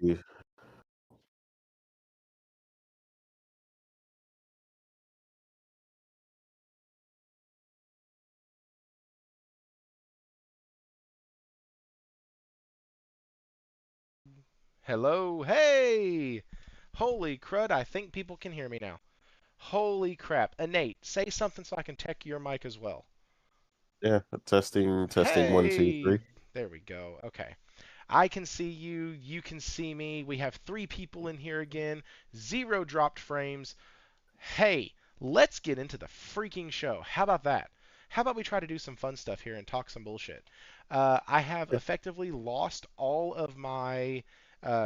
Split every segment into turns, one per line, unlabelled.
you.
Hello, hey! Holy crud, I think people can hear me now. Holy crap. Enate, say something so I can check your mic as well.
Yeah, testing, testing, one, two,
Hey!
three.
There we go. Okay. I can see you, you can see me. We have three people in here again, zero dropped frames. Hey, let's get into the freaking show. How about that? How about we try to do some fun stuff here and talk some bullshit? I have
Yeah.
effectively lost all of my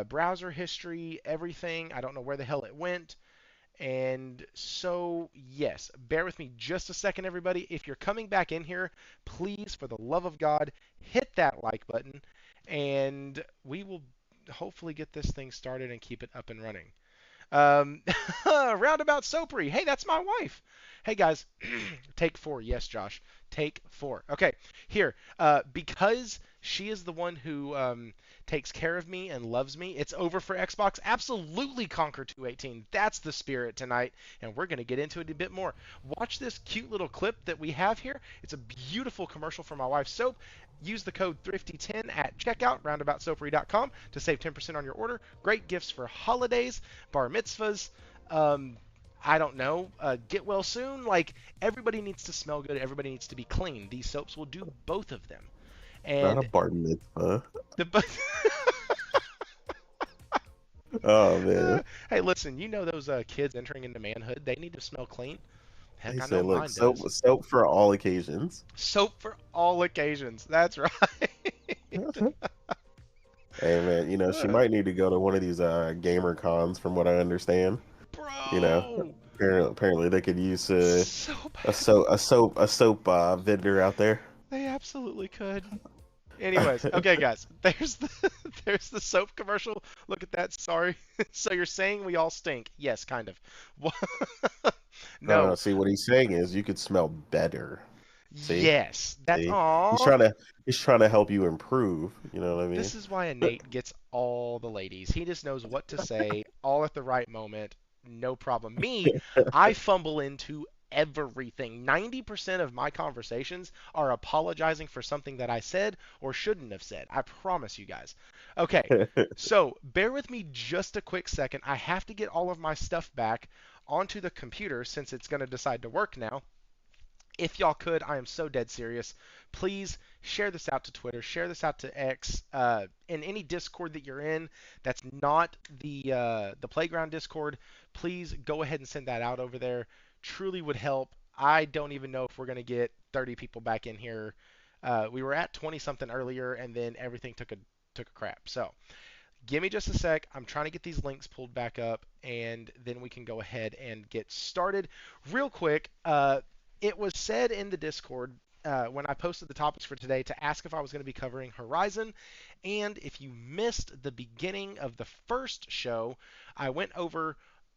browser history, everything. I don't know where the hell it went. And so, yes, bear with me just a second, everybody. If you're coming back in here, please, for the love of God, hit that like button, and we will hopefully get this thing started and keep it up and running. Um, Roundabout Sopery. Hey, that's my wife. Hey, guys. Take four. Yes, Josh. Take four. Okay, here. Because she is the one who takes care of me and loves me, it's over for Xbox. Absolutely conquer 218. That's the spirit tonight, and we're going to get into it a bit more. Watch this cute little clip that we have here. It's a beautiful commercial for my wife's soap. Use the code THRIFTY10 at checkout, roundaboutsoapery.com, to save 10% on your order. Great gifts for holidays, bar mitzvahs, um, I don't know, get well soon. Like, everybody needs to smell good. Everybody needs to be clean. These soaps will do both of them.
Not a
And
bar mitzvah.
the
Oh man.
hey, listen, you know those kids entering into manhood, they need to smell clean.
He
Heck, I know
said, look,
mine
soap
does.
soap for all occasions.
Soap for all occasions. That's right.
Hey man, she
Uh,
might need to go to one of these gamer cons from what I understand. You know,
Bro,
apparently they could use
so
a soap vendor out there.
they absolutely could. Anyways, okay, guys, there's the there's the soap commercial. Look at that. Sorry. So you're saying we all stink? Yes, kind of.
No,
No.
see what he's saying is you could smell better. See,
Yes. That's
see, he's
all.
trying to he's trying to help you improve. You know what I mean?
This is why Nate gets all the ladies. He just knows what to say all at the right moment. No problem. Me, I fumble into everything. 90% of my conversations are apologizing for something that I said or shouldn't have said. I promise you guys. Okay, so bear with me just a quick second. I have to get all of my stuff back onto the computer since it's going to decide to work now. If y'all could, I am so dead serious. Please share this out to Twitter, share this out to X, in any Discord that you're in. That's not the playground Discord. Please go ahead and send that out over there. Truly would help. I don't even know if we're gonna get 30 people back in here. We were at 20 something earlier, and then everything took a crap. So give me just a sec. I'm trying to get these links pulled back up, and then we can go ahead and get started. Real quick, it was said in the Discord when I posted the topics for today to ask if I was going to be covering Horizon. And if you missed the beginning of the first show, I went over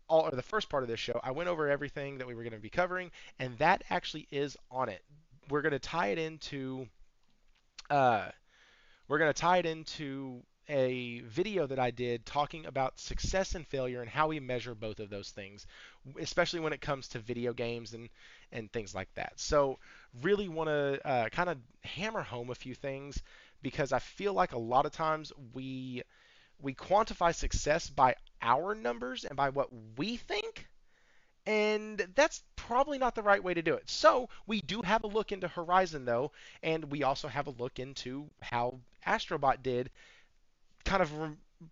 all, or the first part of this show, I went over everything that we were going to be covering, and that actually is on it. We're going to tie it into uh, we're going to tie it into a video that I did talking about success and failure and how we measure both of those things, especially when it comes to video games and things like that. So, really want to kind of hammer home a few things because I feel like a lot of times we quantify success by our numbers and by what we think, and that's probably not the right way to do it. So we do have a look into Horizon though, and we also have a look into how Astrobot did, kind of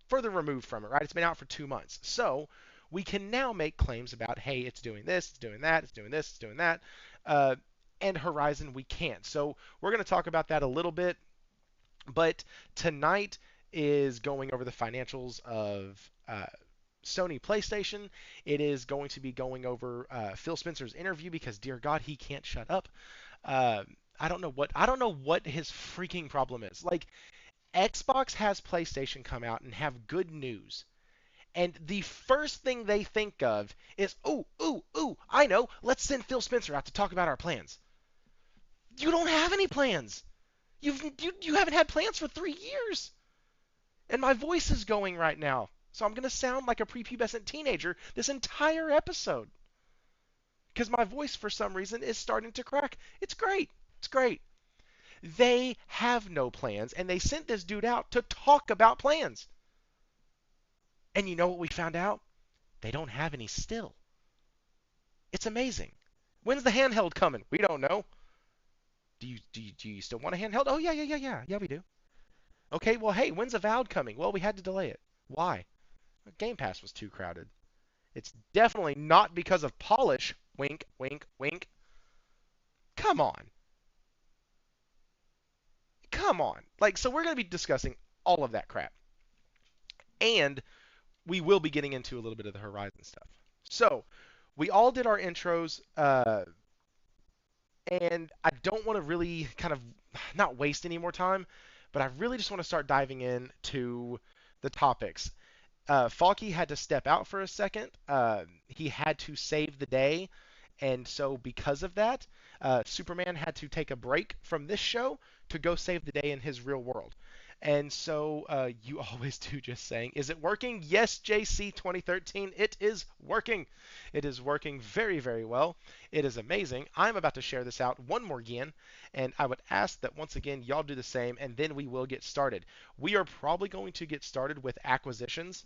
further removed from it, right? It's been out for 2 months. So we can now make claims about, hey, it's doing this, it's doing that, it's doing this, it's doing that. Uh, and Horizon, we can't. So we're going to talk about that a little bit. But tonight is going over the financials of Sony PlayStation. It is going to be going over Phil Spencer's interview because, dear God, he can't shut up. Uh, I don't know what his freaking problem is. Like, Xbox has PlayStation come out and have good news, and the first thing they think of is, I know, let's send Phil Spencer out to talk about our plans. You don't have any plans. You haven't had plans for 3 years. And my voice is going right now. So I'm going to sound like a prepubescent teenager this entire episode. Because my voice, for some reason, is starting to crack. It's great. It's great. They have no plans, and they sent this dude out to talk about plans. And you know what we found out? They don't have any still. It's amazing. When's the handheld coming? We don't know. Do you still want a handheld? Oh, yeah. Yeah, we do. Okay, well, hey, when's Avowed coming? Well, we had to delay it. Why? Game Pass was too crowded. It's definitely not because of polish. Wink, wink, wink. Come on. Come on. Like, so we're going to be discussing all of that crap. And we will be getting into a little bit of the Horizon stuff. So, we all did our intros, and I don't want to really kind of not waste any more time, but I really just want to start diving into the topics. Falky had to step out for a second. He had to save the day, and so because of that, Superman had to take a break from this show to go save the day in his real world. And so you always do just saying, is it working? Yes, JC 2013, it is working. It is working very, very well. It is amazing. I'm about to share this out one more again, and I would ask that once again y'all do the same, and then we will get started. We are probably going to get started with acquisitions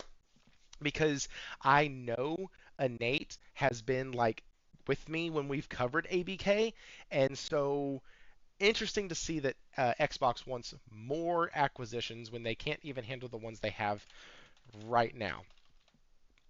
because I know Enate has been like with me when we've covered ABK, and so interesting to see that Xbox wants more acquisitions when they can't even handle the ones they have right now.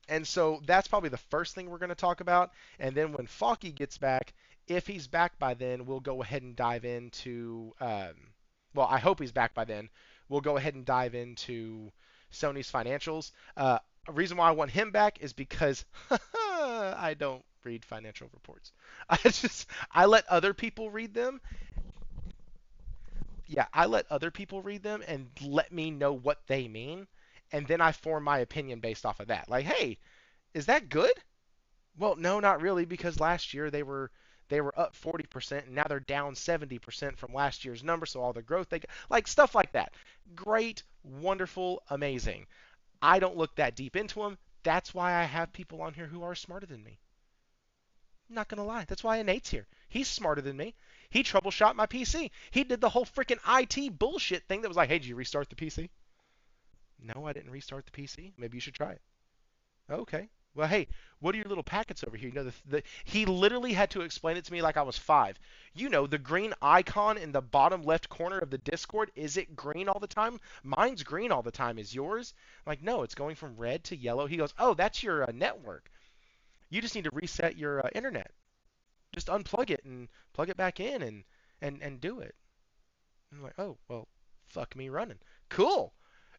And so that's probably the first thing we're going to talk about. And then when Falky gets back, if he's back by then, we'll go ahead and dive into. Well, I hope he's back by then. We'll go ahead and dive into Sony's financials. A reason why I want him back is because I don't read financial reports. I let other people read them. Yeah, I let other people read them and let me know what they mean, and then I form my opinion based off of that. Like, hey, is that good? Well, no, not really, because last year they were up 40% and now they're down 70% from last year's number, so all the growth they got, like stuff like that. Great, wonderful, amazing. I don't look that deep into them. That's why I have people on here who are smarter than me. I'm not gonna lie. That's why Inate's here. He's smarter than me. He troubleshot my PC. He did the whole freaking IT bullshit thing that was like, hey, did you restart the PC? No, I didn't restart the PC. Maybe you should try it. Okay. Well, hey, what are your little packets over here? You know, he literally had to explain it to me like I was 5. You know, the green icon in the bottom left corner of the Discord, is it green all the time? Mine's green all the time. Is yours? I'm like, no, it's going from red to yellow. He goes, oh, that's your network. You just need to reset your internet. Just unplug it and plug it back in and do it. I'm like, oh, well, fuck me running. Cool.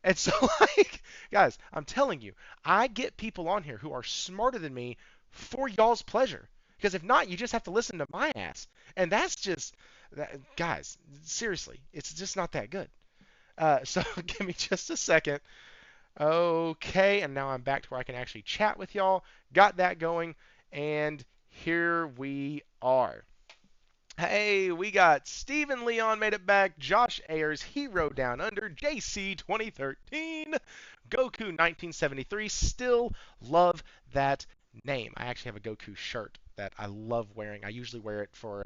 And so, like, guys, I'm telling you, I get people on here who are smarter than me for y'all's pleasure. Because if not, you just have to listen to my ass. And that's just, guys, seriously, it's just not that good. So give me just a second. Okay, and now I'm back to where I can actually chat with y'all. Got that going, and here we are. Hey, we got Stephen Leon made it back, Josh Ayers, Hero Down Under, JC 2013, Goku 1973. Still love that name. I actually have a Goku shirt that I love wearing. I usually wear it for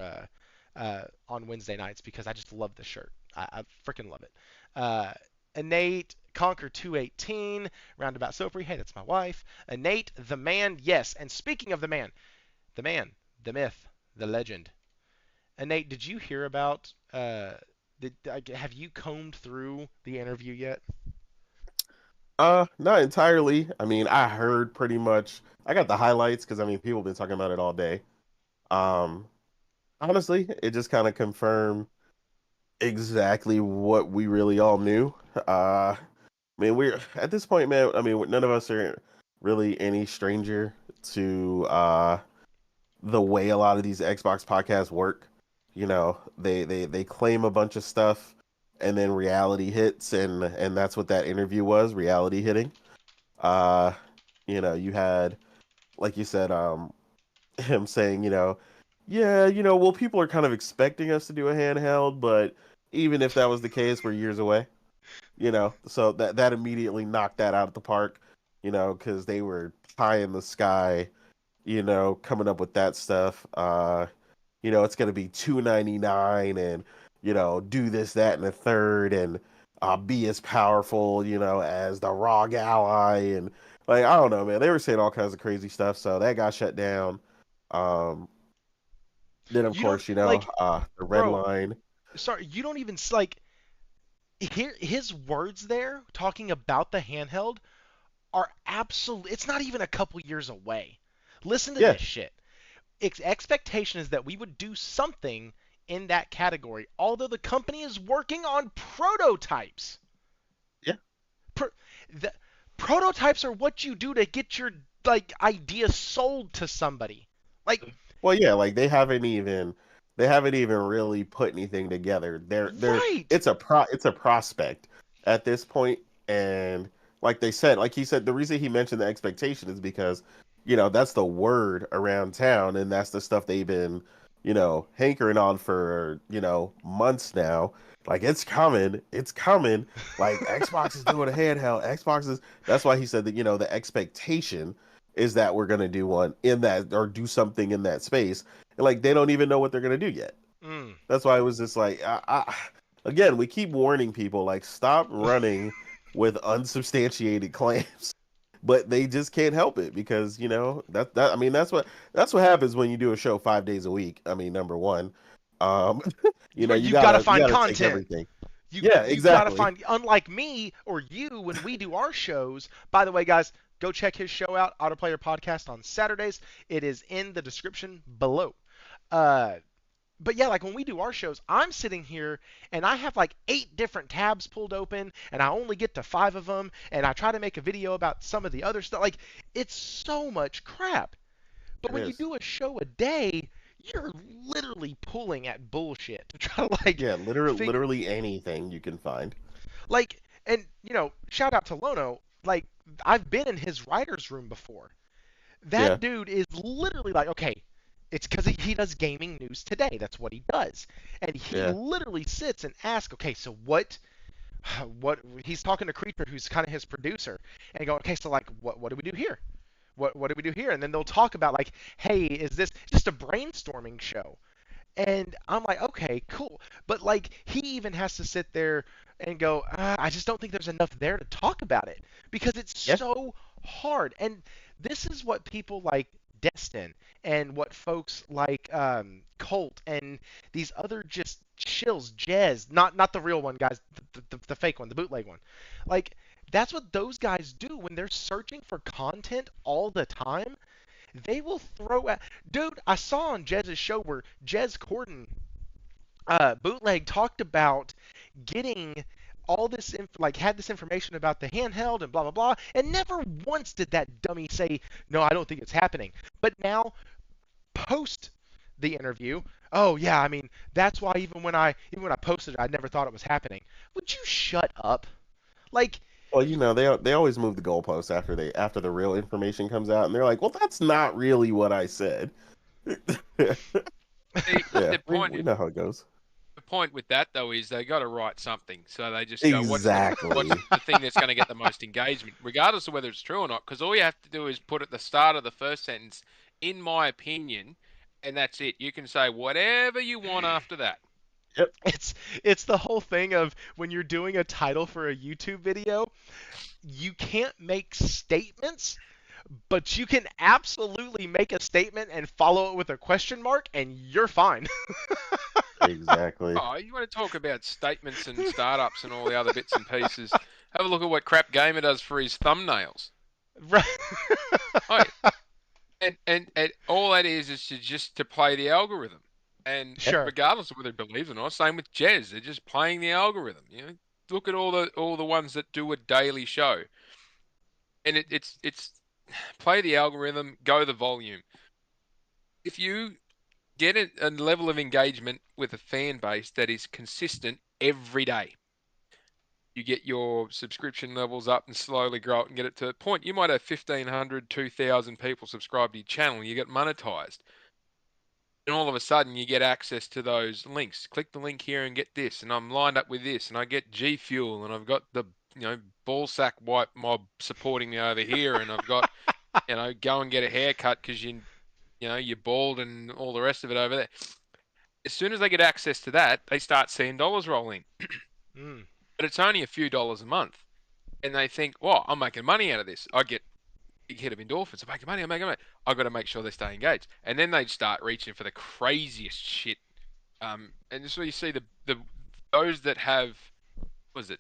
on Wednesday nights because I just love the shirt. I freaking love it. Innate Conquer 218, Roundabout Soapry. Hey, that's my wife. Innate the man, yes. And speaking of the man, the myth, the legend. Nate, did you hear about? Have you combed through the interview yet?
Not entirely. I mean, I heard pretty much. I got the highlights because I mean, people have been talking about it all day. Um, Honestly, it just kind of confirmed exactly what we really all knew. I mean, we're at this point, man. I mean, none of us are really any stranger to the way a lot of these Xbox podcasts work. You know, they claim a bunch of stuff, and then reality hits, and that's what that interview was, reality hitting. Uh, you know, you had, like you said, him saying, yeah, well, people are kind of expecting us to do a handheld, but even if that was the case, we're years away. So that immediately knocked that out of the park, because they were high in the sky, coming up with that stuff. It's gonna be 299 and do this, that, and the third, and be as powerful, as the ROG ally, and like I don't know, man. They were saying all kinds of crazy stuff, so that got shut down. Um, then of
You don't
course,
like,
the red
bro.
line.
Sorry, you don't even like his words there talking about the handheld are absolute. It's not even a couple years away. Listen to
Yeah,
this shit. Expectation is that we would do something in that category, although the company is working on prototypes.
yeah.
Pro- the prototypes are what you do to get your like idea sold to somebody. Like,
Well, yeah, like they haven't even really put anything together.
right.
It's a prospect at this point, and like he said, the reason he mentioned the expectation is because that's the word around town, and that's the stuff they've been hankering on for months now. Like it's coming. Like Xbox is doing a handheld. Xbox is That's why he said that the expectation is that we're gonna do one in that or do something in that space. And like they don't even know what they're gonna do yet.
Mm.
That's why it was just like again, we keep warning people like stop running with unsubstantiated claims. But they just can't help it because that I mean that's what happens when you do a show 5 days a week. I mean, number one, um, you
You've got to
you
find
gotta take
content.
everything.
You
Yeah,
you've got to
exactly.
find, unlike me or you when we do our shows. By the way, guys, go check his show out, Autoplayer Podcast on Saturdays. It is in the description below. Uh, but yeah, like when we do our shows, I'm sitting here and I have like 8 different tabs pulled open, and I only get to 5 of them, and I try to make a video about some of the other stuff. Like it's so much crap. But
It
when you
is.
do a show a day, you're literally pulling at bullshit to try to like
Yeah, literally,
figure
literally anything you can find.
like, and shout out to Lono. Like I've been in his writer's room before.
Yeah,
That dude is literally like, okay, it's because he does gaming news today. That's what he does, and he
yeah,
literally sits and asks, okay, so what? What he's talking to Creature, who's kind of his producer, and go, okay, so like, what do we do here? What do we do here? And then they'll talk about like, hey, is this just a brainstorming show? And I'm like, okay, cool. But like, he even has to sit there and go, I just don't think there's enough there to talk about it because it's
yeah,
so hard. And this is what people like Destin and what folks like Colt and these other just shills, Jez, not the real one, guys, the fake one, the bootleg one. Like, that's what those guys do when they're searching for content all the time. They will throw at dude. I saw on Jez's show where Jez Corden bootleg talked about getting all this like had this information about the handheld and blah blah blah, and never once did that dummy say no, I don't think it's happening. But now post the interview, oh yeah, I mean that's why even when I posted it, I never thought it was happening. Would you shut up? Like,
well, they always move the goalposts after the real information comes out, and they're like, well, that's not really what I said.
The,
Yeah,
the
we
point
we know how it goes.
the point with that though is they got to write something. So they just go, what's
Exactly.
the thing that's going to get the most engagement, regardless of whether it's true or not? Because all you have to do is put at the start of the first sentence, in my opinion, and that's it. You can say whatever you want after that.
Yep.
it's it's the whole thing of when you're doing a title for a YouTube video, you can't make statements, but you can absolutely make a statement and follow it with a question mark, and you're fine.
Exactly.
Oh, you want to talk about statements and startups and all the other bits and pieces? Have a look at what Crap Gamer does for his thumbnails.
Right.
Oh, and all that is to play the algorithm. And
Yep.
Sure.
regardless of whether it believes or not, same with Jez, they're just playing the algorithm. Look at all the ones that do a daily show, and it's play the algorithm, go the volume. If you get a level of engagement with a fan base that is consistent every day, you get your subscription levels up and slowly grow it and get it to a point. You might have 1,500, 2,000 people subscribe to your channel and you get monetized. And all of a sudden you get access to those links. Click the link here and get this, and I'm lined up with this, and I get G Fuel, and I've got the ball sack wipe mob supporting me over here, and I've got go and get a haircut because you're bald and all the rest of it over there. As soon as they get access to that, they start seeing dollars roll in.
Mm.
But it's only a few dollars a month, and they think, "Well, I'm making money out of this. I get a hit of endorphins. I'm making money. I'm making money. I've got to make sure they stay engaged." And then they start reaching for the craziest shit. And this is where you see the those that have, what is it,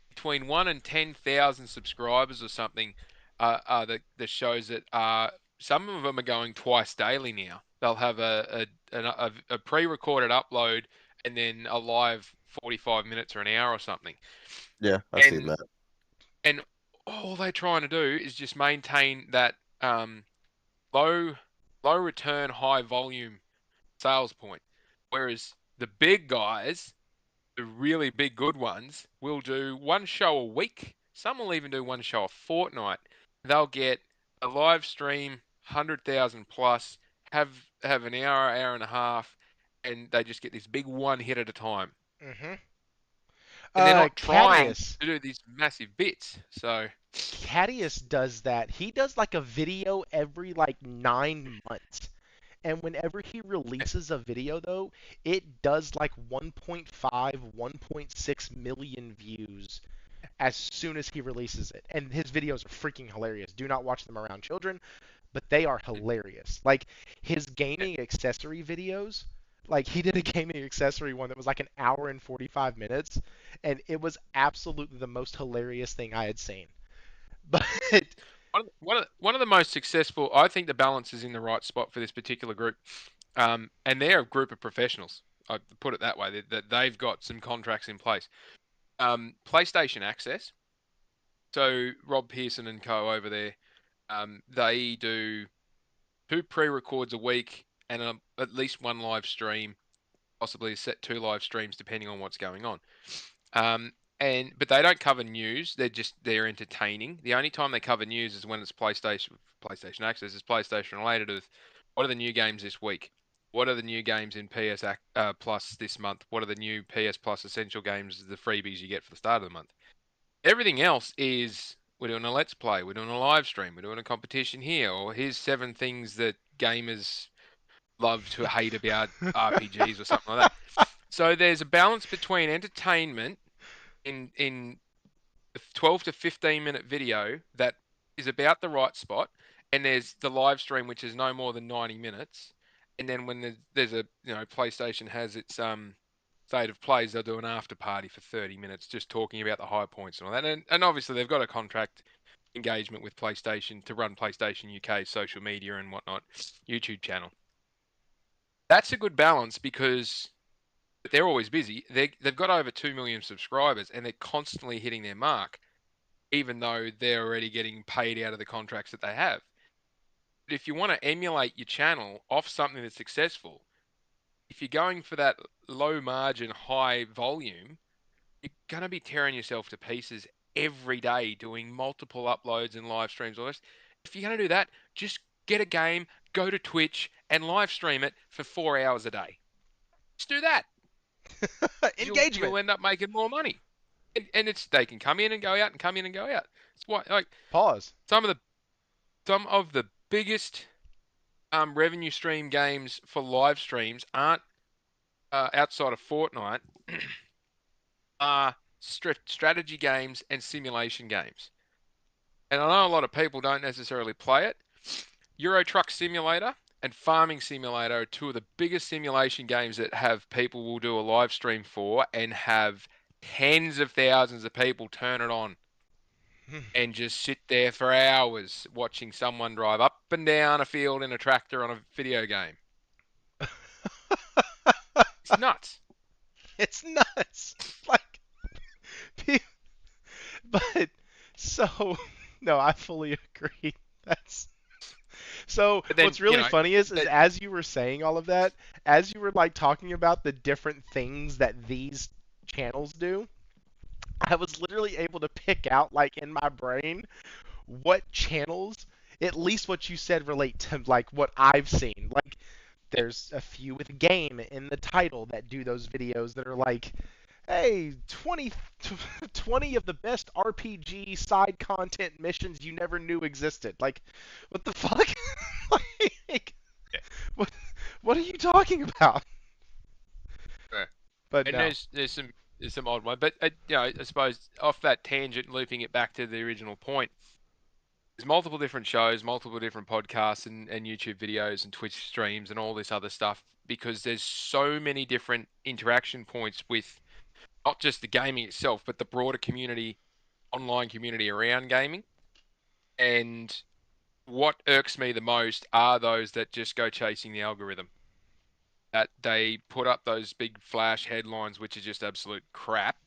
between 1 and 10,000 subscribers or something, are the shows that are, some of them are going twice daily now. They'll have a pre-recorded upload and then a live 45 minutes or an hour or something.
Yeah, I've seen
And
that.
and all they're trying to do is just maintain that low low return, high volume sales point. Whereas the big guys, the really big good ones, will do one show a week. Some will even do one show a fortnight. They'll get a live stream, 100,000 plus, have an hour, hour and a half, and they just get this big one hit at a time.
Mm-hmm.
And they're not trying
Cadius.
to do these massive bits. So
Cadius does that. He does like a video every like 9 months. And whenever he releases a video, though, it does like 1.5, 1.6 million views as soon as he releases it. And his videos are freaking hilarious. Do not watch them around children, but they are hilarious. Like his gaming accessory videos, like he did a gaming accessory one that was like an hour and 45 minutes, and it was absolutely the most hilarious thing I had seen. But
one of the most successful, I think the balance is in the right spot for this particular group. And they're a group of professionals. I put it that way, that they've got some contracts in place. PlayStation Access. So Rob Pearson and co over there, they do 2 pre-records a week and at least 1 live stream, possibly set 2 live streams depending on what's going on. But they don't cover news. They're entertaining. The only time they cover news is when it's PlayStation Access. It's PlayStation related. With what are the new games this week? What are the new games in PS Plus this month? What are the new PS Plus Essential games? The freebies you get for the start of the month. Everything else is, we're doing a Let's Play. We're doing a live stream. We're doing a competition here. Or here's 7 things that gamers love to hate about RPGs or something like that. So there's a balance between entertainment in a 12 to 15 minute video that is about the right spot, and there's the live stream, which is no more than 90 minutes. And then when there's a, PlayStation has its state of plays, they'll do an after party for 30 minutes just talking about the high points and all that. And obviously they've got a contract engagement with PlayStation to run PlayStation UK social media and whatnot, YouTube channel. That's a good balance because they're always busy. They've got over 2 million subscribers and they're constantly hitting their mark, even though they're already getting paid out of the contracts that they have. But if you want to emulate your channel off something that's successful, if you're going for that low margin, high volume, you're going to be tearing yourself to pieces every day doing multiple uploads and live streams. All this. If you're going to do that, just get a game, go to Twitch, and live stream it for 4 hours a day. Just do that.
engagement.
You'll end up making more money. And they can come in and go out and come in and go out. It's why, like,
Pause.
some of the biggest revenue stream games for live streams aren't outside of Fortnite are strategy games and simulation games. And I know a lot of people don't necessarily play it. Euro Truck Simulator and Farming Simulator are 2 of the biggest simulation games that have people will do a live stream for and have tens of thousands of people turn it on and just sit there for hours watching someone drive up and down a field in a tractor on a video game. It's nuts.
It's nuts. Like, but so no, I fully agree. That's so.
But then,
What's really funny is as you were saying all of that, as you were like talking about the different things that these channels do, I was literally able to pick out like in my brain what channels, at least what you said, relate to like what I've seen. Like There's a few with game in the title that do those videos that are like, hey, 20 of the best RPG side content missions you never knew existed. Like, what the fuck? Like,
Yeah.
what, what are you talking about?
Yeah.
But
And
no.
there's some odd one, but I suppose off that tangent, looping it back to the original point, there's multiple different shows, multiple different podcasts and YouTube videos and Twitch streams and all this other stuff because there's so many different interaction points with not just the gaming itself, but the broader community, online community around gaming. And what irks me the most are those that just go chasing the algorithm. That they put up those big flash headlines, which are just absolute crap,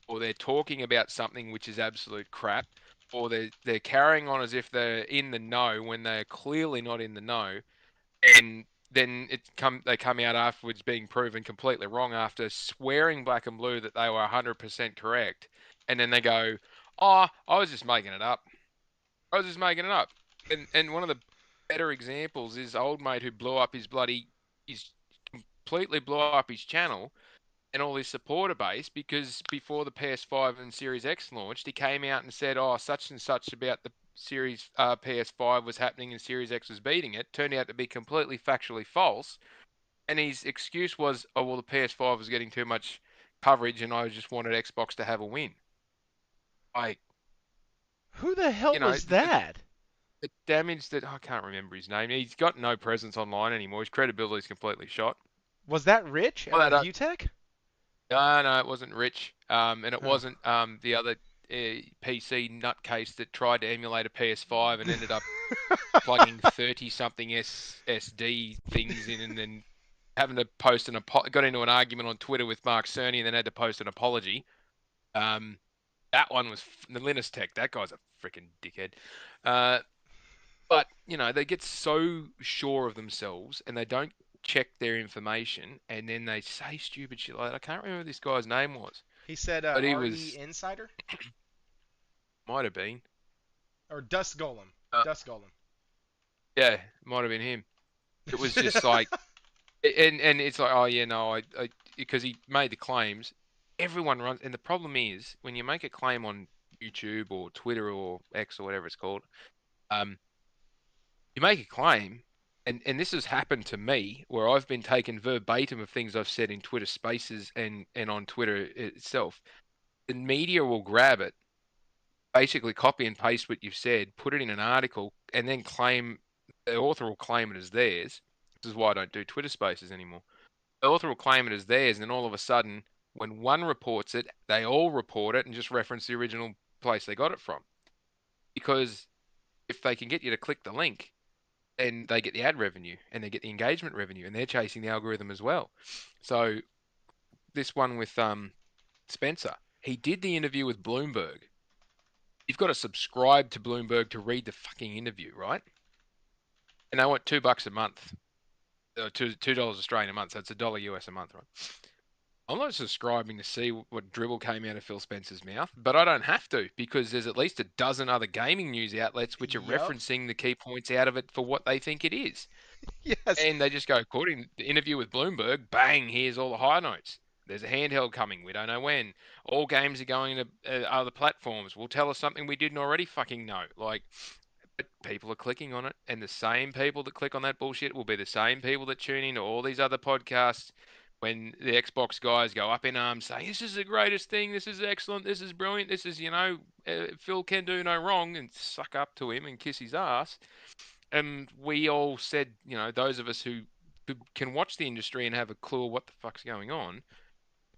or they're talking about something which is absolute crap, or they're carrying on as if they're in the know when they're clearly not in the know, and then they come out afterwards being proven completely wrong after swearing black and blue that they were 100% correct, and then they go, "Oh, I was just making it up. I was just making it up." And one of the better examples is old mate who blew up his completely blew up his channel and all his supporter base because before the PS5 and Series X launched, he came out and said, "Oh, such and such about the Series PS5 was happening and Series X was beating it." Turned out to be completely factually false, and his excuse was, "Oh, well, the PS5 was getting too much coverage, and I just wanted Xbox to have a win." Like,
Who the hell
you know,
was that?
the damage that I can't remember his name. He's got no presence online anymore. His credibility's completely shot.
Was that Rich at
Well, that
ReviewTech?
no, it wasn't Rich, and it
Oh.
wasn't the other PC nutcase that tried to emulate a PS5 and ended up plugging 30 something SSD things in, and then having to post got into an argument on Twitter with Mark Cerny, and then had to post an apology. Um, that one was the Linus Tech. That guy's a freaking dickhead. Uh, but they get so sure of themselves, and they don't check their information, and then they say stupid shit like that. I can't remember what this guy's name was.
He said
But he
RE
was,
Insider
might have been.
or Dust Golem.
Uh,
Dust Golem.
yeah, might have been him. It was just like, and it's like, oh yeah, no, I because he made the claims. Everyone runs, and the problem is when you make a claim on YouTube or Twitter or X or whatever it's called, um, you make a claim, and this has happened to me where I've been taken verbatim of things I've said in Twitter Spaces and on Twitter itself. The media will grab it, basically copy and paste what you've said, put it in an article, and then claim the author will claim it as theirs. This is why I don't do Twitter Spaces anymore. The author will claim it as theirs, and then all of a sudden, when one reports it, they all report it and just reference the original place they got it from. Because if they can get you to click the link, then they get the ad revenue and they get the engagement revenue, and they're chasing the algorithm as well. So this one with Spencer, he did the interview with Bloomberg. You've got to subscribe to Bloomberg to read the fucking interview, right? And they want $2 a month, $2 Australian a month. So it's $1 US a month, right? I'm not subscribing to see what dribble came out of Phil Spencer's mouth, but I don't have to because there's at least a dozen other gaming news outlets which are
Yep.
referencing the key points out of it for what they think it is.
Yes.
And they just go, according to the interview with Bloomberg, bang, here's all the high notes. There's a handheld coming. We don't know when. All games are going to other platforms. Will tell us something we didn't already fucking know. Like, but people are clicking on it, and the same people that click on that bullshit will be the same people that tune into all these other podcasts when the Xbox guys go up in arms saying, "This is the greatest thing. This is excellent. This is brilliant. This is, Phil can do no wrong," and suck up to him and kiss his ass. And we all said, those of us who can watch the industry and have a clue of what the fuck's going on,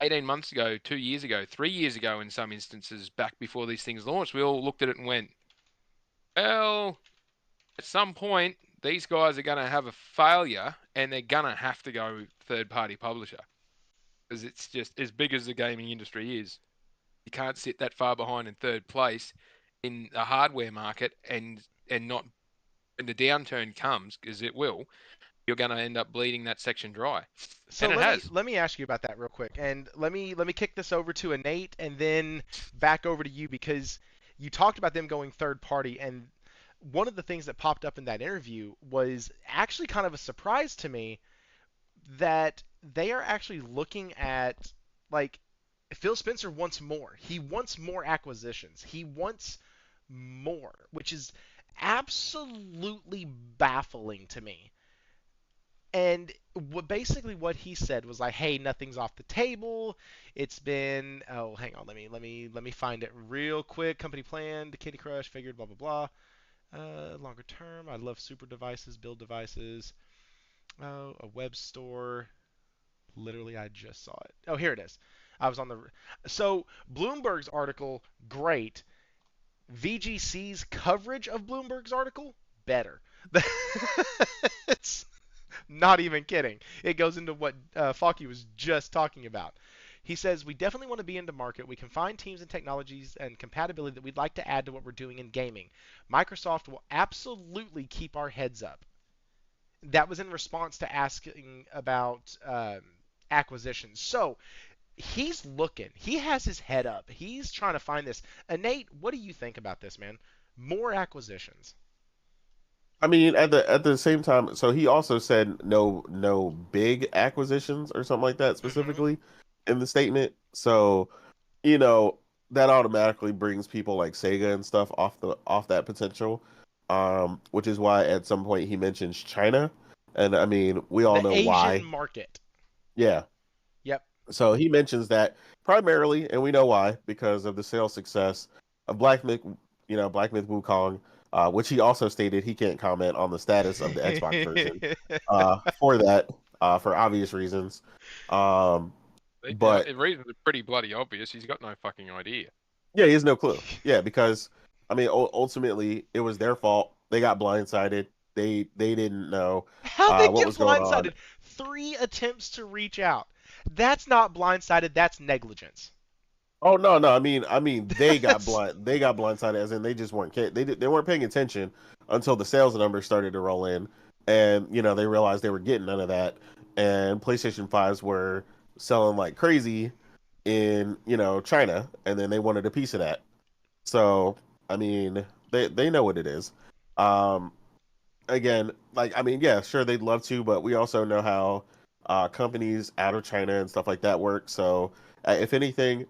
18 months ago, 2 years ago, 3 years ago, in some instances, back before these things launched, we all looked at it and went, well, at some point, these guys are going to have a failure and they're going to have to go third-party publisher because it's just as big as the gaming industry is. You can't sit that far behind in third place in the hardware market and not, when the downturn comes, because it will, you're going to end up bleeding that section dry.
So
And it has.
let me ask you about that real quick, and let me kick this over to Enate, and then back over to you because you talked about them going third party, and one of the things that popped up in that interview was actually kind of a surprise to me. that they are actually looking at, like, Phil Spencer wants more. He wants more acquisitions. He wants more, which is absolutely baffling to me. And basically what he said was like, "Hey, nothing's off the table. It's been hang on, let me find it real quick. Company plan, the Candy Crush figured, blah blah blah. Longer term, I love super devices, build devices. Oh, a web store. Literally, I just saw it. Oh, here it is. I was on the. So Bloomberg's article, great. VGC's coverage of Bloomberg's article, better. It's not even kidding. It goes into what Faulkner was just talking about. He says, "We definitely want to be into market. We can find teams and technologies and compatibility that we'd like to add to what we're doing in gaming. Microsoft will absolutely keep our heads up." That was in response to asking about acquisitions. So he's looking. He has his head up. He's trying to find this. Nate, what do you think about this, man? More acquisitions.
I mean, at the same time, so he also said no big acquisitions or something like that
Mm-hmm.
specifically in the statement. So, you know, that automatically brings people like Sega and stuff off that potential. Which is why at some point he mentions China. And I mean, we all
The
know
Asian
why.
market.
Yeah.
Yep.
So he mentions that primarily, and we know why, because of the sales success of Black Myth Wukong, which he also stated he can't comment on the status of the Xbox version for that, for obvious reasons. Um, but
The reasons are pretty bloody obvious. He's got no fucking idea.
yeah, he has no clue. Yeah, because I mean, ultimately, it was their fault. They got blindsided. They didn't know
How'd they
what
get
was going on.
blindsided? 3 attempts to reach out. That's not blindsided. That's negligence.
Oh no, I mean
That's
they got blindsided as in they just they weren't paying attention until the sales numbers started to roll in, and they realized they were getting none of that, and PlayStation 5s were selling like crazy in China, and then they wanted a piece of that. So I mean they know what it is. Um, Again, like I mean, yeah, sure they'd love to, but we also know how companies out of China and stuff like that work. So if anything,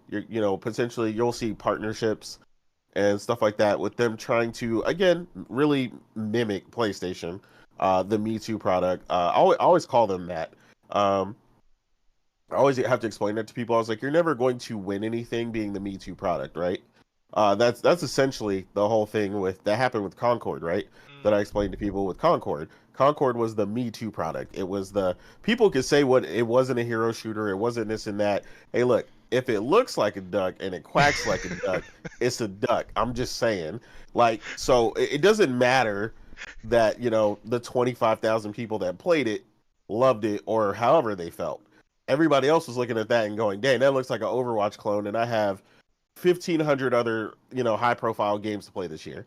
potentially you'll see partnerships and stuff like that with them trying to again really mimic PlayStation, the Me Too product. I always call them that. Um, I always have to explain that to people. I was like, you're never going to win anything being the Me Too product, right? That's essentially the whole thing with that happened with Concord, right? That I
mm,
explained to people with Concord. Concord was the Me Too product. It was the people could say what it wasn't a hero shooter, it wasn't this and that. Hey, look, if it looks like a duck and it quacks like a duck, it's a duck. I'm just saying. Like, so it doesn't matter that, the 25,000 people that played it loved it or however they felt. Everybody else was looking at that and going, dang, that looks like an Overwatch clone, and I have 1,500 other, high profile games to play this year.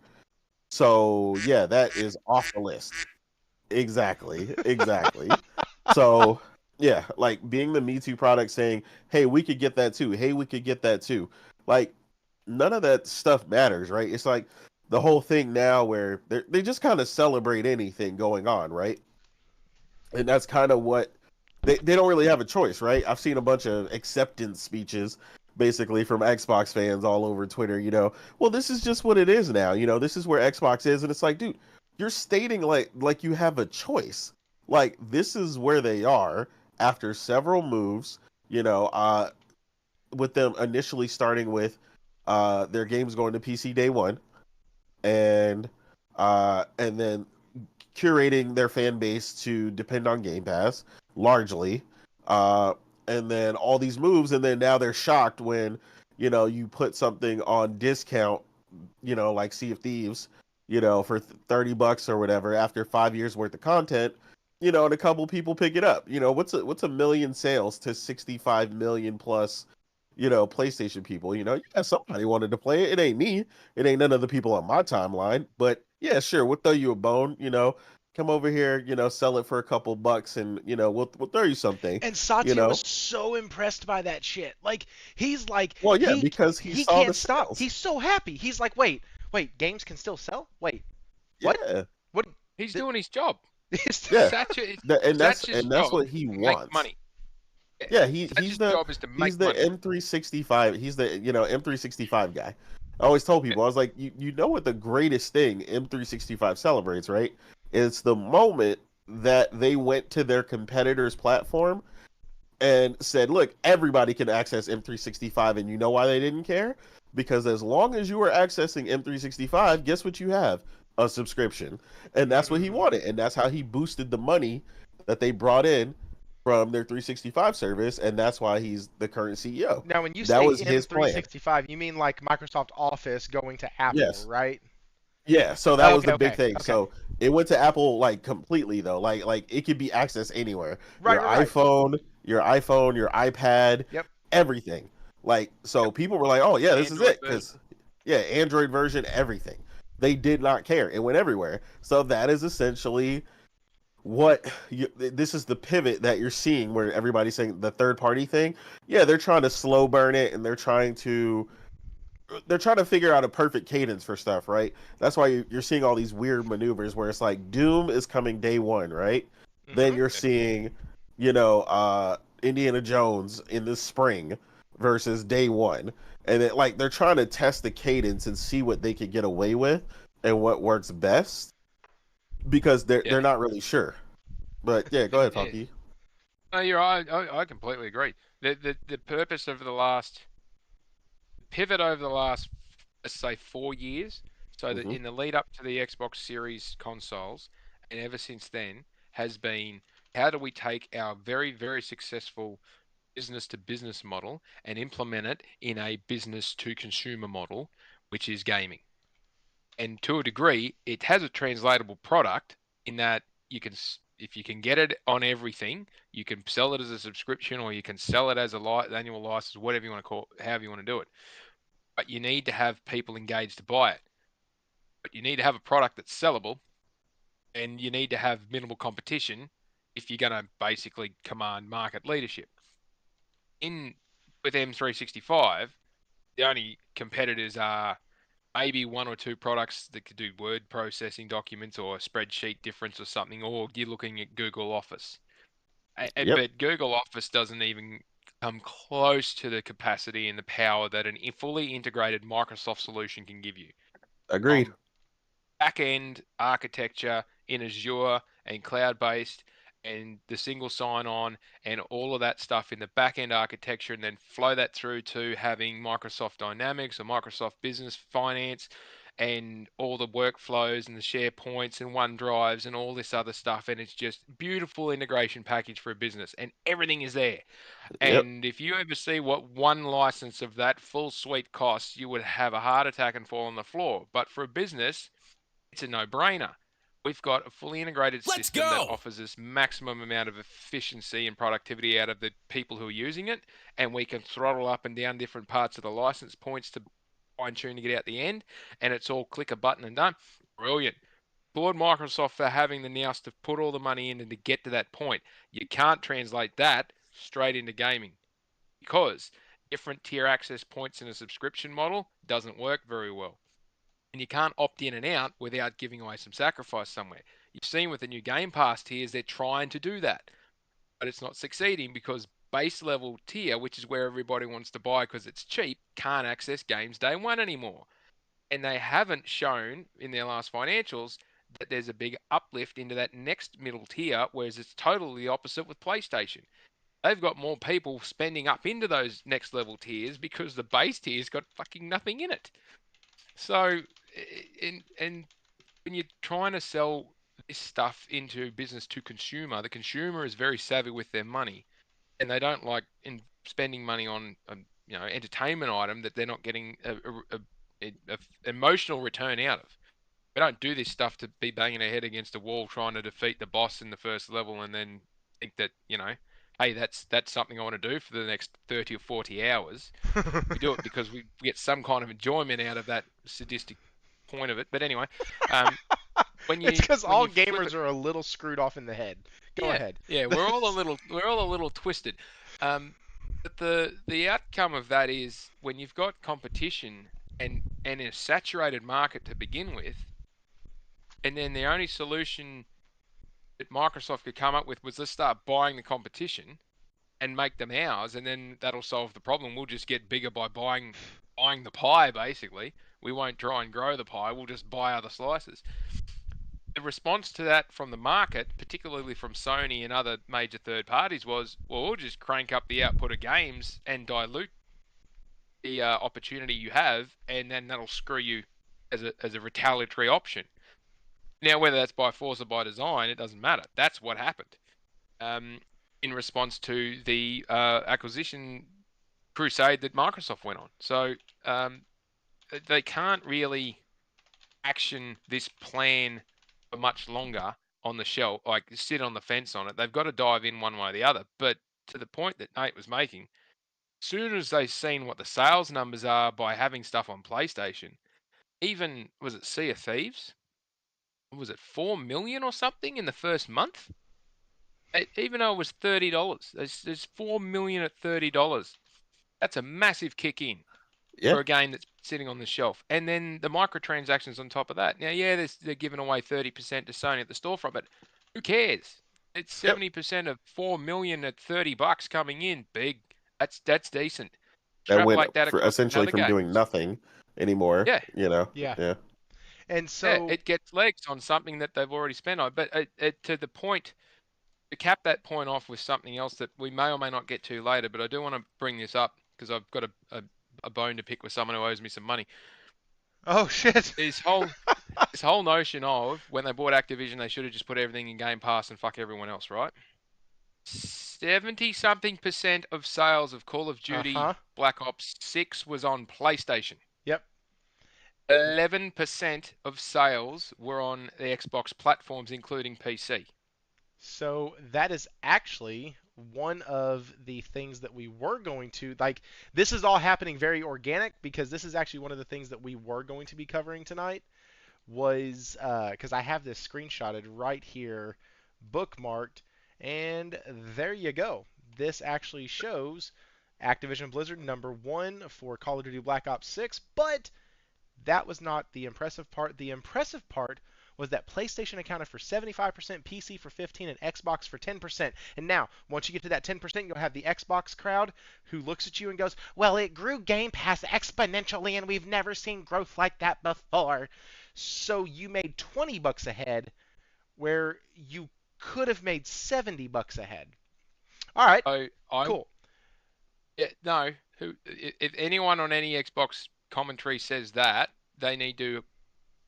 So yeah, that is off the list. Exactly. Exactly. So yeah, like being the Me Too product saying, hey, we could get that too. Hey, we could get that too. Like none of that stuff matters, right? It's like the whole thing now where they just kind of celebrate anything going on, right? And that's kind of what they don't really have a choice, right? I've seen a bunch of acceptance speeches basically from Xbox fans all over Twitter, well, this is just what it is now, this is where Xbox is, and it's like, dude, you're stating like you have a choice. Like this is where they are after several moves, with them initially starting with their games going to PC day one and then curating their fan base to depend on Game Pass largely, uh, and then all these moves, and then now they're shocked when you put something on discount, like Sea of Thieves, for $30 or whatever after 5 years worth of content, and a couple people pick it up. What's a million sales to 65 million plus PlayStation people. Yeah, somebody wanted to play it. It ain't me. It ain't none of the people on my timeline. But yeah, sure, we'll throw you a bone. Come over here. Sell it for a couple bucks, and we'll throw you something.
and
You
Satya was
know.
so impressed by that shit. Like he's like
Well, yeah,
he
because he
he
saw the
can't stop.
sales.
He's so happy. He's like, wait, games can still sell. Wait, what?
Yeah,
What?
He's
Th-
doing his job.
Yeah,
Satch's
and that's
job
what
is
he
to make
wants.
money.
Yeah,
Satch's job is to make
he's the
money.
M365. He's the M365 guy. I always told
Yeah.
people, I was like, you know what the greatest thing M365 celebrates, right? It's the moment that they went to their competitor's platform and said, look, everybody can access M365, and you know why they didn't care? Because as long as you were accessing M365, guess what you have? A subscription. And that's what he
Mm.
wanted, and that's how he boosted the money that they brought in from their 365 service, and that's why he's the current CEO.
Now, when you
That
say
was his plan.
M365, you mean like Microsoft Office going to Apple,
Yes.
right?
Yeah, so that
Oh,
was
okay,
the big
okay,
thing.
okay.
So it went to Apple like completely though. Like it could be accessed anywhere.
Right, right, right.
Your iPhone, your iPad,
Yep.
everything. Like so
Yep.
people were like, "Oh, yeah, this is
Android
it."
version.
Cuz yeah, Android version, everything. They did not care. It went everywhere. So that is essentially this is the pivot that you're seeing where everybody's saying the third party thing. Yeah, they're trying to slow burn it, and they're trying to figure out a perfect cadence for stuff, right? That's why you're seeing all these weird maneuvers where it's like Doom is coming day one, right? Then
Mm-hmm.
you're seeing, Indiana Jones in the spring versus day one, and like they're trying to test the cadence and see what they could get away with and what works best because
Yeah.
they're not really sure. But yeah, go ahead,
Yeah.
Funky.
No, you're right. I completely agree. The purpose of the last pivot over the last, let's say, 4 years, so that
Hmm.
in the lead up to the Xbox Series consoles, and ever since then, has been how do we take our very, very successful business to business model and implement it in a business to consumer model, which is gaming. And to a degree, it has a translatable product in that if you can get it on everything, you can sell it as a subscription or you can sell it as a annual license, whatever you want to call it, however you want to do it. But you need to have people engaged to buy it. But you need to have a product that's sellable, and you need to have minimal competition if you're going to basically command market leadership. In with M365, the only competitors are maybe one or two products that could do word processing documents or a spreadsheet difference or something, or you're looking at Google Office.
Yep,
But Google Office doesn't even come close to the capacity and the power that a fully integrated Microsoft solution can give you.
agreed.
From back-end architecture in Azure and cloud-based and the single sign-on and all of that stuff in the back-end architecture, and then flow that through to having Microsoft Dynamics or Microsoft Business Finance and all the workflows and the SharePoints and OneDrives and all this other stuff. And it's just beautiful integration package for a business, and everything is there.
Yep,
And if you ever see what one license of that full suite costs, you would have a heart attack and fall on the floor. But for a business, it's a no-brainer. We've got a fully integrated
Let's
system that
go!
offers us maximum amount of efficiency and productivity out of the people who are using it, and we can throttle up and down different parts of the license points to fine tune to get out the end, and it's all click a button and done. Brilliant. Applaud Microsoft for having the nous to put all the money in and to get to that point. You can't translate that straight into gaming because different tier access points in a subscription model doesn't work very well. And you can't opt in and out without giving away some sacrifice somewhere. You've seen with the new Game Pass tiers, they're trying to do that, but it's not succeeding because base level tier, which is where everybody wants to buy because it's cheap, can't access games day one anymore. And they haven't shown in their last financials that there's a big uplift into that next middle tier, whereas it's totally the opposite with PlayStation. They've got more people spending up into those next level tiers because the base tier's got fucking nothing in it. So, and when you're trying to sell this stuff into business to consumer, the consumer is very savvy with their money, and they don't like spending money on a entertainment item that they're not getting a emotional return out of. We don't do this stuff to be banging our head against a wall trying to defeat the boss in the first level and then think that hey, that's something I want to do for the next 30 or 40 hours. We do it because we get some kind of enjoyment out of that sadistic point of it. But anyway, um, when
It's
you
because
when
all
you flip
gamers
it,
are a little screwed off in the head. Go
yeah,
ahead.
yeah, we're all a little twisted. But the outcome of that is when you've got competition and in a saturated market to begin with, and then the only solution that Microsoft could come up with was let's start buying the competition and make them ours, and then that'll solve the problem. We'll just get bigger by buying the pie, basically. We won't try and grow the pie. We'll just buy other slices. The response to that from the market, particularly from Sony and other major third parties, was, well, we'll just crank up the output of games and dilute the opportunity you have, and then that'll screw you as a retaliatory option. Now, whether that's by force or by design, it doesn't matter. That's what happened in response to the acquisition crusade that Microsoft went on. So they can't really action this plan for much longer on the shelf, like sit on the fence on it. They've got to dive in one way or the other. But to the point that Nate was making, soon as they've seen what the sales numbers are by having stuff on PlayStation, even, was it Sea of Thieves? Was it 4 million or something in the first month? Even though it was $30, there's 4 million at $30. That's a massive kick in
Yeah,
for a game that's sitting on the shelf. And then the microtransactions on top of that. Now, yeah, they're giving away 30% to Sony at the storefront, but who cares? It's
yep.
70% of 4 million at $30 coming in. Big. That's decent.
That went
Extrapolate that
for
across
essentially
other
from doing
games.
nothing anymore.
Yeah,
Yeah.
Yeah,
And
yeah,
so,
it gets legs on something that they've already spent on. But to the point, to cap that point off with something else that we may or may not get to later, but I do want to bring this up because I've got a bone to pick with someone who owes me some money.
oh shit.
This whole notion of when they bought Activision, they should have just put everything in Game Pass and fuck everyone else, right? 70 something percent of sales of Call of Duty
Uh-huh.
Black Ops 6 was on PlayStation.
Yep.
11% of sales were on the Xbox platforms, including PC.
So that is actually one of the things that we were going to like. This is all happening very organic because this is actually one of the things that we were going to be covering tonight. Was because I have this screenshotted right here, bookmarked, and there you go. This actually shows Activision Blizzard #1 for Call of Duty Black Ops 6, but that was not the impressive part. The impressive part was that PlayStation accounted for 75%, PC for 15%, and Xbox for 10%. And now, once you get to that 10%, you'll have the Xbox crowd who looks at you and goes, well, it grew Game Pass exponentially, and we've never seen growth like that before. So you made $20 ahead where you could have made $70 ahead. All right,
So
cool.
no, if anyone on any Xbox commentary says that, they need to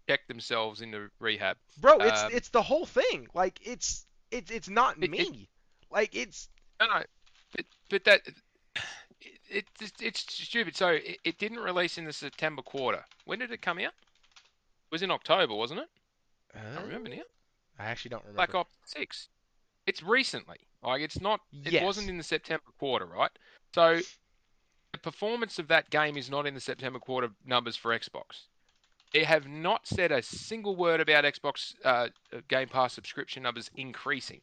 check themselves into rehab.
Bro, it's the whole thing. Like it's not
It, it
me. Like it's
no, but that it's stupid. So it didn't release in the September quarter. When did it come out? It was in October, wasn't it? I remember now.
I actually don't
Black
remember.
Ops 6. It's recently. Like it's not. It wasn't
Yes.
in the September quarter, right? So the performance of that game is not in the September quarter numbers for Xbox. They have not said a single word about Xbox Game Pass subscription numbers increasing.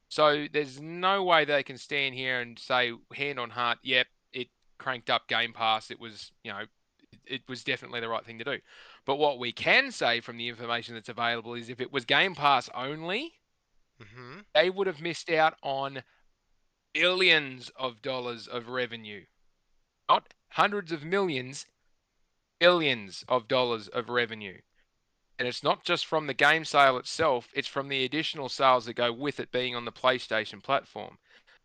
So there's no way they can stand here and say, hand on heart, yep, it cranked up Game Pass. It was, it was definitely the right thing to do. But what we can say from the information that's available is if it was Game Pass only,
Mm-hmm.
they would have missed out on billions of dollars of revenue. Not hundreds of millions, billions of dollars of revenue. And it's not just from the game sale itself, it's from the additional sales that go with it being on the PlayStation platform.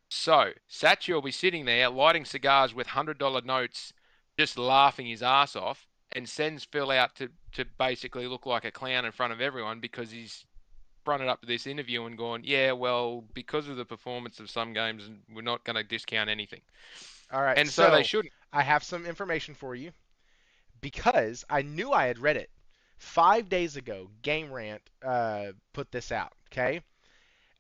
So, Satchel will be sitting there lighting cigars with $100 notes, just laughing his ass off, and sends Phil out to basically look like a clown in front of everyone because he's fronted up to this interview and gone, yeah, well, because of the performance of some games, we're not going to discount anything.
All right.
And so they
So
shouldn't.
I have some information for you because I knew I had read it 5 days ago. Game Rant put this out. Okay.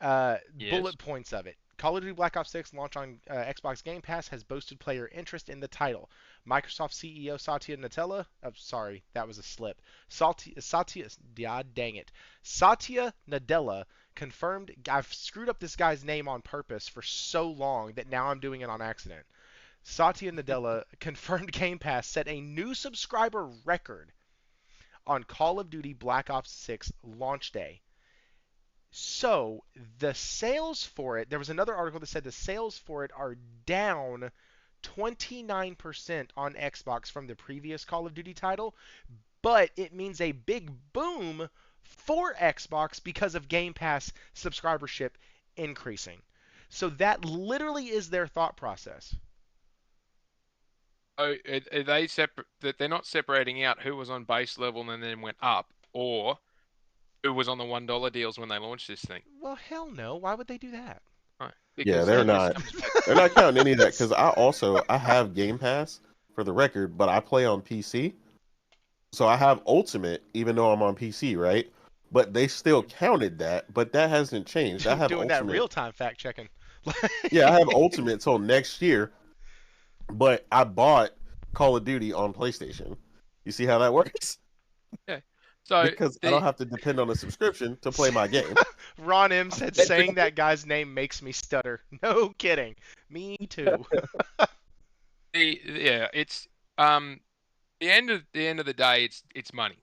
Yes.
Bullet points of it. Call of Duty Black Ops 6 launch on Xbox Game Pass has boosted player interest in the title. Microsoft CEO Satya Nadella, sorry, that was a slip. Dang it. Satya Nadella confirmed. I've screwed up this guy's name on purpose for so long that now I'm doing it on accident. Satya Nadella confirmed Game Pass set a new subscriber record on Call of Duty Black Ops 6 launch day. So the sales for it, there was another article that said the sales for it are down 29% on Xbox from the previous Call of Duty title, but it means a big boom for Xbox because of Game Pass subscribership increasing. So that literally is their thought process.
Oh, are they separate? That they're not separating out who was on base level and then went up, or who was on the $1 deals when they launched this thing.
Well, hell no. Why would they do that?
Right.
Yeah,
Because
they're
that just
not.
comes back.
They're not counting any of that because I have Game Pass for the record, but I play on PC, so I have Ultimate even though I'm on PC, right? But they still counted that, but that hasn't changed. I have
Doing that
Ultimate.
real time fact checking.
Yeah, I have Ultimate till next year, but I bought Call of Duty on PlayStation. You see how that works?
Yeah. So
Because I don't
the
have to depend on a subscription to play my game.
Ron M said saying that guy's name makes me stutter. No kidding. Me too.
yeah, it's the end of the day, it's money.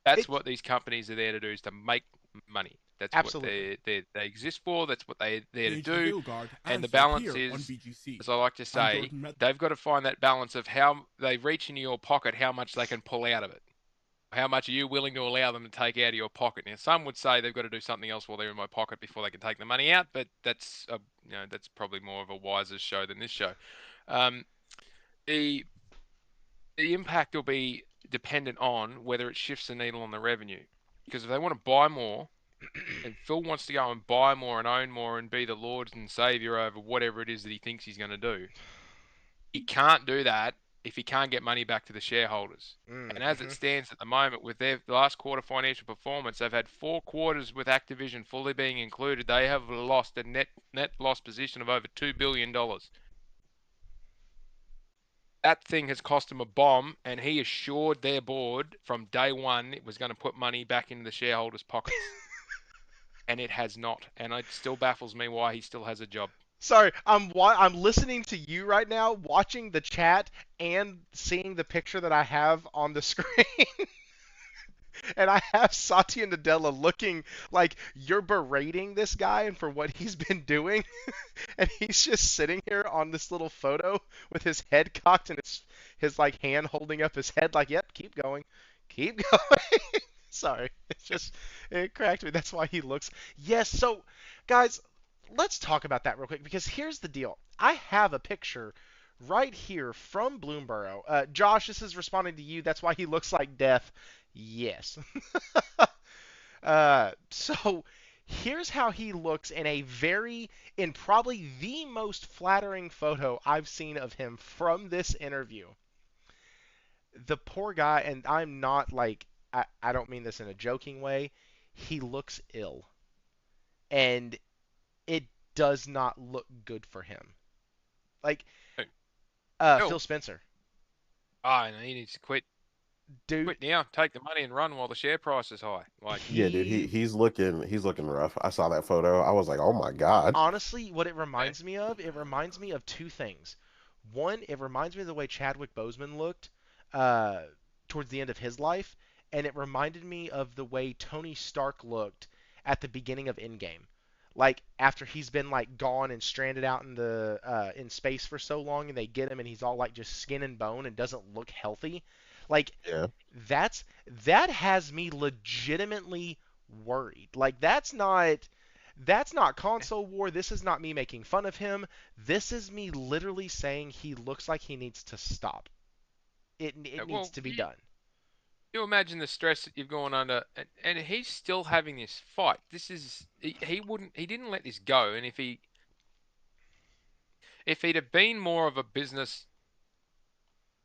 That's
It
what these companies are there to do, is to make money. That's what
absolutely.
they exist for. That's what they're there to
Gage
do.
Vilgard
And the
answered
balance
here on
is,
VGC.
as I like to
I'm
say,
Jordan Met-
they've got to find that balance of how they reach into your pocket, how much they can pull out of it. How much are you willing to allow them to take out of your pocket? Now, some would say they've got to do something else while they're in my pocket before they can take the money out, but that's that's probably more of a wiser show than this show. Um, the the impact will be dependent on whether it shifts the needle on the revenue. Because if they want to buy more, and Phil wants to go and buy more and own more and be the Lord and Savior over whatever it is that he thinks he's going to do, he can't do that if he can't get money back to the shareholders. And as it
Mm-hmm.
stands at the moment, with their last quarter financial performance, they've had 4 quarters with Activision fully being included. They have lost a net loss position of over $2 billion. That thing has cost him a bomb, and he assured their board from day one it was going to put money back into the shareholders' pockets. And it has not. And it still baffles me why he still has a job.
Sorry, I'm listening to you right now, watching the chat and seeing the picture that I have on the screen. And I have Satya Nadella looking like you're berating this guy and for what he's been doing. And he's just sitting here on this little photo with his head cocked and his like hand holding up his head like, "Yep, keep going. Keep going." Sorry. It cracked me. That's why he looks. Yes, so guys, let's talk about that real quick because here's the deal. I have a picture right here from Bloomberg. Josh, this is responding to you. That's why he looks like death. Yes. So here's how he looks in probably the most flattering photo I've seen of him from this interview. The poor guy, and I'm not like, I don't mean this in a joking way, he looks ill. And it does not look good for him. Like,
Hey, Phil.
Phil Spencer.
And he needs to quit.
Dude,
Quit now. Take the money and run while the share price is high. Like,
Yeah, dude,
he
he's looking rough. I saw that photo. I was like, oh my God.
honestly, what it reminds me of two things. One, it reminds me of the way Chadwick Boseman looked uh, towards the end of his life, and it reminded me of the way Tony Stark looked at the beginning of Endgame. Like after he's been like gone and stranded out in space for so long, and they get him, and he's all like just skin and bone and doesn't look healthy. Like
Yeah.
that's that has me legitimately worried. Like that's not console war. This is not me making fun of him. This is me literally saying he looks like he needs to stop. It needs
well,
to be done.
you imagine the stress that you've gone under, and he's still having this fight. This is he didn't let this go. And if he'd have been more of a business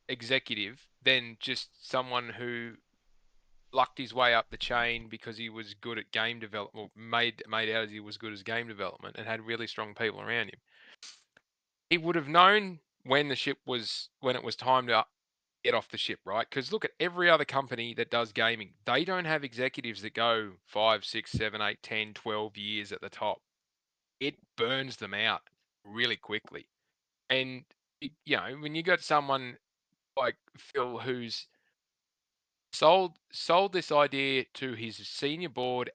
executive than just someone who lucked his way up the chain because he was good at game development, or made out as he was good as game development, and had really strong people around him, he would have known when it was time to get off the ship, right? Because look at every other company that does gaming. They don't have executives that go 5, 6, 7, 8, 10, 12 years at the top. It burns them out really quickly. And when you got someone like Phil who's sold this idea to his senior board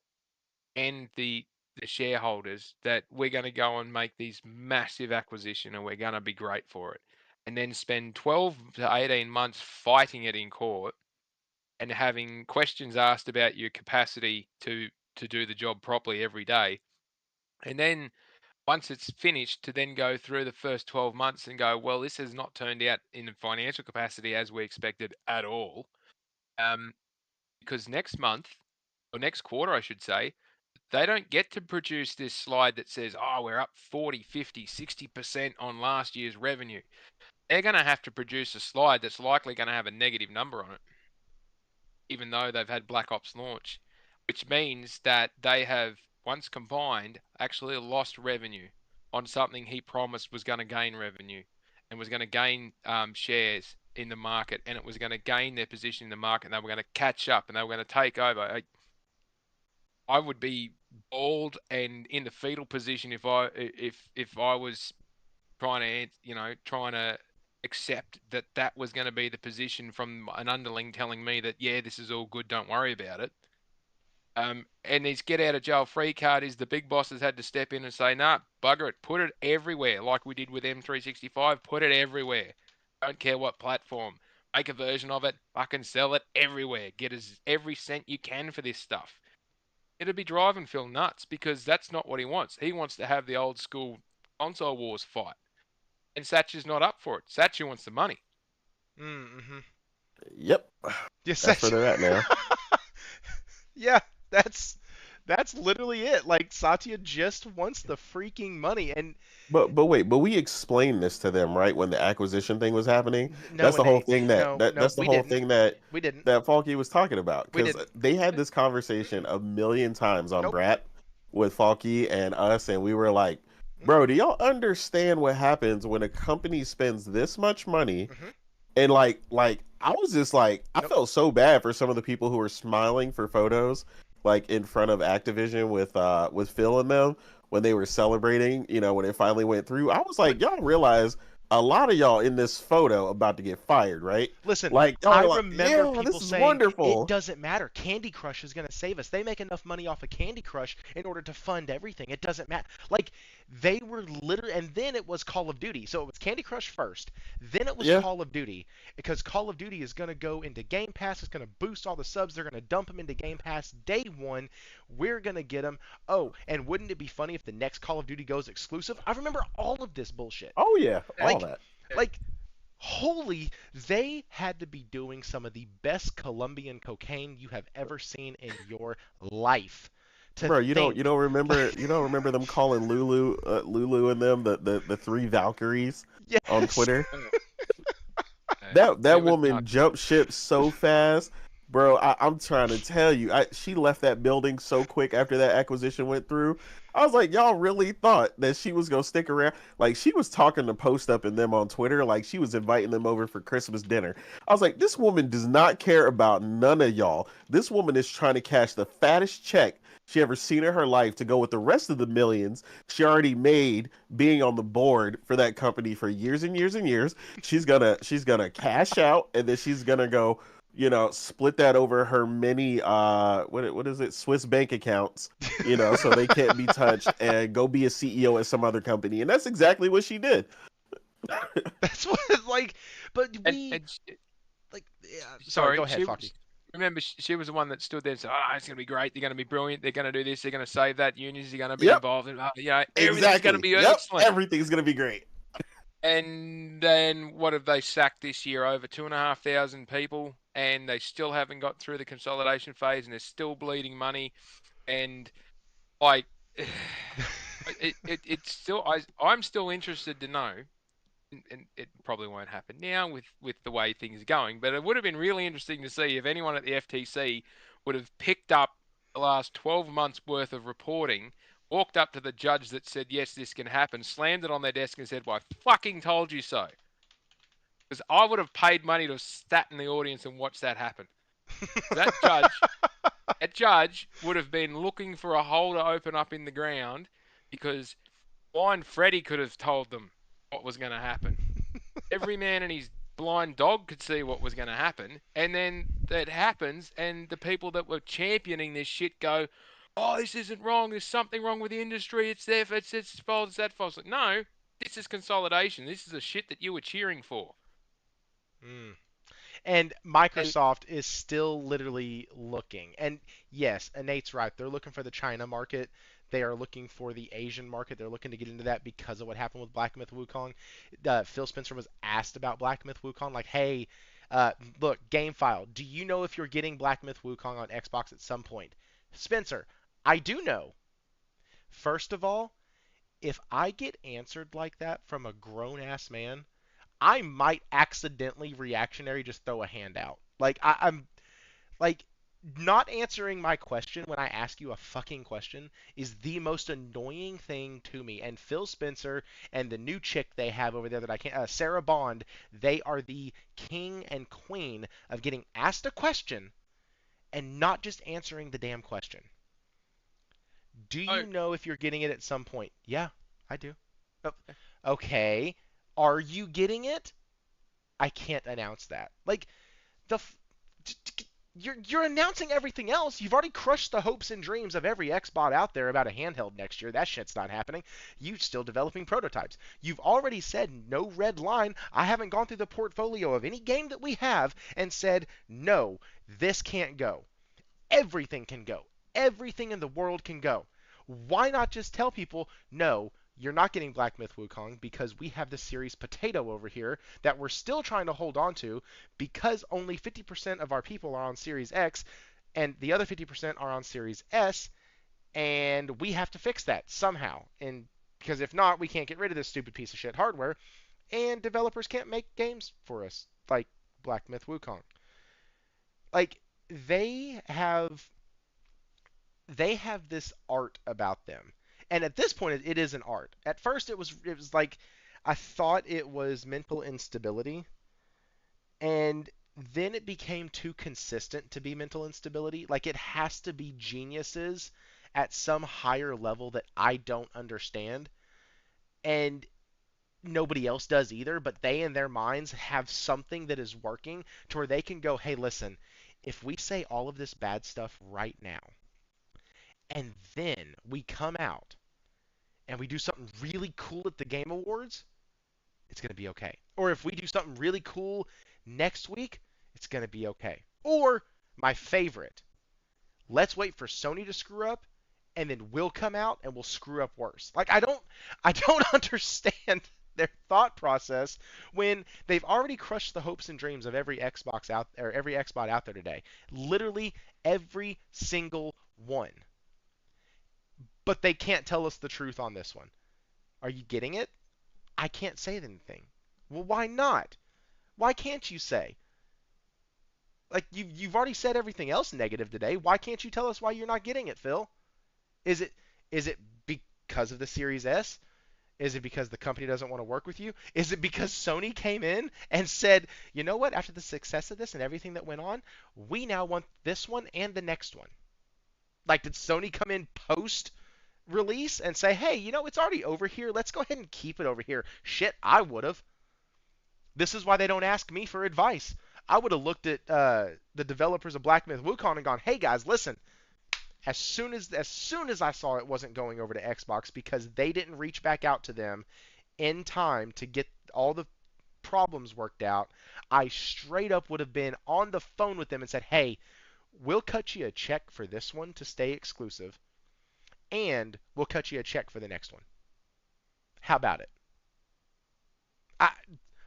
and the shareholders that we're going to go and make these massive acquisition and we're going to be great for it, and then spend 12 to 18 months fighting it in court and having questions asked about your capacity to do the job properly every day, and then once it's finished to then go through the first 12 months and go, well, this has not turned out in financial capacity as we expected at all. Because next month, or next quarter, I should say, they don't get to produce this slide that says, oh, we're up 40, 50, 60% on last year's revenue. They're going to have to produce a slide that's likely going to have a negative number on it, even though they've had Black Ops launch, which means that they have, once combined, actually lost revenue on something he promised was going to gain revenue and was going to gain shares in the market, and it was going to gain their position in the market, and they were going to catch up and they were going to take over. I would be bald and in the fetal position if I was trying to accept that that was going to be the position from an underling telling me that, yeah, this is all good, don't worry about it. And his get out of jail free card is the big bosses had to step in and say, nah, bugger it, put it everywhere, like we did with M365, put it everywhere. Don't care what platform. Make a version of it, fucking sell it everywhere. Get every cent you can for this stuff. It'd be driving Phil nuts because that's not what he wants. He wants to have the old school console wars fight. And Satcher's not up for it. Satcher wants the money.
Mm-hmm.
Yep.
Yes,
That's where they're at now.
Yeah, that's literally it. Like Satya just wants the freaking money, and
But wait, but we explained this to them, right, when the acquisition thing was happening.
no,
That's the whole
Enate,
thing
no, no,
that's the
we
whole
didn't,
thing that
we didn't,
that Falky was talking about.
we
Because
didn't.
they had this conversation a million times on
Nope.
Brat with Falky and us, and we were like,
Mm-hmm.
bro, do y'all understand what happens when a company spends this much money?
Mm-hmm.
And like I was just like, I
Nope.
felt so bad for some of the people who were smiling for photos like in front of Activision with Phil and them when they were celebrating, when it finally went through. I was
But
like, y'all realize a lot of y'all in this photo about to get fired, right?
listen,
Like y'all
I
are like,
remember
yeah,
people
this is
saying it
wonderful.
doesn't matter. Candy Crush is going to save us. They make enough money off of Candy Crush in order to fund everything. It doesn't matter. Like they were literally, and then it was Call of Duty. So it was Candy Crush first, then it was
Yeah.
Call of Duty because Call of Duty is going to go into Game Pass. It's going to boost all the subs. They're going to dump them into Game Pass day one. We're going to get them. Oh, and wouldn't it be funny if the next Call of Duty goes exclusive? I remember all of this bullshit.
Oh yeah, all
Like,
that.
like holy, they had to be doing some of the best Colombian cocaine you have ever seen in your life. To
Bro, you don't you
think,
don't remember you don't remember them calling Lulu and them the three Valkyries on
yes,
Twitter?
Uh,
That
it was
woman
nuts.
jumped ship so fast, bro. I'm trying to tell you, she left that building so quick after that acquisition went through. I was like, y'all really thought that she was gonna stick around? Like she was talking to Post Up and them on Twitter, like she was inviting them over for Christmas dinner. I was like, this woman does not care about none of y'all. This woman is trying to cash the fattest check she ever seen in her life to go with the rest of the millions she already made being on the board for that company for years and years and years. She's gonna cash out and then she's gonna go, split that over her many what is it, Swiss bank accounts, so they can't be touched and go be a CEO at some other company. And that's exactly what she did.
that's what like. But
And
we
and
like. Yeah, sorry, go
sorry,
ahead, Focky.
remember she was the one that stood there and said, "Oh, it's going to be great. They're going to be brilliant. They're going to do this. They're going to save that. Unions are going to be
Yep,
involved, and everything's going to
exactly.
be
Yep,
excellent."
everything's gonna be great.
And then what have they sacked this year? Over 2,500 people, and they still haven't got through the consolidation phase, and they're still bleeding money. And like, it's still I'm still interested to know, and it probably won't happen now with the way things are going, but it would have been really interesting to see if anyone at the FTC would have picked up the last 12 months worth of reporting, walked up to the judge that said, yes, this can happen, slammed it on their desk and said, well, I fucking told you so. Because I would have paid money to have sat in the audience and watch that happen. That judge would have been looking for a hole to open up in the ground because blind Freddy could have told them what was going to happen. Every man and his blind dog could see what was going to happen, and then that happens, and the people that were championing this shit go, oh, this isn't wrong. There's something wrong with the industry. It's their, it's fault. It's that fault. It's like, no, this is consolidation. This is the shit that you were cheering for.
Mm. And
And
Microsoft is still literally looking. And yes, Inate's right. They're looking for the China market. They are looking for the Asian market. They're looking to get into that because of what happened with Black Myth Wukong. Phil Spencer was asked about Black Myth Wukong, like, hey, look, GameFile, do you know if you're getting Black Myth Wukong on Xbox at some point? Spencer, I do know. First of all, if I get answered like that from a grown ass man, I might accidentally reactionary just throw a hand out. Like I'm like not answering my question when I ask you a fucking question is the most annoying thing to me. And Phil Spencer and the new chick they have over there that I can't, Sarah Bond, they are the king and queen of getting asked a question and not just answering the damn question. Do
oh,
you know if you're getting it at some point? Yeah, I do. Oh, okay. Are you getting it? I can't announce that. Like the you're announcing everything else. You've already crushed the hopes and dreams of every Xbot out there about a handheld next year. That shit's not happening. You're still developing prototypes. You've already said no red line. I haven't gone through the portfolio of any game that we have and said, no, this can't go. Everything can go. Everything in the world can go. Why not just tell people, no, you're not getting Black Myth Wukong because we have the Series Potato over here that we're still trying to hold on to because only 50% of our people are on Series X and the other 50% are on Series S, and we have to fix that somehow. And because if not, we can't get rid of this stupid piece of shit hardware, and developers can't make games for us like Black Myth Wukong. Like they have they have this art about them. And at this point it is an art. At first it was like I thought it was mental instability, and then it became too consistent to be mental instability. Like it has to be geniuses at some higher level that I don't understand, and nobody else does either, but they in their minds have something that is working to where they can go, "Hey, listen, if we say all of this bad stuff right now, and then we come out and we do something really cool at the Game Awards, it's going to be okay. Or if we do something really cool next week, it's going to be okay." Or my favorite, let's wait for Sony to screw up and then we'll come out and we'll screw up worse. Like I don't understand their thought process when they've already crushed the hopes and dreams of every Xbox out or every Xbox out there today. Literally every single one. But they can't tell us the truth on this one. Are you getting it? I can't say anything. Well, why not? Why can't you say? Like you've already said everything else negative today. Why can't you tell us why you're not getting it, Phil? Is it is it because of the Series S? Is it because the company doesn't want to work with you? Is it because Sony came in and said, "You know what? After the success of this and everything that went on, we now want this one and the next one." Like did Sony come in post release and say, "Hey, it's already over here. Let's go ahead and keep it over here." Shit, I would have. This is why they don't ask me for advice. I would have looked at the developers of Black Myth Wukong and gone, "Hey guys, listen." As soon as I saw it wasn't going over to Xbox because they didn't reach back out to them in time to get all the problems worked out, I straight up would have been on the phone with them and said, "Hey, we'll cut you a check for this one to stay exclusive, and we'll cut you a check for the next one. How about it?" I,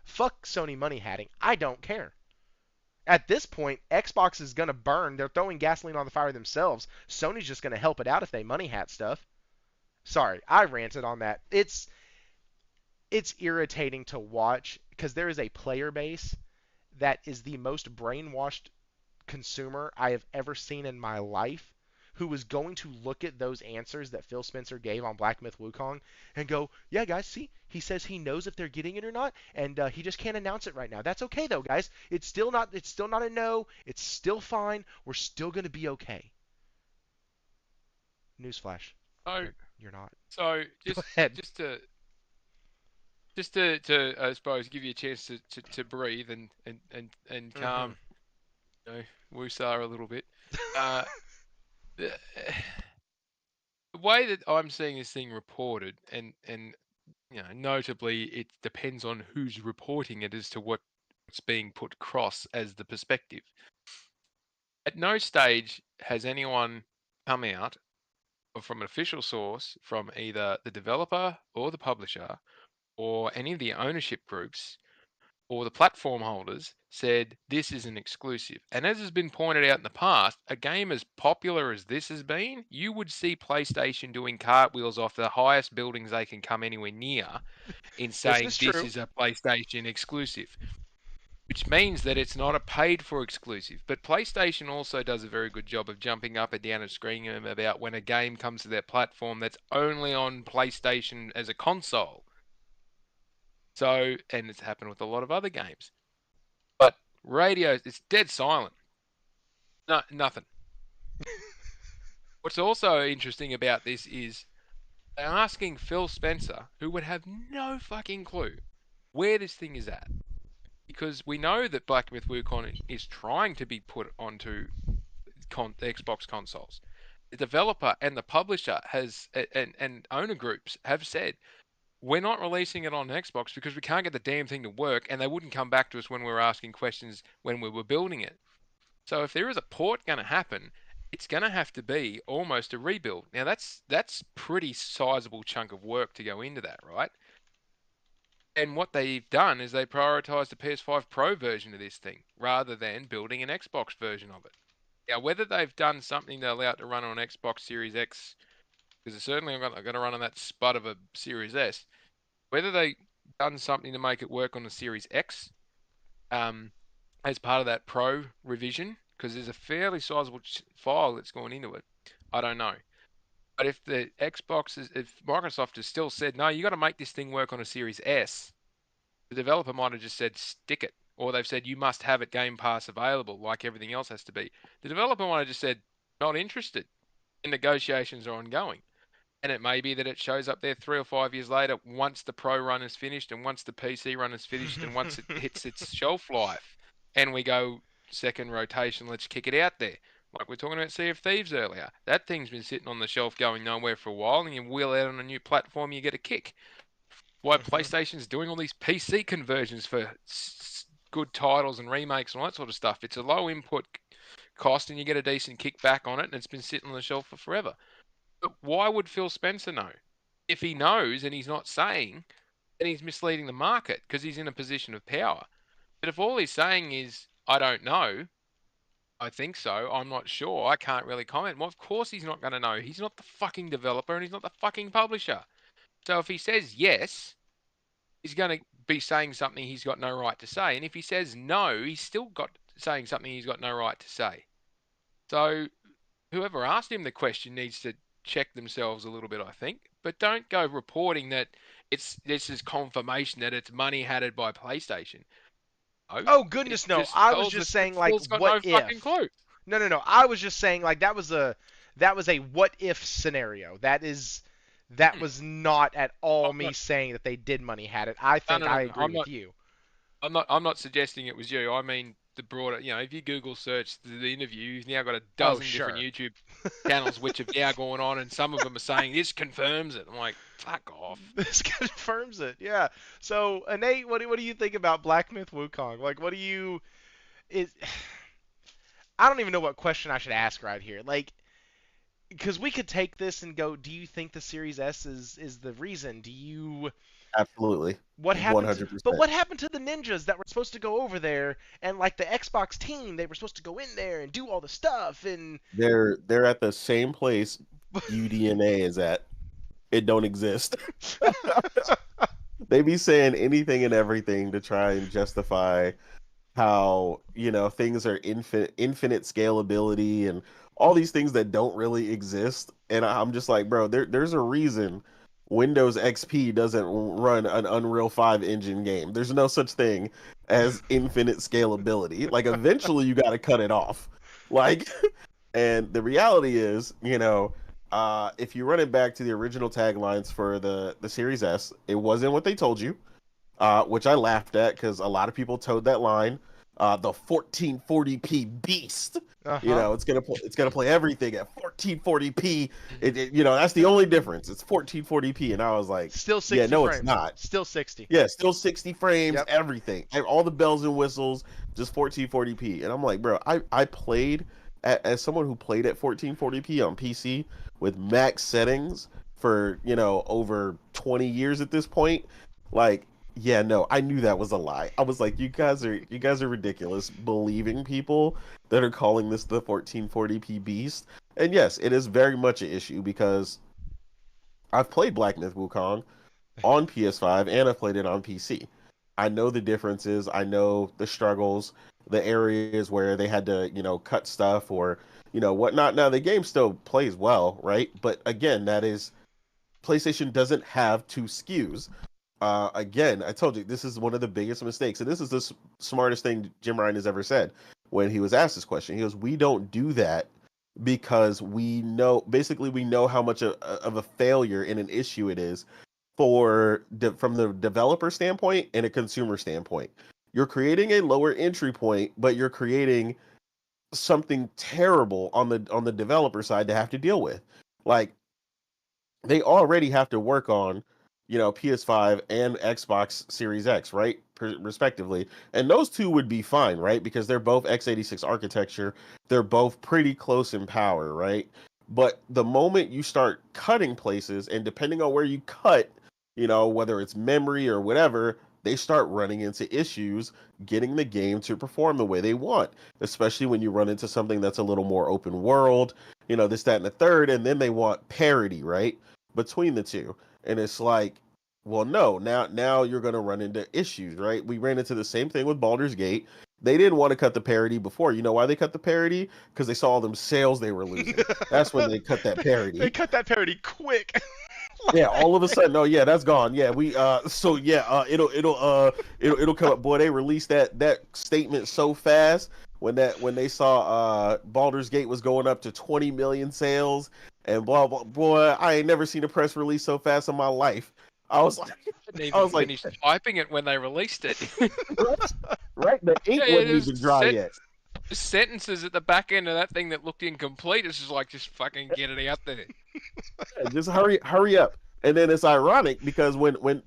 fuck Sony money hatting. I don't care. At this point, Xbox is going to burn. They're throwing gasoline on the fire themselves. Sony's just going to help it out if they money hat stuff. Sorry, I ranted on that. It's irritating to watch because there is a player base that is the most brainwashed consumer I have ever seen in my life, who was going to look at those answers that Phil Spencer gave on Black Myth Wukong and go, "Yeah, guys, see, he says he knows if they're getting it or not, and he just can't announce it right now. That's okay though, guys. It's still not a no. It's still fine. We're still gonna be okay." Newsflash,
so,
you're not.
so
Go
just
ahead.
just to just to I suppose give you a chance to breathe and
Mm-hmm.
calm, woosah a little bit. Uh, way that I'm seeing this thing reported, and notably, it depends on who's reporting it as to what's being put across as the perspective. At no stage has anyone come out or from an official source from either the developer or the publisher or any of the ownership groups or the platform holders said this is an exclusive. And as has been pointed out in the past, a game as popular as this has been, you would see PlayStation doing cartwheels off the highest buildings they can come anywhere near in
This
saying
is
this
true.
is a PlayStation exclusive, which means that it's not a paid for exclusive. But PlayStation also does a very good job of jumping up and down and screaming about when a game comes to their platform that's only on PlayStation as a console. So, and it's happened with a lot of other games. But radio, it's dead silent. No, nothing. What's also interesting about this is they're asking Phil Spencer, who would have no fucking clue where this thing is at. Because we know that Black Myth Wukong is trying to be put onto Xbox consoles. The developer and the publisher and owner groups have said we're not releasing it on Xbox because we can't get the damn thing to work, and they wouldn't come back to us when we were asking questions when we were building it. So if there is a port going to happen, it's going to have to be almost a rebuild. Now that's pretty sizable chunk of work to go into that, right? And what they've done is they prioritized the PS5 Pro version of this thing rather than building an Xbox version of it. Now, whether they've done something to allow it to run on Xbox Series X, because it's certainly going to run on that spud of a Series S, whether they've done something to make it work on the Series X as part of that Pro revision, because there's a fairly sizable file that's gone into it, I don't know. But if if Microsoft has still said, no, you got to make this thing work on a Series S, the developer might have just said, stick it. Or they've said, you must have it Game Pass available, like everything else has to be. The developer might have just said, not interested. And negotiations are ongoing. And it may be that it shows up there 3 or 5 years later, once the Pro run is finished, and once the PC run is finished, and once it hits its shelf life, and we go second rotation, let's kick it out there. Like we're talking about Sea of Thieves earlier. That thing's been sitting on the shelf going nowhere for a while, and you wheel out on a new platform, you get a kick. Why PlayStation's doing all these PC conversions for good titles and remakes and all that sort of stuff. It's a low input cost, and you get a decent kickback on it, and it's been sitting on the shelf for forever. But why would Phil Spencer know? If he knows and he's not saying, then he's misleading the market because he's in a position of power. But if all he's saying is, I don't know, I think so, I'm not sure, I can't really comment, well, of course he's not going to know. He's not the fucking developer and he's not the fucking publisher. So if he says yes, he's going to be saying something he's got no right to say. And if he says no, he's still saying something he's got no right to say. So whoever asked him the question needs to check themselves a little bit, I think. But don't go reporting that this is confirmation that it's money hatted by PlayStation. No,
Oh
it
goodness, no!
just
I was
tells
just
us that
saying like,
Phil's got
what
no fucking
if?
clue.
No. I was just saying like that was a what if scenario. That was not at all
I'm
me
not.
saying that they did money had it. I
No,
think
no, no,
I
no.
agree with you.
I'm not suggesting it was you. I mean the broader. If you Google search the interview, you've now got a
Oh
dozen different
sure.
YouTube channels which have now gone on, and some of them are saying this confirms it. I'm like, fuck off.
This confirms it. Yeah. So, Enate, what do you think about Black Myth Wukong? Like, what do you is? I don't even know what question I should ask right here. Like, because we could take this and go, do you think the Series S is the reason? Do you
Absolutely.
what happened to, but
100%.
what happened to the ninjas that were supposed to go over there and like the Xbox team, they were supposed to go in there and do all the stuff and
They're at the same place UDNA is at. It don't exist. They be saying anything and everything to try and justify how, things are infinite scalability and all these things that don't really exist. And I'm just like, bro, there's a reason Windows XP doesn't run an Unreal 5 engine game. There's no such thing as infinite scalability. Like eventually you got to cut it off. Like and the reality is, if you run it back to the original taglines for the Series S, it wasn't what they told you, which I laughed at because a lot of people towed that line. the 1440p beast.
Uh-huh.
It's gonna play everything at 1440p. That's the only difference. It's 1440p, and I was like,
Still
yeah,
60
no, it's
frames.
not.
Still 60.
Yeah, still 60 frames,
Yep.
everything, all the bells and whistles, just 1440p. And I'm like, bro, I played as someone who played at 1440p on PC with max settings for over 20 years at this point. Like, yeah, no, I knew that was a lie. I was like, you guys are ridiculous, believing people that are calling this the 1440p beast. And yes, it is very much an issue because I've played Black Myth Wukong on PS5 and I've played it on PC. I know the differences. I know the struggles, the areas where they had to, cut stuff or, whatnot. Now the game still plays well, right? But again, that is PlayStation doesn't have two SKUs. Again, I told you this is one of the biggest mistakes, and this is the smartest thing Jim Ryan has ever said when he was asked this question. He goes, "We don't do that because basically, we know how much of a failure and an issue it is from the developer standpoint and a consumer standpoint. You're creating a lower entry point, but you're creating something terrible on the developer side to have to deal with. Like they already have to work on, PS5 and Xbox Series X, right? Respectively. And those two would be fine, right? Because they're both x86 architecture. They're both pretty close in power, right? But the moment you start cutting places, and depending on where you cut, whether it's memory or whatever, they start running into issues getting the game to perform the way they want, especially when you run into something that's a little more open world, this, that, and the third, and then they want parity, right? Between the two. And it's like, well, no, now you're gonna run into issues, right? We ran into the same thing with Baldur's Gate. They didn't want to cut the parity before. You know why they cut the parity? Because they saw all them sales they were losing. That's when they cut that
They
parity.
cut that parody quick.
Yeah, all of a sudden, oh yeah, that's gone. Yeah, we so yeah, it'll come up. Boy, they released that statement so fast when they saw Baldur's Gate was going up to 20 million sales and blah blah. Boy, I ain't never seen a press release so fast in my life. I was like,
Hadn't
I
even
was like,
finished typing it when they released it.
right, right. The ink
Yeah,
wasn't
there's
even dry yet.
sentences at the back end of that thing that looked incomplete. It's just like, just fucking get it out there.
Yeah, just hurry up. And then it's ironic because when the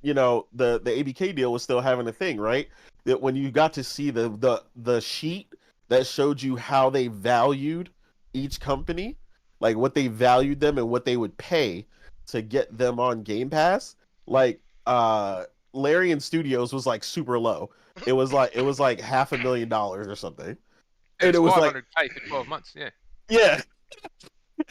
ABK deal was still having a thing, right? That when you got to see the sheet that showed you how they valued each company, like what they valued them and what they would pay to get them on Game Pass, like Larian Studios was like super low. It was like $500,000 or something.
It
And
was
it was like,
500K for 12 months. Yeah.
yeah,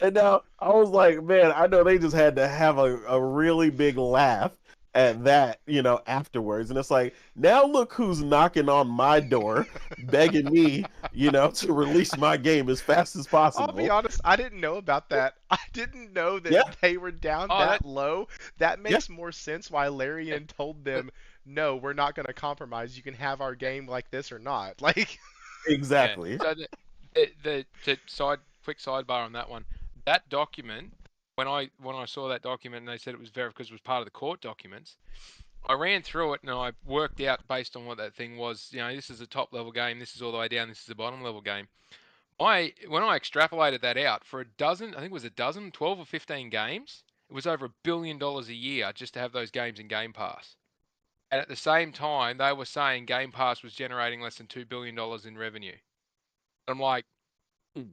and now I was like, man, I know they just had to have a really big laugh at that, afterwards. And it's like, now look who's knocking on my door, begging me, to release my game as fast as
I'll be
possible.
honest, I didn't know about that. I didn't know that
Yeah,
they were down
Oh,
that low. That
yeah,
makes more sense why Larian told them, "No, we're not going to compromise. You can have our game like this or not." Like,
yeah.
exactly.
So quick sidebar on that one. That document, when I saw that document and they said it was verified because it was part of the court documents, I ran through it and I worked out based on what that thing was. This is a top level game. This is all the way down. This is a bottom level game. When I extrapolated that out for a dozen, I think it was a dozen, 12 or 15 games, it was over $1 billion a year just to have those games in Game Pass. And at the same time, they were saying Game Pass was generating less than $2 billion in revenue. I'm like, "Hmm,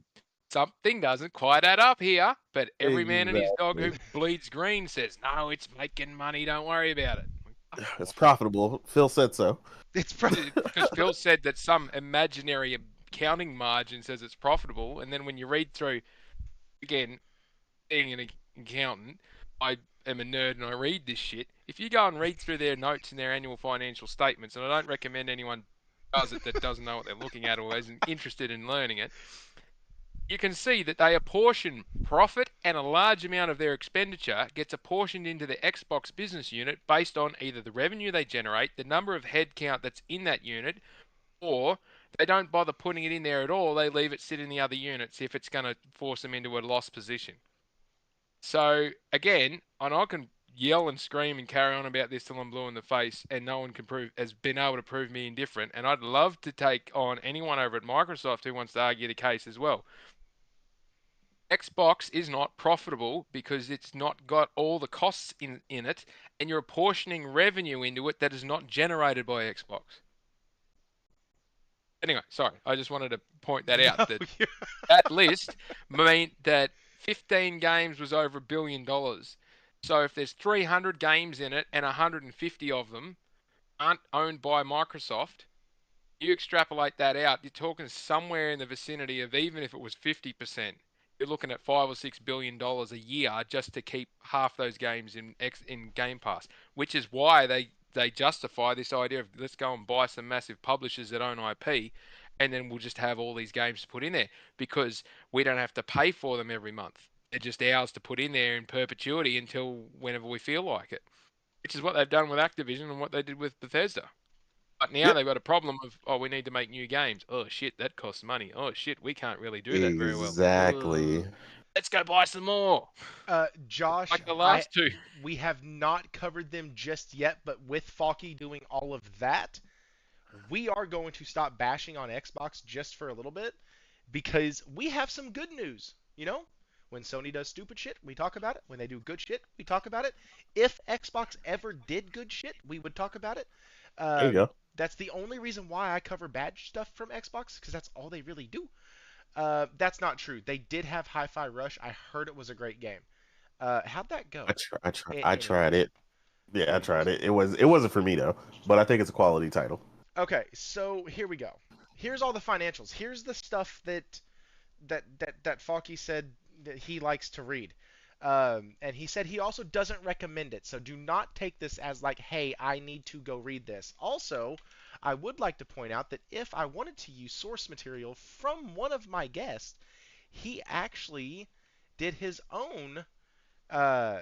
something doesn't quite add up here." But every man and his dog who
Exactly.
bleeds green says, no, it's making money. Don't worry about it. I'm like, fuck
It's
off.
profitable. Phil said so.
it's
Because Phil said that some imaginary accounting margin says it's profitable. And then when you read through, again, being an accountant, I am a nerd and I read this shit. If you go and read through their notes and their annual financial statements, and I don't recommend anyone does it that doesn't know what they're looking at or isn't interested in learning it, you can see that they apportion profit and a large amount of their expenditure gets apportioned into the Xbox business unit based on either the revenue they generate, the number of headcount that's in that unit, or they don't bother putting it in there at all. They leave it sit in the other units if it's going to force them into a loss position. So again, and I can yell and scream and carry on about this till I'm blue in the face, and no one has been able to prove me indifferent. And I'd love to take on anyone over at Microsoft who wants to argue the case as well. Xbox is not profitable because it's not got all the costs in it, and you're apportioning revenue into it that is not generated by Xbox. Anyway, sorry, I just wanted to point that out.
No,
That
you're
that list meant that 15 games was over $1 billion. So if there's 300 games in it and 150 of them aren't owned by Microsoft, you extrapolate that out, you're talking somewhere in the vicinity of, even if it was 50%, you're looking at $5 or $6 billion a year just to keep half those games in Game Pass, which is why they justify this idea of, let's go and buy some massive publishers that own IP, and then we'll just have all these games to put in there because we don't have to pay for them every month. They're just ours to put in there in perpetuity until whenever we feel like it, which is what they've done with Activision and what they did with Bethesda. But now
Yep.
they've got a problem of, oh, we need to make new games. Oh shit, that costs money. Oh shit, we can't really do that very well.
Exactly.
Ugh. Let's go buy some more.
Josh,
Like the
I
last two.
we have not covered them just yet, but with Falky doing all of that, we are going to stop bashing on Xbox just for a little bit because we have some good news. You know, when Sony does stupid shit, we talk about it. When they do good shit, we talk about it. If Xbox ever did good shit, we would talk about it.
There you
Um,
go.
that's the only reason why I cover bad stuff from Xbox because that's all they really do. That's not true. They did have Hi-Fi Rush. I heard it was a great game. How'd that go?
I
Anyway,
tried it. Yeah, I tried
anyways.
it. It wasn't for me though, but I think it's a quality title.
Okay, so here we go. Here's all the financials. Here's the stuff that Falky said that he likes to read. And he said he also doesn't recommend it. So do not take this as like, hey, I need to go read this. Also, I would like to point out that if I wanted to use source material from one of my guests, he actually did his own uh,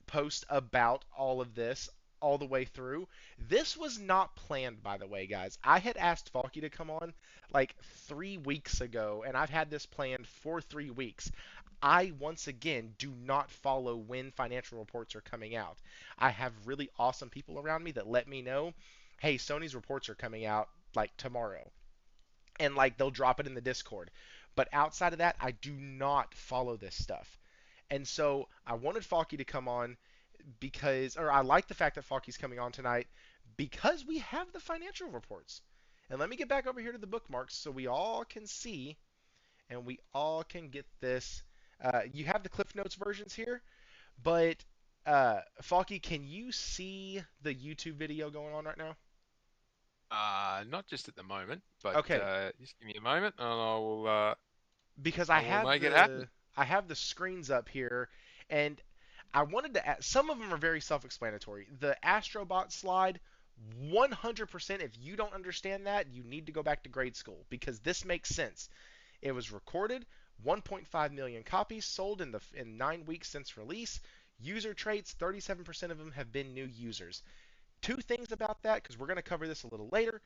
post about all of this all the way through. This was not planned, by the way, guys. I had asked Falky to come on like 3 weeks ago, and I've had this planned for 3 weeks. I, once again, do not follow when financial reports are coming out. I have really awesome people around me that let me know, hey, Sony's reports are coming out like tomorrow. And like they'll drop it in the Discord. But outside of that, I do not follow this stuff. And so I wanted Falky to come on because, or I like the fact that Falky's coming on tonight because we have the financial reports. And let me get back over here to the bookmarks so we all can see and we all can get this. You have the Cliff Notes versions here, but Falky, can you see the YouTube video going on right now?
Not just at the moment, but
Okay,
just give me a moment and
because
I will make it happen.
I have the screens up here, and I wanted to add, some of them are very self-explanatory. The Astrobot slide, 100%. If you don't understand that, you need to go back to grade school because this makes sense. It was recorded, 1.5 million copies sold in 9 weeks since release. User traits, 37% of them have been new users. Two things about that, because we're going to cover this a little later.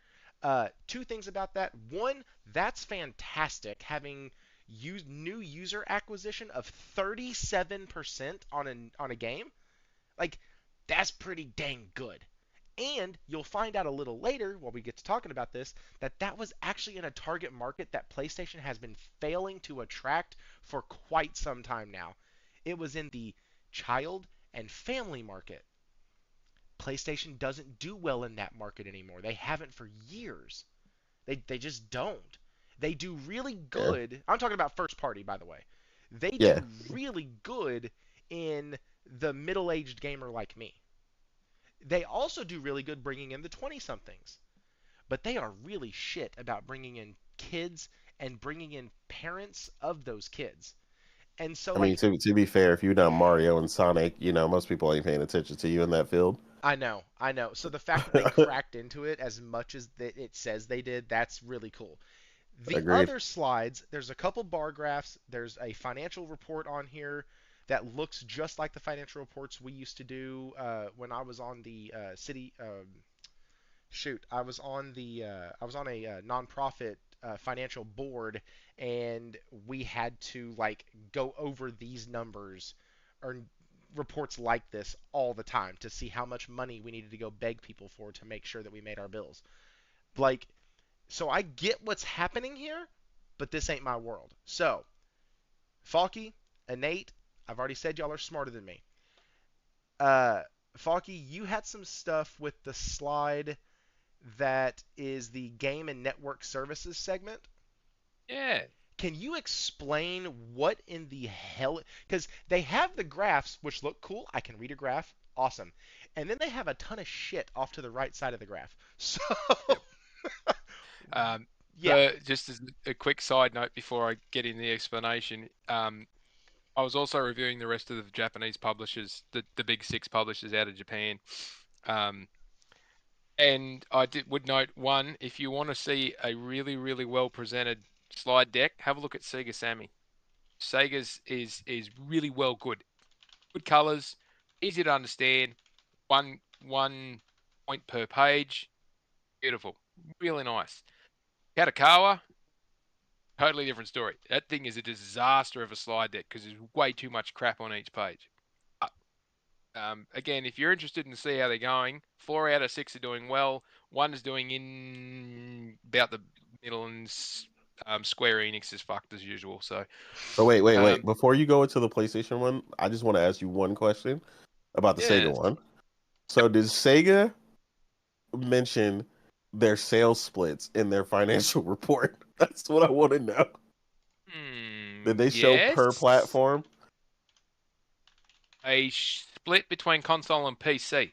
Two things about that. One, that's fantastic, having new user acquisition of 37% on a game. Like, that's pretty dang good. And you'll find out a little later, while we get to talking about this, that that was actually in a target market that PlayStation has been failing to attract for quite some time now. It was in the child and family market. PlayStation doesn't do well in that market anymore. They haven't for years. They just don't. They do really
Yeah.
good. I'm talking about first party, by the way. They
Yeah.
do really good in the middle-aged gamer like me. They also do really good bringing in the 20 somethings. But they are really shit about bringing in kids and bringing in parents of those kids. And so
I mean,
like
to be fair, if you're not Mario and Sonic, most people ain't paying attention to you in that field.
I know, I know. So the fact that they cracked into it as much as it says they did, that's really cool. The
Agreed.
other slides, there's a couple bar graphs. There's a financial report on here that looks just like the financial reports we used to do when I was on the city. Shoot, I was on a nonprofit financial board, and we had to like go over these numbers, or reports like this all the time to see how much money we needed to go beg people for to make sure that we made our bills. Like, so I get what's happening here, but this ain't my world. So, Falky, Enate, I've already said y'all are smarter than me. Uh, Falky, you had some stuff with the slide that is the game and network services segment.
Yeah.
Can you explain what in the hell? Because they have the graphs, which look cool. I can read a graph. Awesome. And then they have a ton of shit off to the right side of the graph. So,
Yep. Um,
yeah.
just as a quick side note before I get in the explanation, I was also reviewing the rest of the Japanese publishers, the big six publishers out of Japan. And would note one, if you want to see a really, really well presented slide deck, have a look at Sega Sammy. Sega's is really well good. Good colors, easy to understand, one point per page. Beautiful. Really nice. Katakawa, totally different story. That thing is a disaster of a slide deck because there's way too much crap on each page. Again, if you're interested in see how they're going, 4 out of 6 are doing well. One is doing in about the middle, and Square Enix is fucked as usual. So,
So wait.
um,
Before you go into the PlayStation one, I just want to ask you one question about the Sega
yeah.
one. So did Sega mention their sales splits in their financial report? That's what I want to know. Did they show per
Yes.
platform?
A split between console and PC.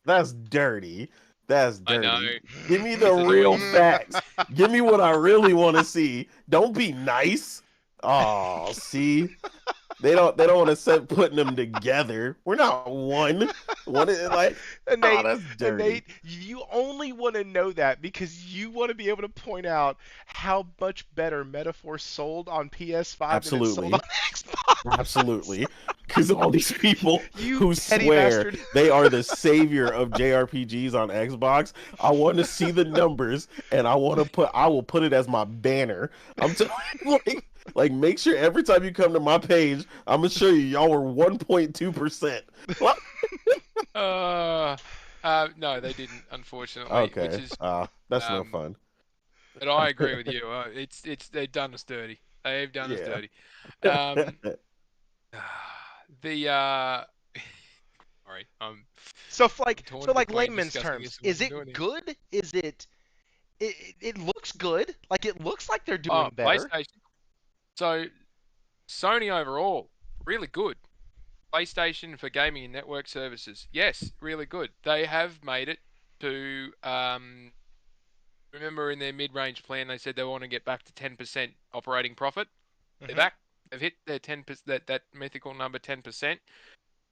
That's dirty. That's
I know.
dirty. Give me the
It's a
real
dirty.
facts. Give me what I really want to see. Don't be nice. Oh, see? They don't want to set putting them together. We're not one. One is like, oh,
Nate,
that's dirty.
Nate, you only want to know that because you want to be able to point out how much better Metaphor sold on PS5 than it sold on
Absolutely.
Xbox.
Absolutely. Because all these people
You
who
petty
swear
bastard.
they are the savior of JRPGs on Xbox, I want to see the numbers, and I will put it as my banner. I'm telling you, like make sure every time you come to my page, I'm gonna show you y'all were 1.2%.
Uh, no, they didn't, unfortunately, which
Okay.
is,
That's no
um,
fun.
but I agree with you. They've done us dirty. They've done us
Yeah.
dirty. Um, the sorry, I'm
So
torn
like
between
layman's
discussing
terms,
this and what
is
I'm
it
doing here.
good? It looks good. Like it looks like they're
Oh,
doing better.
PlayStation. So Sony overall, really good. PlayStation for gaming and network services, yes, really good. They have made it to remember in their mid-range plan they said they want to get back to 10% operating profit. They're
Hmm.
back. They've hit their 10%, that mythical number 10%.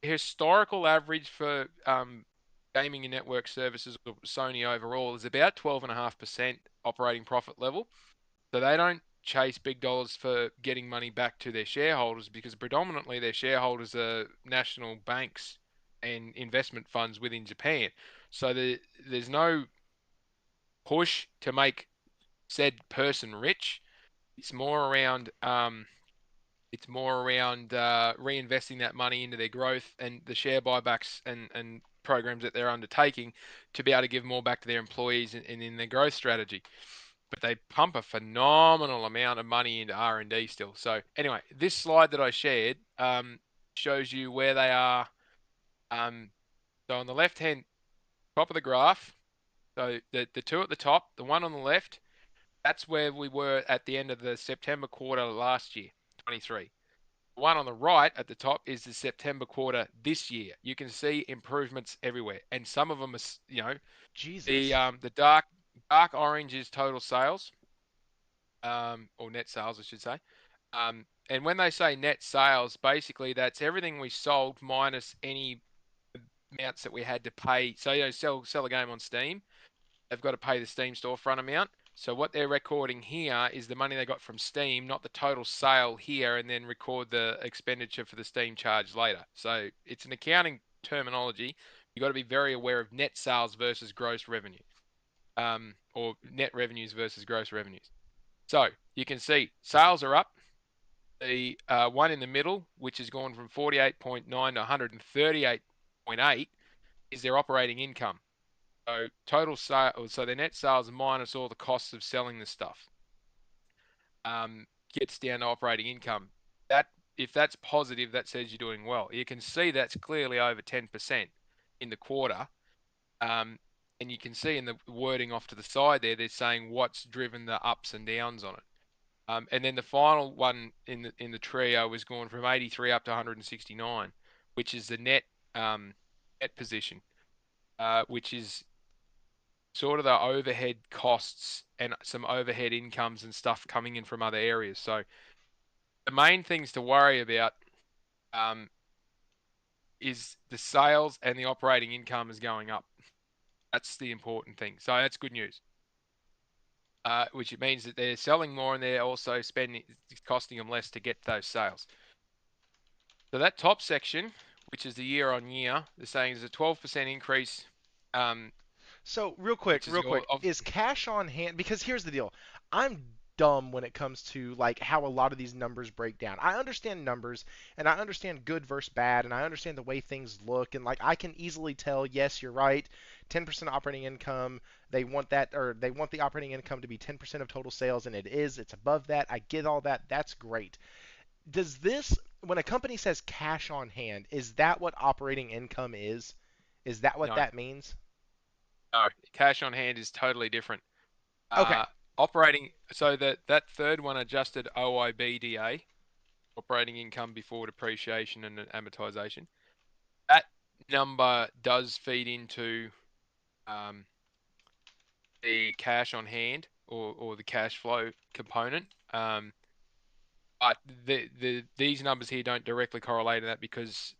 Historical average for gaming and network services of Sony overall is about 12.5% operating profit level. So they don't chase big dollars for getting money back to their shareholders because predominantly their shareholders are national banks and investment funds within Japan. So there's no push to make said person rich. It's more around reinvesting that money into their growth and the share buybacks and programs that they're undertaking to be able to give more back to their employees and in their growth strategy. But they pump a phenomenal amount of money into R&D still. So anyway, this slide that I shared shows you where they are. So on the left hand top of the graph, so the two at the top, the one on the left, that's where we were at the end of the September quarter last year, 23. The one on the right at the top is the September quarter this year. You can see improvements everywhere, and some of them are,
Jesus.
the dark orange is total sales, or net sales, I should say. And when they say net sales, basically that's everything we sold minus any amounts that we had to pay. So sell a game on Steam, they've got to pay the Steam storefront amount. So what they're recording here is the money they got from Steam, not the total sale here, and then record the expenditure for the Steam charge later. So it's an accounting terminology. You've got to be very aware of net sales versus gross revenue, or net revenues versus gross revenues. So you can see sales are up. The one in the middle, which has gone from 48.9 to 138.8, is their operating income. So total sales, so their net sales minus all the costs of selling the stuff, gets down to operating income. That, if that's positive, that says you're doing well. You can see that's clearly over 10% in the quarter. And you can see in the wording off to the side there, they're saying what's driven the ups and downs on it. And then the final one in the trio was going from 83 up to 169, which is the net net position, which is sort of the overhead costs and some overhead incomes and stuff coming in from other areas. So the main things to worry about is the sales and the operating income is going up. That's the important thing. So that's good news. Which means that they're selling more and they're also spending, it's costing them less to get those sales. So that top section, which is the year on year, they're saying there's a 12% increase.
So real quick, is cash on hand? Because here's the deal, I'm dumb when it comes to like how a lot of these numbers break down. I understand numbers and I understand good versus bad and I understand the way things look and like I can easily tell, yes, you're right, 10% operating income, they want that or they want the operating income to be 10% of total sales and it is, it's above that. I get all that. That's great. Does this, when a company says cash on hand, is that what operating income is? Is that what
No,
that means?
no, cash on hand is totally different.
Okay.
Operating, so that third one, adjusted OIBDA, operating income before depreciation and amortization, that number does feed into the cash on hand or the cash flow component. But these numbers here don't directly correlate to that because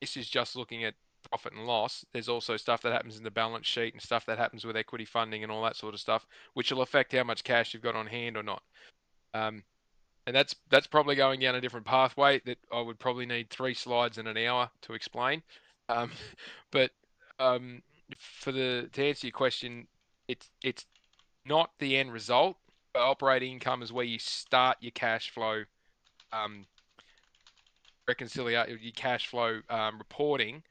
this is just looking at profit and loss. There's also stuff that happens in the balance sheet and stuff that happens with equity funding and all that sort of stuff, which will affect how much cash you've got on hand or not. And that's probably going down a different pathway that I would probably need 3 slides in an hour to explain. Um, but to answer your question, it's not the end result. But operating income is where you start your cash flow reconciliation, your cash flow reporting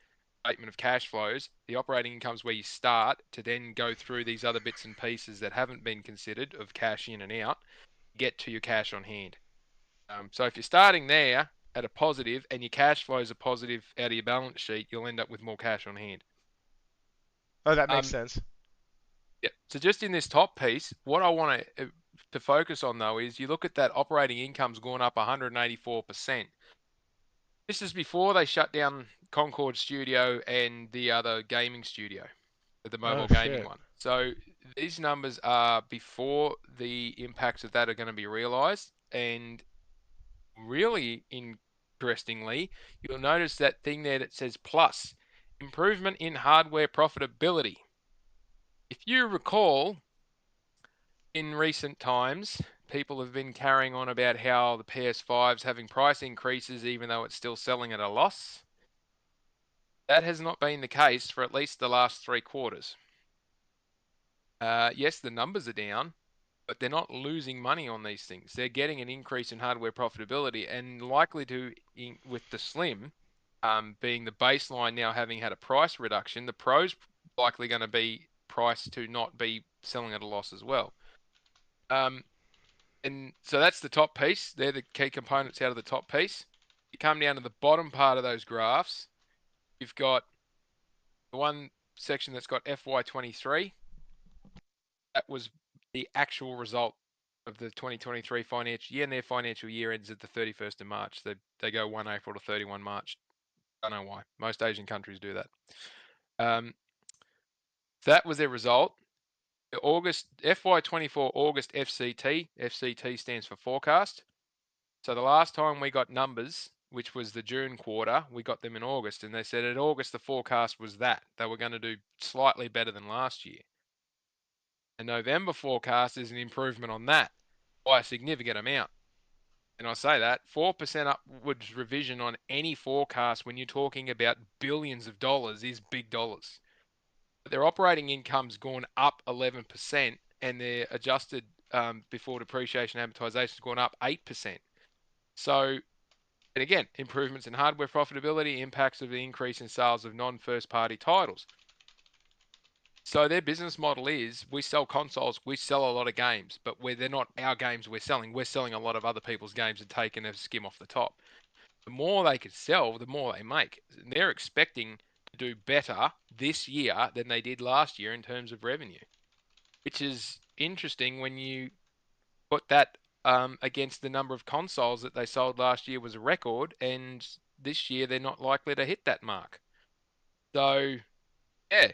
statement of cash flows. The operating income is where you start to then go through these other bits and pieces that haven't been considered of cash in and out, get to your cash on hand. So if you're starting there at a positive and your cash flows are positive out of your balance sheet, you'll end up with more cash on hand.
Oh, that makes
Um,
sense.
yeah. So just in this top piece, what I want to focus on though is you look at that operating income's gone up 184%. This is before they shut down Concord Studio and the other gaming studio, the
Oh
mobile gaming
shit.
one. So these numbers are before the impacts of that are going to be realized. And really interestingly, you'll notice that thing there that says plus, improvement in hardware profitability. If you recall, in recent times, people have been carrying on about how the PS5's having price increases even though it's still selling at a loss. That has not been the case for at least the last 3 quarters. Yes, the numbers are down, but they're not losing money on these things. They're getting an increase in hardware profitability and likely to, with the Slim being the baseline now having had a price reduction, the Pro's likely going to be priced to not be selling at a loss as well. And so that's the top piece. They're the key components out of the top piece. You come down to the bottom part of those graphs, you've got the one section that's got FY23. That was the actual result of the 2023 financial year, and their financial year ends at the 31st of March. They go 1 April to 31 March. I don't know why. Most Asian countries do that. That was their result. August FY24 August FCT. FCT stands for forecast. So the last time we got numbers, which was the June quarter, we got them in August, and they said in August the forecast was that they were going to do slightly better than last year. The November forecast is an improvement on that by a significant amount. And I say that 4% upwards revision on any forecast when you're talking about billions of dollars is big dollars. But their operating income's gone up 11% and their adjusted before depreciation and amortization has gone up 8%. So, and again, improvements in hardware profitability, impacts of the increase in sales of non-first party titles. So their business model is we sell consoles, we sell a lot of games, but they're not our games we're selling a lot of other people's games and taking a skim off the top. The more they could sell, the more they make. They're expecting to do better this year than they did last year in terms of revenue, which is interesting when you put that against the number of consoles that they sold last year was a record, and this year they're not likely to hit that mark. So yeah,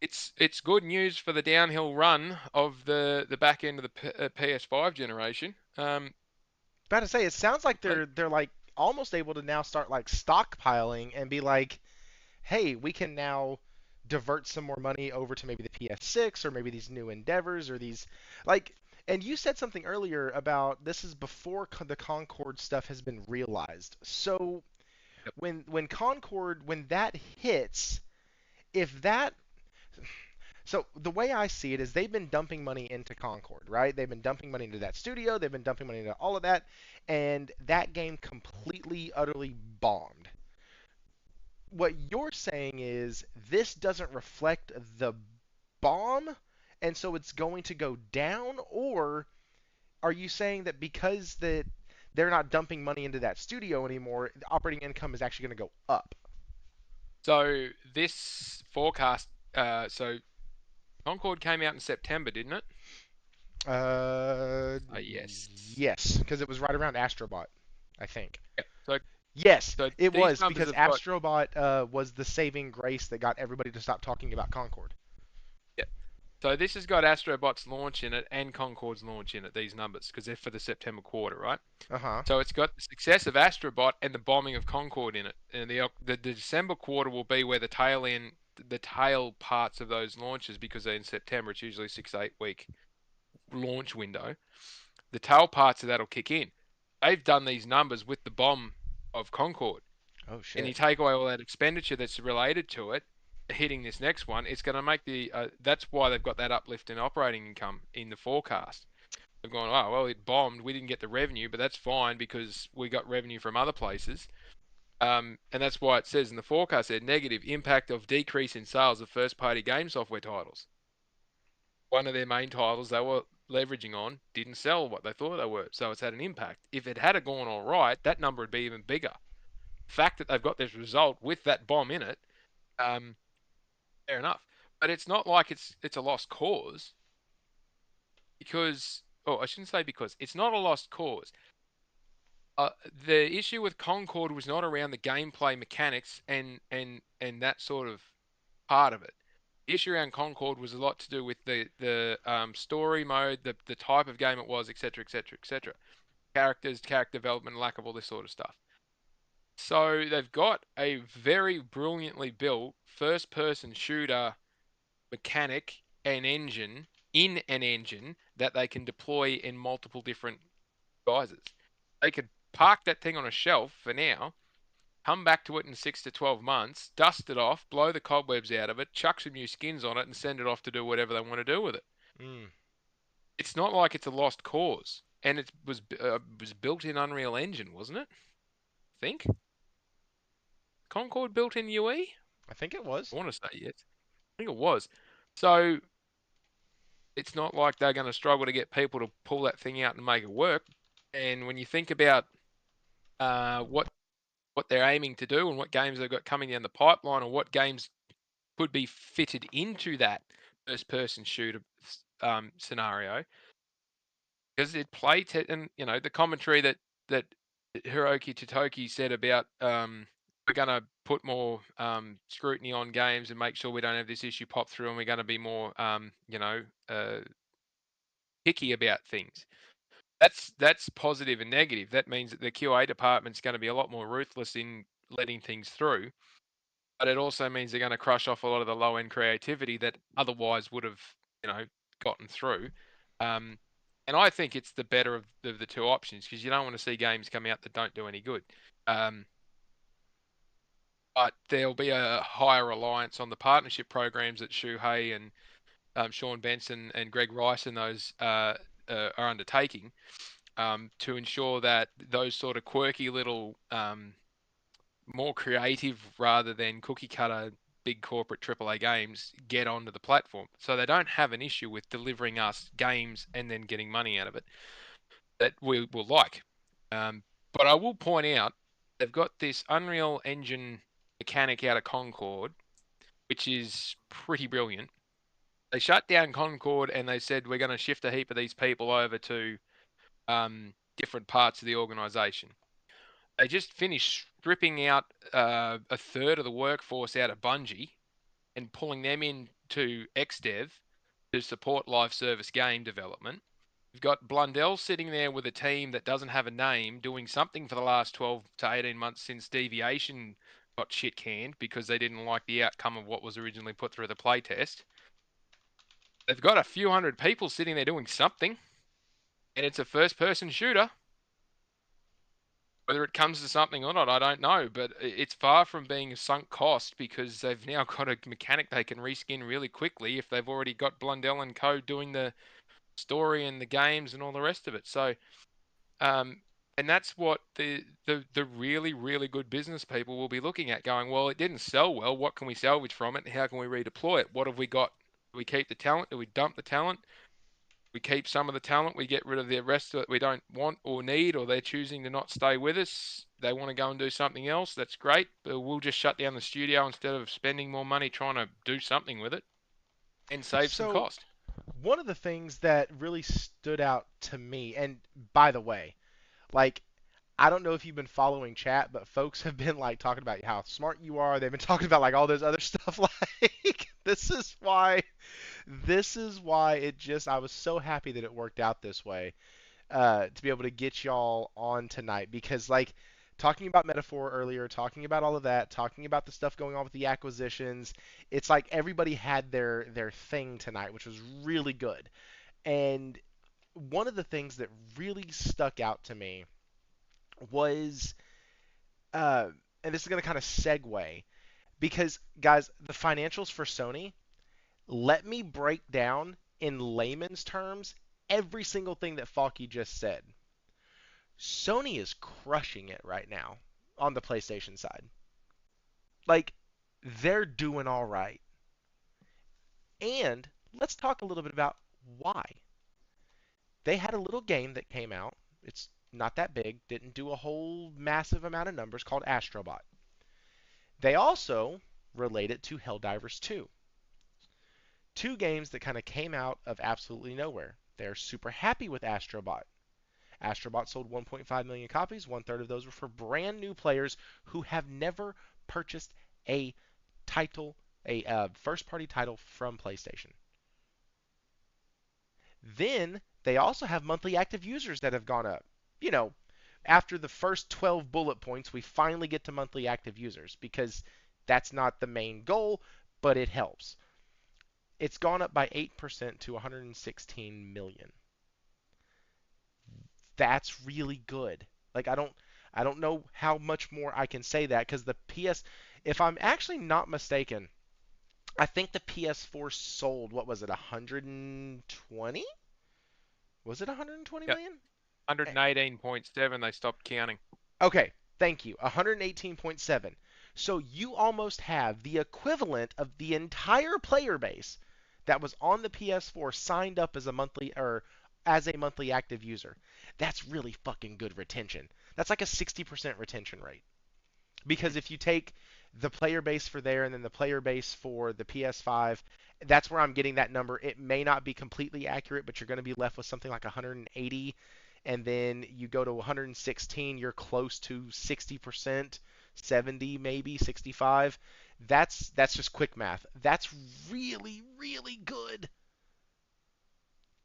it's good news for the downhill run of the back end of the PS5 generation.
About to say, it sounds like
But
they're like almost able to now start like stockpiling and be like, hey, we can now divert some more money over to maybe the PS6 or maybe these new endeavors or these like. And you said something earlier about this is before the Concord stuff has been realized. So
yep.
when Concord when that hits, if that so the way I see it is they've been dumping money into Concord, right? They've been dumping money into that studio, they've been dumping money into all of that, and that game completely, utterly bombed. What you're saying is this doesn't reflect the bomb, and so it's going to go down, or are you saying that because that they're not dumping money into that studio anymore, the operating income is actually going to go up?
So this forecast, so Concord came out in September, didn't it?
Uh,
Yes.
yes, because it was right around Astrobot, I think.
Yeah. So
Yes,
so
it
these
was
numbers
because
have got.
Astrobot was the saving grace that got everybody to stop talking about Concord.
Yeah. So this has got Astrobot's launch in it and Concord's launch in it. These numbers because they're for the September quarter, right?
Uh huh.
So it's got the success of Astrobot and the bombing of Concord in it. And the December quarter will be where the tail parts of those launches, because they're in September, it's usually 6 to 8 week launch window. The tail parts of that'll kick in. They've done these numbers with the bomb of Concord.
Oh
And you
shit.
take away all that expenditure that's related to it, hitting this next one, it's going to make that's why they've got that uplift in operating income in the forecast. They've gone, oh, well, it bombed. We didn't get the revenue, but that's fine because we got revenue from other places. And that's why it says in the forecast there, negative impact of decrease in sales of first-party game software titles. One of their main titles they were leveraging on didn't sell what they thought they were, so it's had an impact. If it had gone all right, that number would be even bigger. The fact that they've got this result with that bomb in it, um, fair enough. But it's not like it's a lost cause because, oh, I shouldn't say because it's not a lost cause. The issue with Concord was not around the gameplay mechanics and that sort of part of it. The issue around Concord was a lot to do with the story mode, the type of game it was, etc., etc., etc. Characters, character development, lack of all this sort of stuff. So they've got a very brilliantly built first-person shooter mechanic and engine in an engine that they can deploy in multiple different guises. They could park that thing on a shelf for now, come back to it in 6 to 12 months, dust it off, blow the cobwebs out of it, chuck some new skins on it, and send it off to do whatever they want to do with it.
Mm.
It's not like it's a lost cause, and it was built in Unreal Engine, wasn't it? I think Concord built in UE.
I think it
I
was.
want to say yes. I think it was. So it's not like they're going to struggle to get people to pull that thing out and make it work. And when you think about what they're aiming to do and what games they've got coming down the pipeline, or what games could be fitted into that first-person shooter scenario, because it and the commentary that Hiroki Totoki said about we're going to put more scrutiny on games and make sure we don't have this issue pop through, and we're going to be more picky about things. That's positive and negative. That means that the QA department's going to be a lot more ruthless in letting things through, but it also means they're going to crush off a lot of the low end creativity that otherwise would have, you know, gotten through. Um, and I think it's the better of the two options, because you don't want to see games come out that don't do any good. Um, but there'll be a higher reliance on the partnership programs that Shuhei and Sean Benson and Greg Rice and those are undertaking. to ensure that those sort of quirky little, more creative rather than cookie cutter big corporate AAA games get onto the platform. So they don't have an issue with delivering us games and then getting money out of it that we will like. But I will point out they've got this Unreal Engine mechanic out of Concord, which is pretty brilliant. They shut down Concord and they said we're going to shift a heap of these people over to different parts of the organization. They just finished stripping out a third of the workforce out of Bungie and pulling them into XDev to support live service game development. You've got Blundell sitting there with a team that doesn't have a name, doing something for the last 12 to 18 months since Deviation got shit canned because they didn't like the outcome of what was originally put through the playtest. They've got a few hundred people sitting there doing something, and it's a first-person shooter. Whether it comes to something or not, I don't know, but it's far from being a sunk cost because they've now got a mechanic they can reskin really quickly if they've already got Blundell and co doing the story and the games and all the rest of it. So, and that's what the really, really good business people will be looking at, going, well, it didn't sell well. What can we salvage from it? How can we redeploy it? What have we got? Do we keep the talent? Do we dump the talent? We keep some of the talent, we get rid of the rest that we don't want or need, or they're choosing to not stay with us. They want to go and do something else. That's great, but we'll just shut down the studio instead of spending more money trying to do something with it and save some
So
cost.
one of the things that really stood out to me, and by the way, like I don't know if you've been following chat, but folks have been like talking about how smart you are. They've been talking about like all this other stuff. Like this is why it just I was so happy that it worked out this way to be able to get y'all on tonight because like talking about metaphor earlier, talking about all of that, talking about the stuff going on with the acquisitions, it's like everybody had their thing tonight, which was really good. And one of the things that really stuck out to me was, uh, and this is going to kind of segue because, guys, the financials for Sony, let me break down in layman's terms every single thing that Falky just said. Sony is crushing it right now on the PlayStation side. Like, they're doing all right. And let's talk a little bit about why. They had a little game that came out. It's not that big, didn't do a whole massive amount of numbers, called Astrobot. They also relate it to Helldivers 2. Two games that kind of came out of absolutely nowhere. They're super happy with Astrobot. Astrobot sold 1.5 million copies. One third of those were for brand new players who have never purchased a title, a first party title from PlayStation. Then they also have monthly active users that have gone up. You know, after the first 12 bullet points, we finally get to monthly active users because that's not the main goal, but it helps. It's gone up by 8% to 116 million. That's really good. Like I don't know how much more I can say that because the PS, if I'm actually not mistaken, I think the PS4 sold, what was it, 120? Was it 120
Yep.
million?
118.7, they stopped counting.
Okay, thank you. 118.7. So you almost have the equivalent of the entire player base that was on the PS4 signed up as a monthly active user. That's really fucking good retention. That's like a 60% retention rate. Because if you take the player base for there and then the player base for the PS5, that's where I'm getting that number. It may not be completely accurate, but you're going to be left with something like 180, and then you go to 116, you're close to 60%, 70 maybe, 65. That's just quick math. That's really, really good.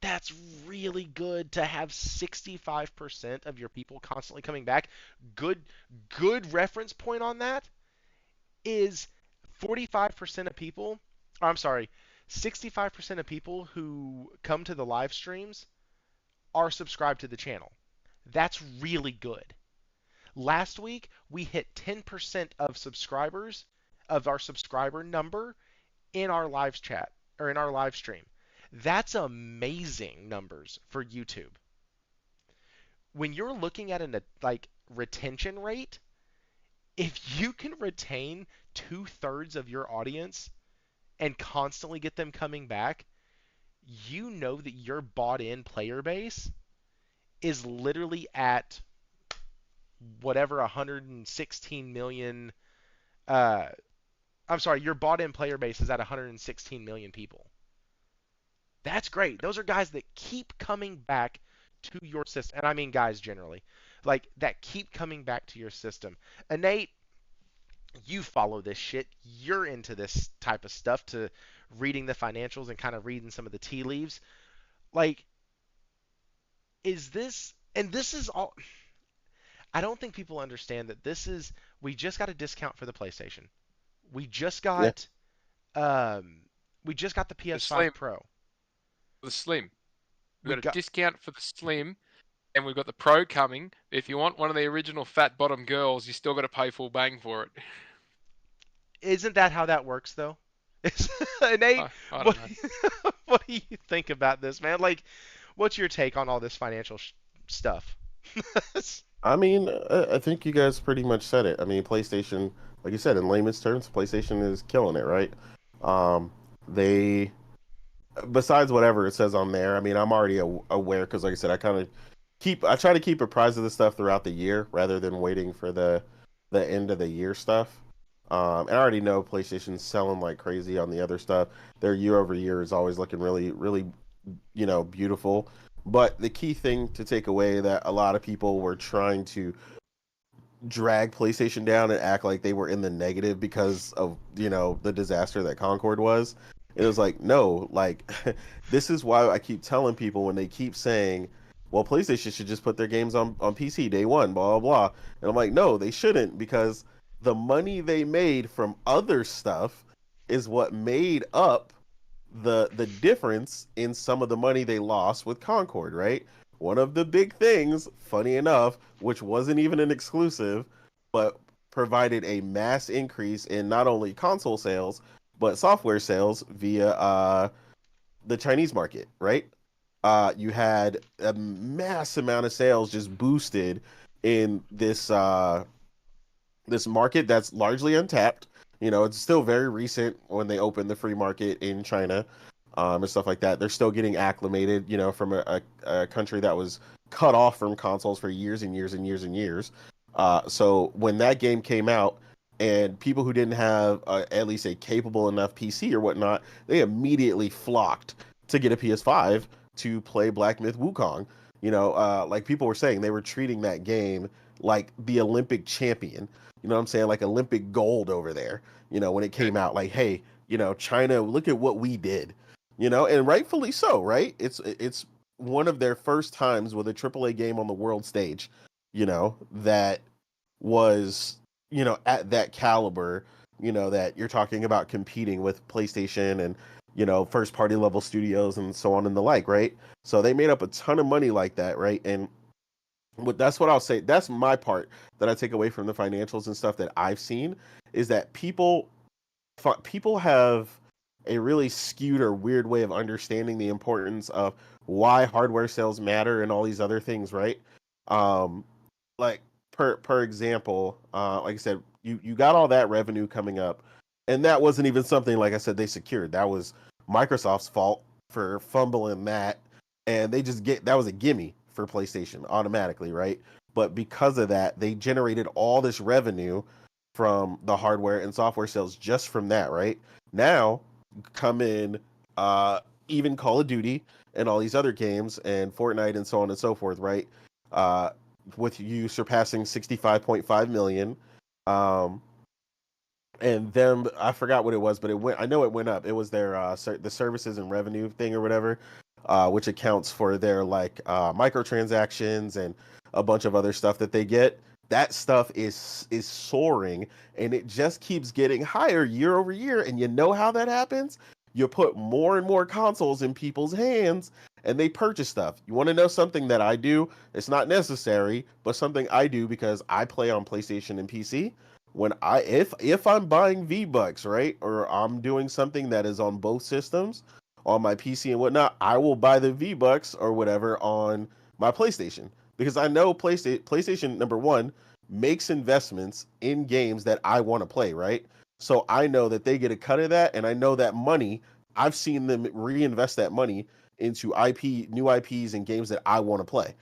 That's really good to have 65% of your people constantly coming back. Good good reference point on that is 45% of people, or I'm sorry, 65% of people who come to the live streams are subscribed to the channel. That's really good. Last week, we hit 10% of subscribers, of our subscriber number, in our live chat, or in our live stream. That's amazing numbers for YouTube. when you're looking at an like retention rate, if you can retain 2/3 of your audience and constantly get them coming back, you know that your bought in player base is literally at whatever 116 million. Uh, I'm sorry, your bought in player base is at 116 million people. That's great. Those are guys that keep coming back to your system. And I mean guys generally. Like that keep coming back to your system. Innate, you follow this shit. You're into this type of stuff to reading the financials and kind of reading some of the tea leaves. Like, is this and this is all I don't think people understand that this is we just got a discount for the PlayStation. We just
Yeah.
got um we just got the
The
PS5
Slim,
Pro.
the Slim. We've
We
got a
got
discount for the Slim, and we've got the Pro coming. If you want one of the original fat bottom girls, you still got to pay full bang for it.
Isn't that how that works though? Nate,
I don't
what
know.
what do you think about this, man? Like, what's your take on all this financial stuff?
I mean, I think you guys pretty much said it. I mean, PlayStation, like you said, in layman's terms, PlayStation is killing it, right? They, besides whatever it says on there, I mean, I'm already aware because, like I said, I try to keep apprised of the stuff throughout the year rather than waiting for the end of the year stuff. And I already know PlayStation's selling like crazy on the other stuff. Their year over year is always looking really, really, beautiful. But the key thing to take away that a lot of people were trying to drag PlayStation down and act like they were in the negative because of, the disaster that Concord was. It was like, no, like this is why I keep telling people when they keep saying, well, PlayStation should just put their games on PC day one, blah, blah, blah. And I'm like, no, they shouldn't because the money they made from other stuff is what made up the difference in some of the money they lost with Concord, right? One of the big things, funny enough, which wasn't even an exclusive, but provided a mass increase in not only console sales but software sales via the Chinese market, right? You had a mass amount of sales just boosted in this market that's largely untapped. It's still very recent when they opened the free market in China, and stuff like that. They're still getting acclimated, from a country that was cut off from consoles for years and years and years and years. So when that game came out, and people who didn't have at least a capable enough PC or whatnot, they immediately flocked to get a PS5 to play Black Myth Wukong. Like people were saying, they were treating that game like the Olympic champion. You know what I'm saying? Like Olympic gold over there. When it
Yeah.
came out, like, hey, China, look at what we did. And rightfully so, right? It's one of their first times with a AAA game on the world stage, that was, at that caliber, that you're talking about competing with PlayStation and, first party level studios and so on and the like, right? So they made up a ton of money like that, right? And that's what I'll say. That's my part that I take away from the financials and stuff that I've seen is that people have a really skewed or weird way of understanding the importance of why hardware sales matter and all these other things, right? Um, like per example, like I said, you got all that revenue coming up, and that wasn't even something like I said they secured. That was Microsoft's fault for fumbling that, and they just that was a gimme for PlayStation automatically, right? But because of that, they generated all this revenue from the hardware and software sales just from that, right? Now come in even Call of Duty and all these other games and Fortnite and so on and so forth, right? Uh, with you surpassing 65.5 million. Um, and them, I forgot what it was, but I know it went up. It was their the services and revenue thing or whatever, which accounts for their like microtransactions and a bunch of other stuff that they get. That stuff is soaring, and it just keeps getting higher year over year. And you know how that happens? You put more and more consoles in people's hands, and they purchase stuff. You want to know something that I do? It's not necessary, but something I do because I play on PlayStation and PC. When if I'm buying V-Bucks, right, or I'm doing something that is on both systems, on my PC and whatnot, I will buy the V-Bucks or whatever on my PlayStation because I know PlayStation number one makes investments in games that I want to play, right? So I know that they get a cut of that, and I know that money. I've seen them reinvest that money into new IPs, and games that I want to play.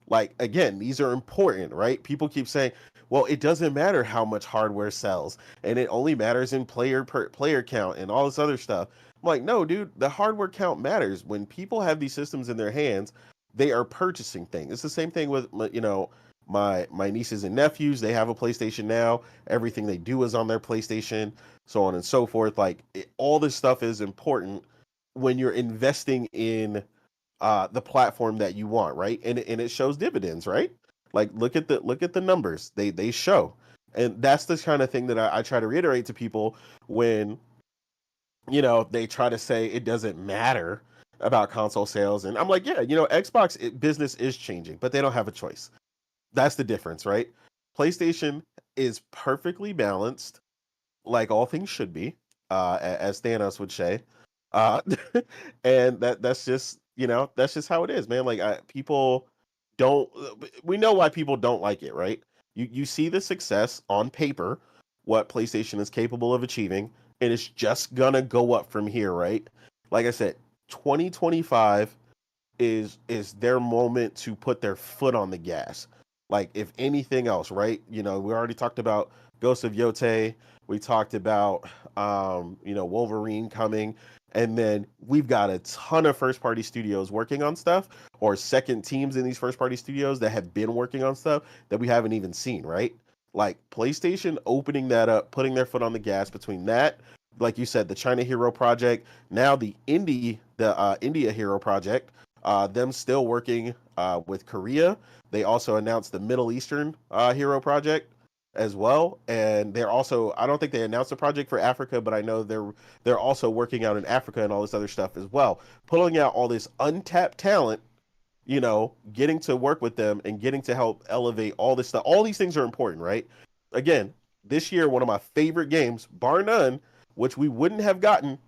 Like again, these are important, right? People keep saying, "Well, it doesn't matter how much hardware sells, and it only matters in player count and all this other stuff." I'm like, "No, dude, the hardware count matters. When people have these systems in their hands, they are purchasing things. It's the same thing with my nieces and nephews. They have a PlayStation now. Everything they do is on their PlayStation, so on and so forth. Like all this stuff is important when you're investing in the platform that you want, right? And it shows dividends, right? Like look at the numbers. They show. And that's the kind of thing that I try to reiterate to people when they try to say it doesn't matter about console sales. And I'm like, yeah, Xbox business is changing, but they don't have a choice. That's the difference, right? PlayStation is perfectly balanced, like all things should be, as Thanos would say. Uh, and that's just how it is, man. Like people don't. We know why people don't like it, right? You see the success on paper, what PlayStation is capable of achieving, and it's just gonna go up from here, right? Like I said, 2025 is their moment to put their foot on the gas. Like if anything else, right? We already talked about Ghost of Yote. We talked about Wolverine coming, and then we've got a ton of first party studios working on stuff, or second teams in these first party studios that have been working on stuff that we haven't even seen, right? Like PlayStation opening that up, putting their foot on the gas between that, like you said, the China Hero Project, now the India Hero Project, them still working with Korea. They also announced the Middle Eastern Hero Project as well, and they're also, I don't think they announced a project for Africa, but I know they're also working out in Africa and all this other stuff as well, pulling out all this untapped talent, getting to work with them and getting to help elevate all this stuff. All these things are important, right? Again, this year, one of my favorite games, bar none, which we wouldn't have gotten,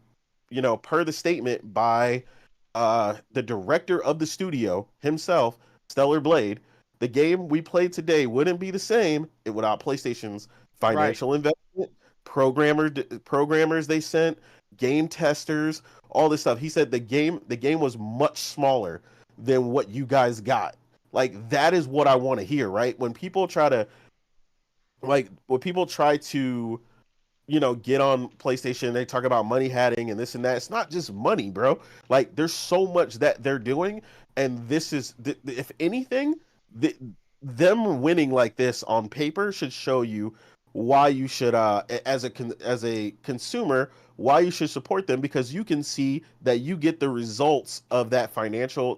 per the statement by the director of the studio himself, Stellar Blade. The game we played today wouldn't be the same without PlayStation's
Right.
financial investment, programmers they sent, game testers, all this stuff. He said the game was much smaller than what you guys got. Like that is what I want to hear, right? When people try to get on PlayStation, they talk about money hatting and this and that. It's not just money, bro. Like there's so much that they're doing, and this is, if anything, them winning like this on paper should show you why you should, as a consumer, why you should support them, because you can see that you get the results of that financial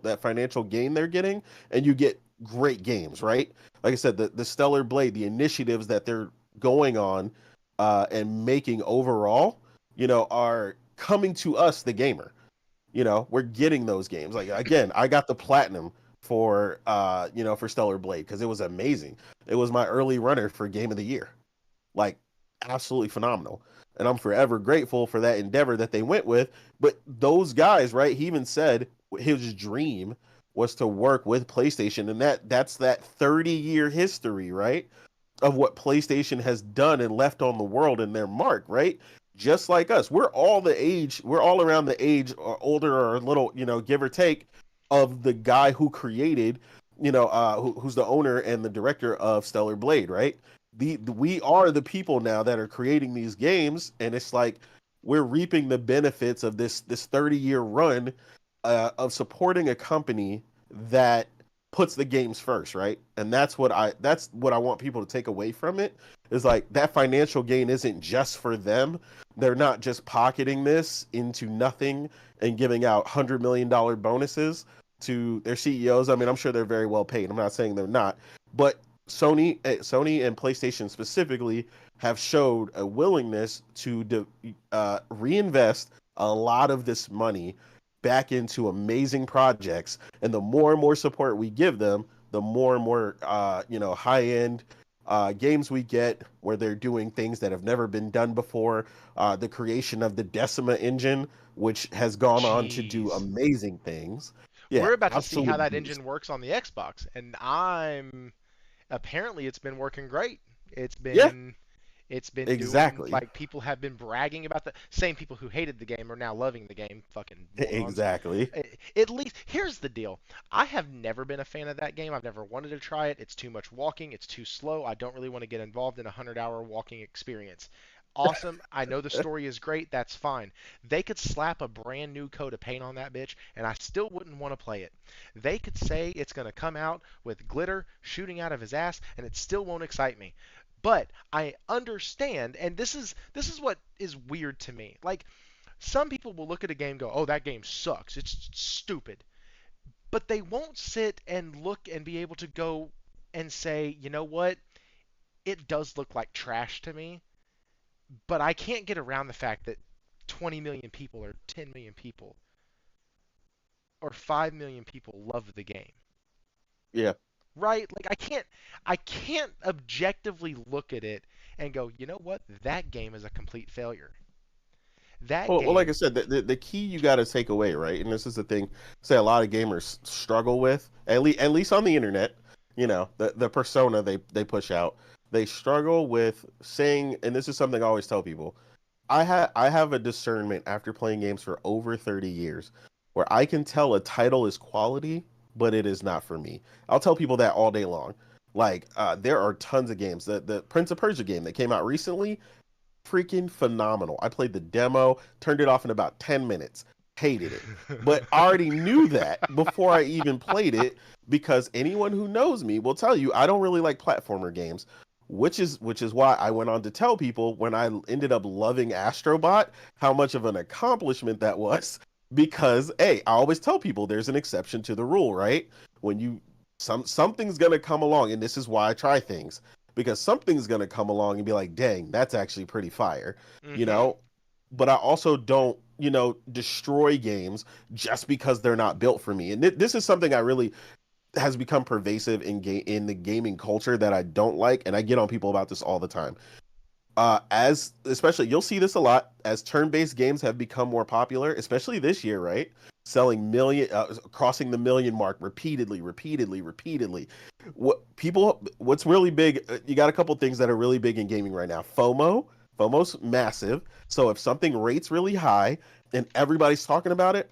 gain they're getting, and you get great games, right? Like I said, the Stellar Blade, the initiatives that they're going on and making overall, are coming to us, the gamer. We're getting those games. Like again, I got the platinum for Stellar Blade because it was amazing. It was my early runner for game of the year. Like absolutely phenomenal. And I'm forever grateful for that endeavor that they went with. But those guys, right? He even said his dream was to work with PlayStation, and that's that 30-year history, right? Of what PlayStation has done and left on the world and their mark, right? Just like us. We're all around the age or older or a little, give or take, of the guy who created, who's the owner and the director of Stellar Blade, right? We are the people now that are creating these games, and it's like we're reaping the benefits of this 30-year run of supporting a company that puts the games first, right? And that's what I want people to take away from it, is like that financial gain isn't just for them. They're not just pocketing this into nothing and giving out $100 million bonuses to their CEOs. I mean, I'm sure they're very well paid. I'm not saying they're not, but Sony and PlayStation specifically have showed a willingness to reinvest a lot of this money back into amazing projects, and the more and more support we give them, the more and more high end games we get, where they're doing things that have never been done before. The creation of the Decima engine, which has gone on to do
Jeez.
amazing things. Yeah,
We're about to see how
absolute
that
beast.
engine works on the Xbox, and apparently it's been working great. It's
Yeah,
been it's been doing
exactly.
like people have been bragging about the same people who hated the game are now loving the game. Fucking morons.
Exactly.
At least here's the deal. I have never been a fan of that game. I've never wanted to try it. It's too much walking. It's too slow. I don't really want to get involved in a 100-hour walking experience. Awesome. I know the story is great. That's fine. They could slap a brand new coat of paint on that bitch, and I still wouldn't want to play it. They could say it's going to come out with glitter shooting out of his ass, and it still won't excite me. But I understand, and this is what is weird to me. Like some people will look at a game and go, "Oh, that game sucks. It's stupid." But they won't sit and look and be able to go and say, "You know what? It does look like trash to me." But I can't get around the fact that 20 million people or 10 million people or 5 million people love the game.
Yeah.
Right? Like I can't objectively look at it and go, "You know what? That game is a complete failure." That
Well, like I
game.
said, the key you got to take away, right? And this is the thing, say a lot of gamers struggle with, at least on the internet, the persona they push out, they struggle with saying, and this is something I always tell people, I have a discernment after playing games for over 30 years where I can tell a title is quality, but it is not for me. I'll tell people that all day long. Like, there are tons of games. The Prince of Persia game that came out recently, freaking phenomenal. I played the demo, turned it off in about 10 minutes, hated it. But I already knew that before I even played it because anyone who knows me will tell you I don't really like platformer games, which is why I went on to tell people when I ended up loving Astrobot how much of an accomplishment that was because hey, I always tell people there's an exception to the rule, right? When you something's going to come along and this is why I try things because something's going to come along and be like, dang, that's actually pretty fire, you
Mm-hmm.
know? But I also don't, destroy games just because they're not built for me. And this is something I really has become pervasive in the gaming culture that I don't like. And I get on people about this all the time. As especially you'll see this a lot as turn-based games have become more popular, especially this year, right? Selling crossing the million mark repeatedly. What's really big? You got a couple things that are really big in gaming right now. FOMO's massive. So if something rates really high and everybody's talking about it,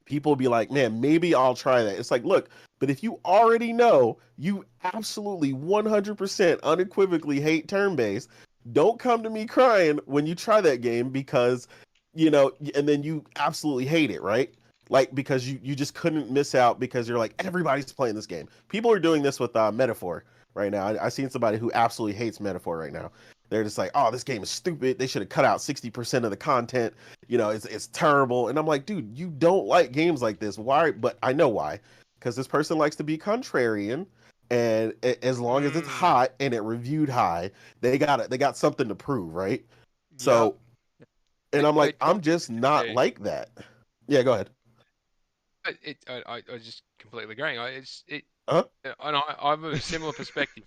people will be like, man, maybe I'll try that. It's like, look, but if you already know you absolutely 100% unequivocally hate turn based, don't come to me crying when you try that game because, and then you absolutely hate it, right? Like, because you just couldn't miss out because you're like, everybody's playing this game. People are doing this with Metaphor right now. I've seen somebody who absolutely hates Metaphor right now. They're just like, oh, this game is stupid. They should have cut out 60% of the content. It's terrible. And I'm like, dude, you don't like games like this. Why? But I know why. Because this person likes to be contrarian. And as long as it's
Mm.
hot and it reviewed high, they got something to prove, right?
Yep.
So, and I'm like,
But
I'm just not
yeah,
like that. Yeah, go ahead.
I just completely agreeing.
Huh?
And I have a similar perspective.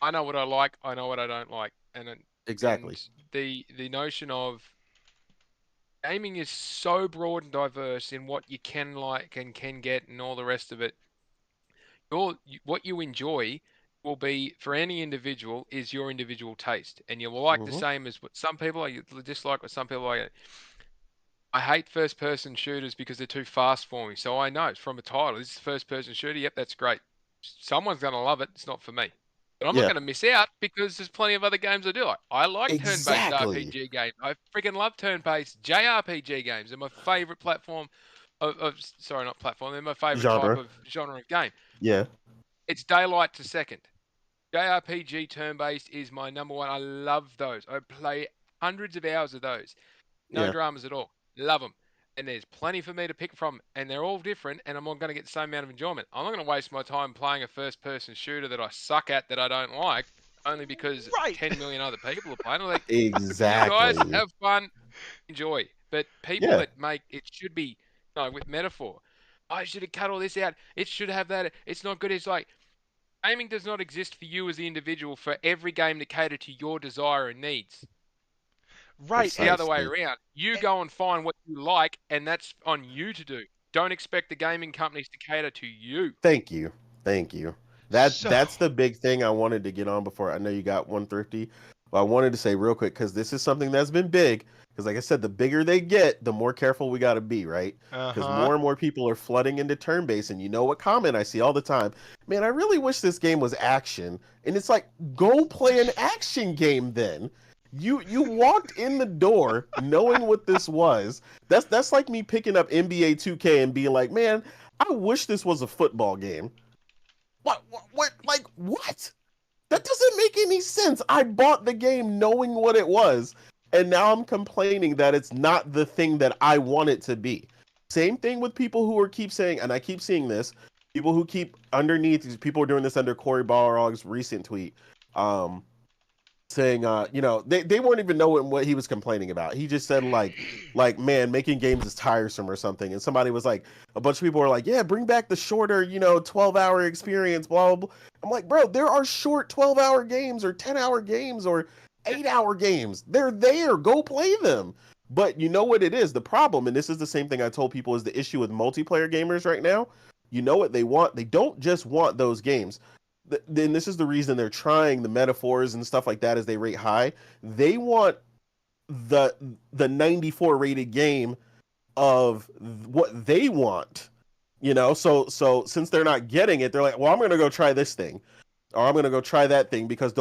I know what I like. I know what I don't like, and
Exactly.
the notion of gaming is so broad and diverse in what you can like and can get and all the rest of it. What you enjoy will be for any individual is your individual taste, and you will like the
Hmm.
same as what some people like, you dislike what some people like. I hate first person shooters because they're too fast for me. So I know it's from a title. This is first person shooter. Yep, that's great. Someone's going to love it. It's not for me. But I'm not
Yeah.
going to miss out because there's plenty of other games I do like. I like turn-based
Exactly.
RPG games. I freaking love turn-based JRPG games. They're my favorite platform sorry, not platform. They're my favorite type
Genre.
of genre of game.
Yeah.
It's daylight to second. JRPG turn-based is my number one. I love those. I play hundreds of hours of those. No
Yeah.
dramas at all. Love them. And there's plenty for me to pick from, and they're all different, and I'm not going to get the same amount of enjoyment. I'm not going to waste my time playing a first person shooter that I suck at that I don't like, only because
Right.
10 million other people are playing. I'm like, good for you guys.
Exactly.
Have fun. Enjoy. But people
Yeah.
that make it should be, with metaphor. I should have cut all this out. It should have that. It's not good. It's like, gaming does not exist for you as the individual for every game to cater to your desire and needs.
Right.
It's the other way
Precisely.
around. You
And
go and find what you like, and that's on you to do. Don't expect the gaming companies to cater to you.
Thank you. Thank you.
So,
That's the big thing I wanted to get on before. I know you got 150, but I wanted to say real quick because this is something that's been big. Because like I said, the bigger they get, the more careful we got to be, right? Because
uh-huh.
more and more people are flooding into turn-based, and you know what comment I see all the time? Man, I really wish this game was action. And it's like, go play an action game then. You walked in the door knowing what this was. That's like me picking up NBA 2K and being like, man, I wish this was a football game. What? Like, what? That doesn't make any sense. I bought the game knowing what it was, and now I'm complaining that it's not the thing that I want it to be. Same thing with people who are keep saying, and I keep seeing this, people who keep underneath, people are doing this under Corey Balrog's recent tweet. Um, saying they weren't even knowing what he was complaining about. He just said like man, making games is tiresome or something, and somebody was like, a bunch of people were like, yeah, bring back the shorter 12-hour experience, blah, blah, blah. I'm like, bro, there are short 12-hour games or 10-hour games or 8-hour games. They're there, go play them. But you know what it is, the problem, and this is the same thing I told people, is the issue with multiplayer gamers right now. You know what they want? They don't just want those games. Then this is the reason they're trying the metaphors and stuff like that as they rate high. They want the 94 rated game of what they want. So since they're not getting it, they're like, well, I'm gonna go try this thing, or I'm gonna go try that thing because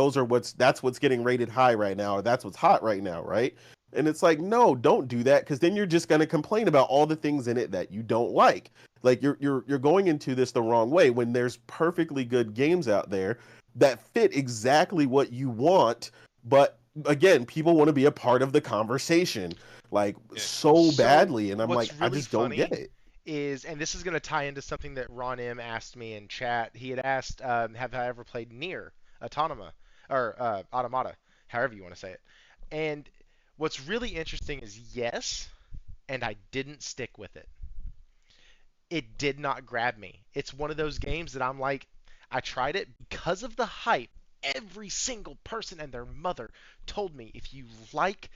that's what's getting rated high right now, or that's what's hot right now, right? And it's like, no, don't do that, because then you're just gonna complain about all the things in it that you don't like. Like you're going into this the wrong way when there's perfectly good games out there that fit exactly what you want, but again, people want to be a part of the conversation like
Yeah.
so
so
badly, and I'm like,
what's
I
really
just don't get
funny
it.
is, and this is going to tie into something that Ron M asked me in chat. He had asked, have I ever played Near Autonoma or Automata, however you want to say it. And what's really interesting is yes, and I didn't stick with it. It did not grab me. It's one of those games that I'm like, I tried it because of the hype. Every single person and their mother told me if you like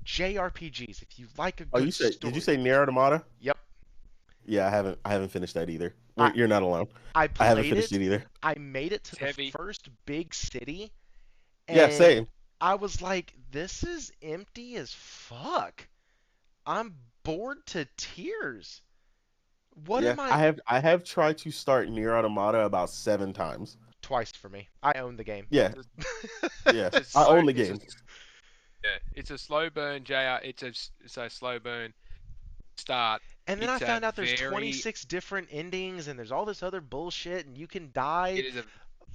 JRPGs, if you like a
Oh, you
good
said, did you
story.
say Nier Automata?
Yep.
Yeah, I haven't finished that either.
I
You're not alone.
I
I haven't
played
finished
it.
it either.
I made it to
It's
the
heavy.
first big city,
Yeah,
and
same.
I was like, this is empty as fuck. I'm bored to tears. What
Yeah,
am I?
I have tried to start Nier Automata about 7 times.
Twice for me. I own the game.
Yeah, yeah.
It's a
I
slow.
own the
It's a
game.
yeah. It's a slow burn. Jr. It's a slow burn start.
And then I
It's a
found out there's
very.
26 different endings and there's all this other bullshit and you can die.
It is a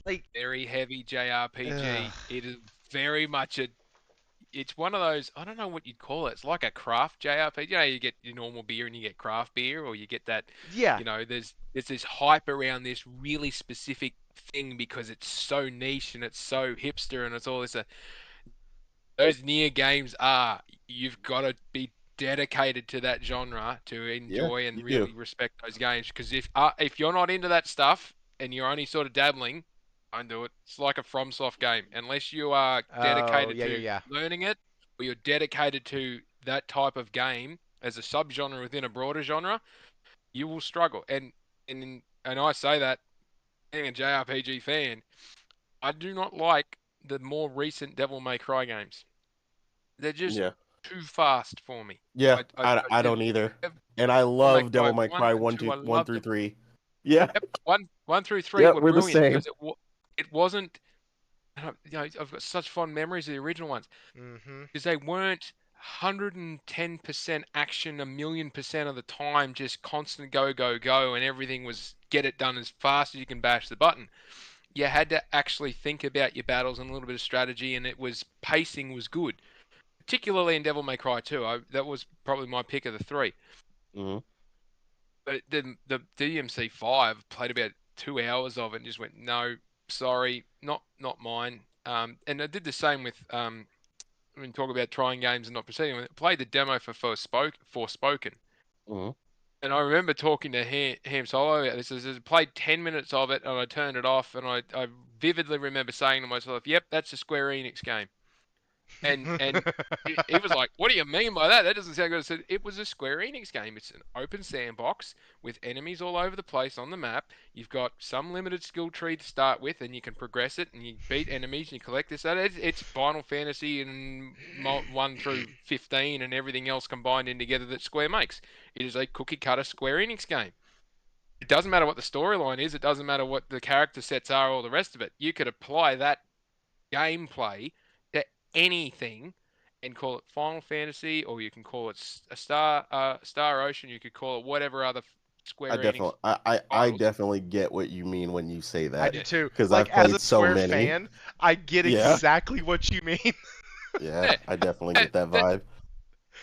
Like,
very heavy
ugh.
JRPG. It is very much a. It's one of those. I don't know what you'd call it. It's like a craft JRPG. You get your normal beer and you get craft beer, or you get that.
Yeah.
There's this hype around this really specific thing because it's so niche and it's so hipster and it's all this. Those near games are. You've got to be dedicated to that genre to
Yeah,
enjoy and
you do.
really respect those games. Because if you're not into that stuff and you're only sort of dabbling, don't do it. It's like a FromSoft game. Unless you are
Oh,
dedicated
yeah, yeah,
to
yeah.
learning it, or you're dedicated to that type of game as a subgenre within a broader genre, you will struggle. And I say that being a JRPG fan, I do not like the more recent Devil May Cry games. They're just
Yeah,
too fast for me.
yeah.
I
I
Devil
don't either.
May
And I
Devil
love
Cry
Devil May
one
Cry
and
one,
two,
two,
I
one
loved
through
them.
three. Yeah,
Yep, one through three
yeah.
were
We're the
brilliant
same.
because it wasn't. I've got such fond memories of the original ones
Mm-hmm.
because they weren't 110% action 1,000,000% of the time, just constant go go go, and everything was get it done as fast as you can bash the button. You had to actually think about your battles and a little bit of strategy, and it was pacing was good, particularly in Devil May Cry 2. That was probably my pick of the three.
Hmm.
But the DMC5 played about 2 hours of it and just went, no, sorry, not mine. And I did the same with when talk about trying games and not proceeding. I played the demo for Forspoken.
Hmm.
And I remember talking to Ham Solo about this. I played 10 minutes of it and I turned it off. And I vividly remember saying to myself, yep, that's a Square Enix game. And he was like, "What do you mean by that? That doesn't sound good." I said, "It was a Square Enix game. It's an open sandbox with enemies all over the place on the map. You've got some limited skill tree to start with, and you can progress it, and you beat enemies, and you collect this. That it's Final Fantasy and 1 through 15 and everything else combined in together that Square makes. It is a cookie cutter Square Enix game. It doesn't matter what the storyline is. It doesn't matter what the character sets are, or the rest of it. You could apply that gameplay to anything and call it Final Fantasy, or you can call it a Star Ocean. You could call it whatever other
I
Square Enix
definitely, I
titles.
definitely get what you mean when you say
I
that
do
Yeah,
too.
because
Like
I've
as a
played so
Square
many.
fan, I get
Yeah,
exactly what you mean.
yeah,
yeah.
I definitely
That,
get that
that
vibe.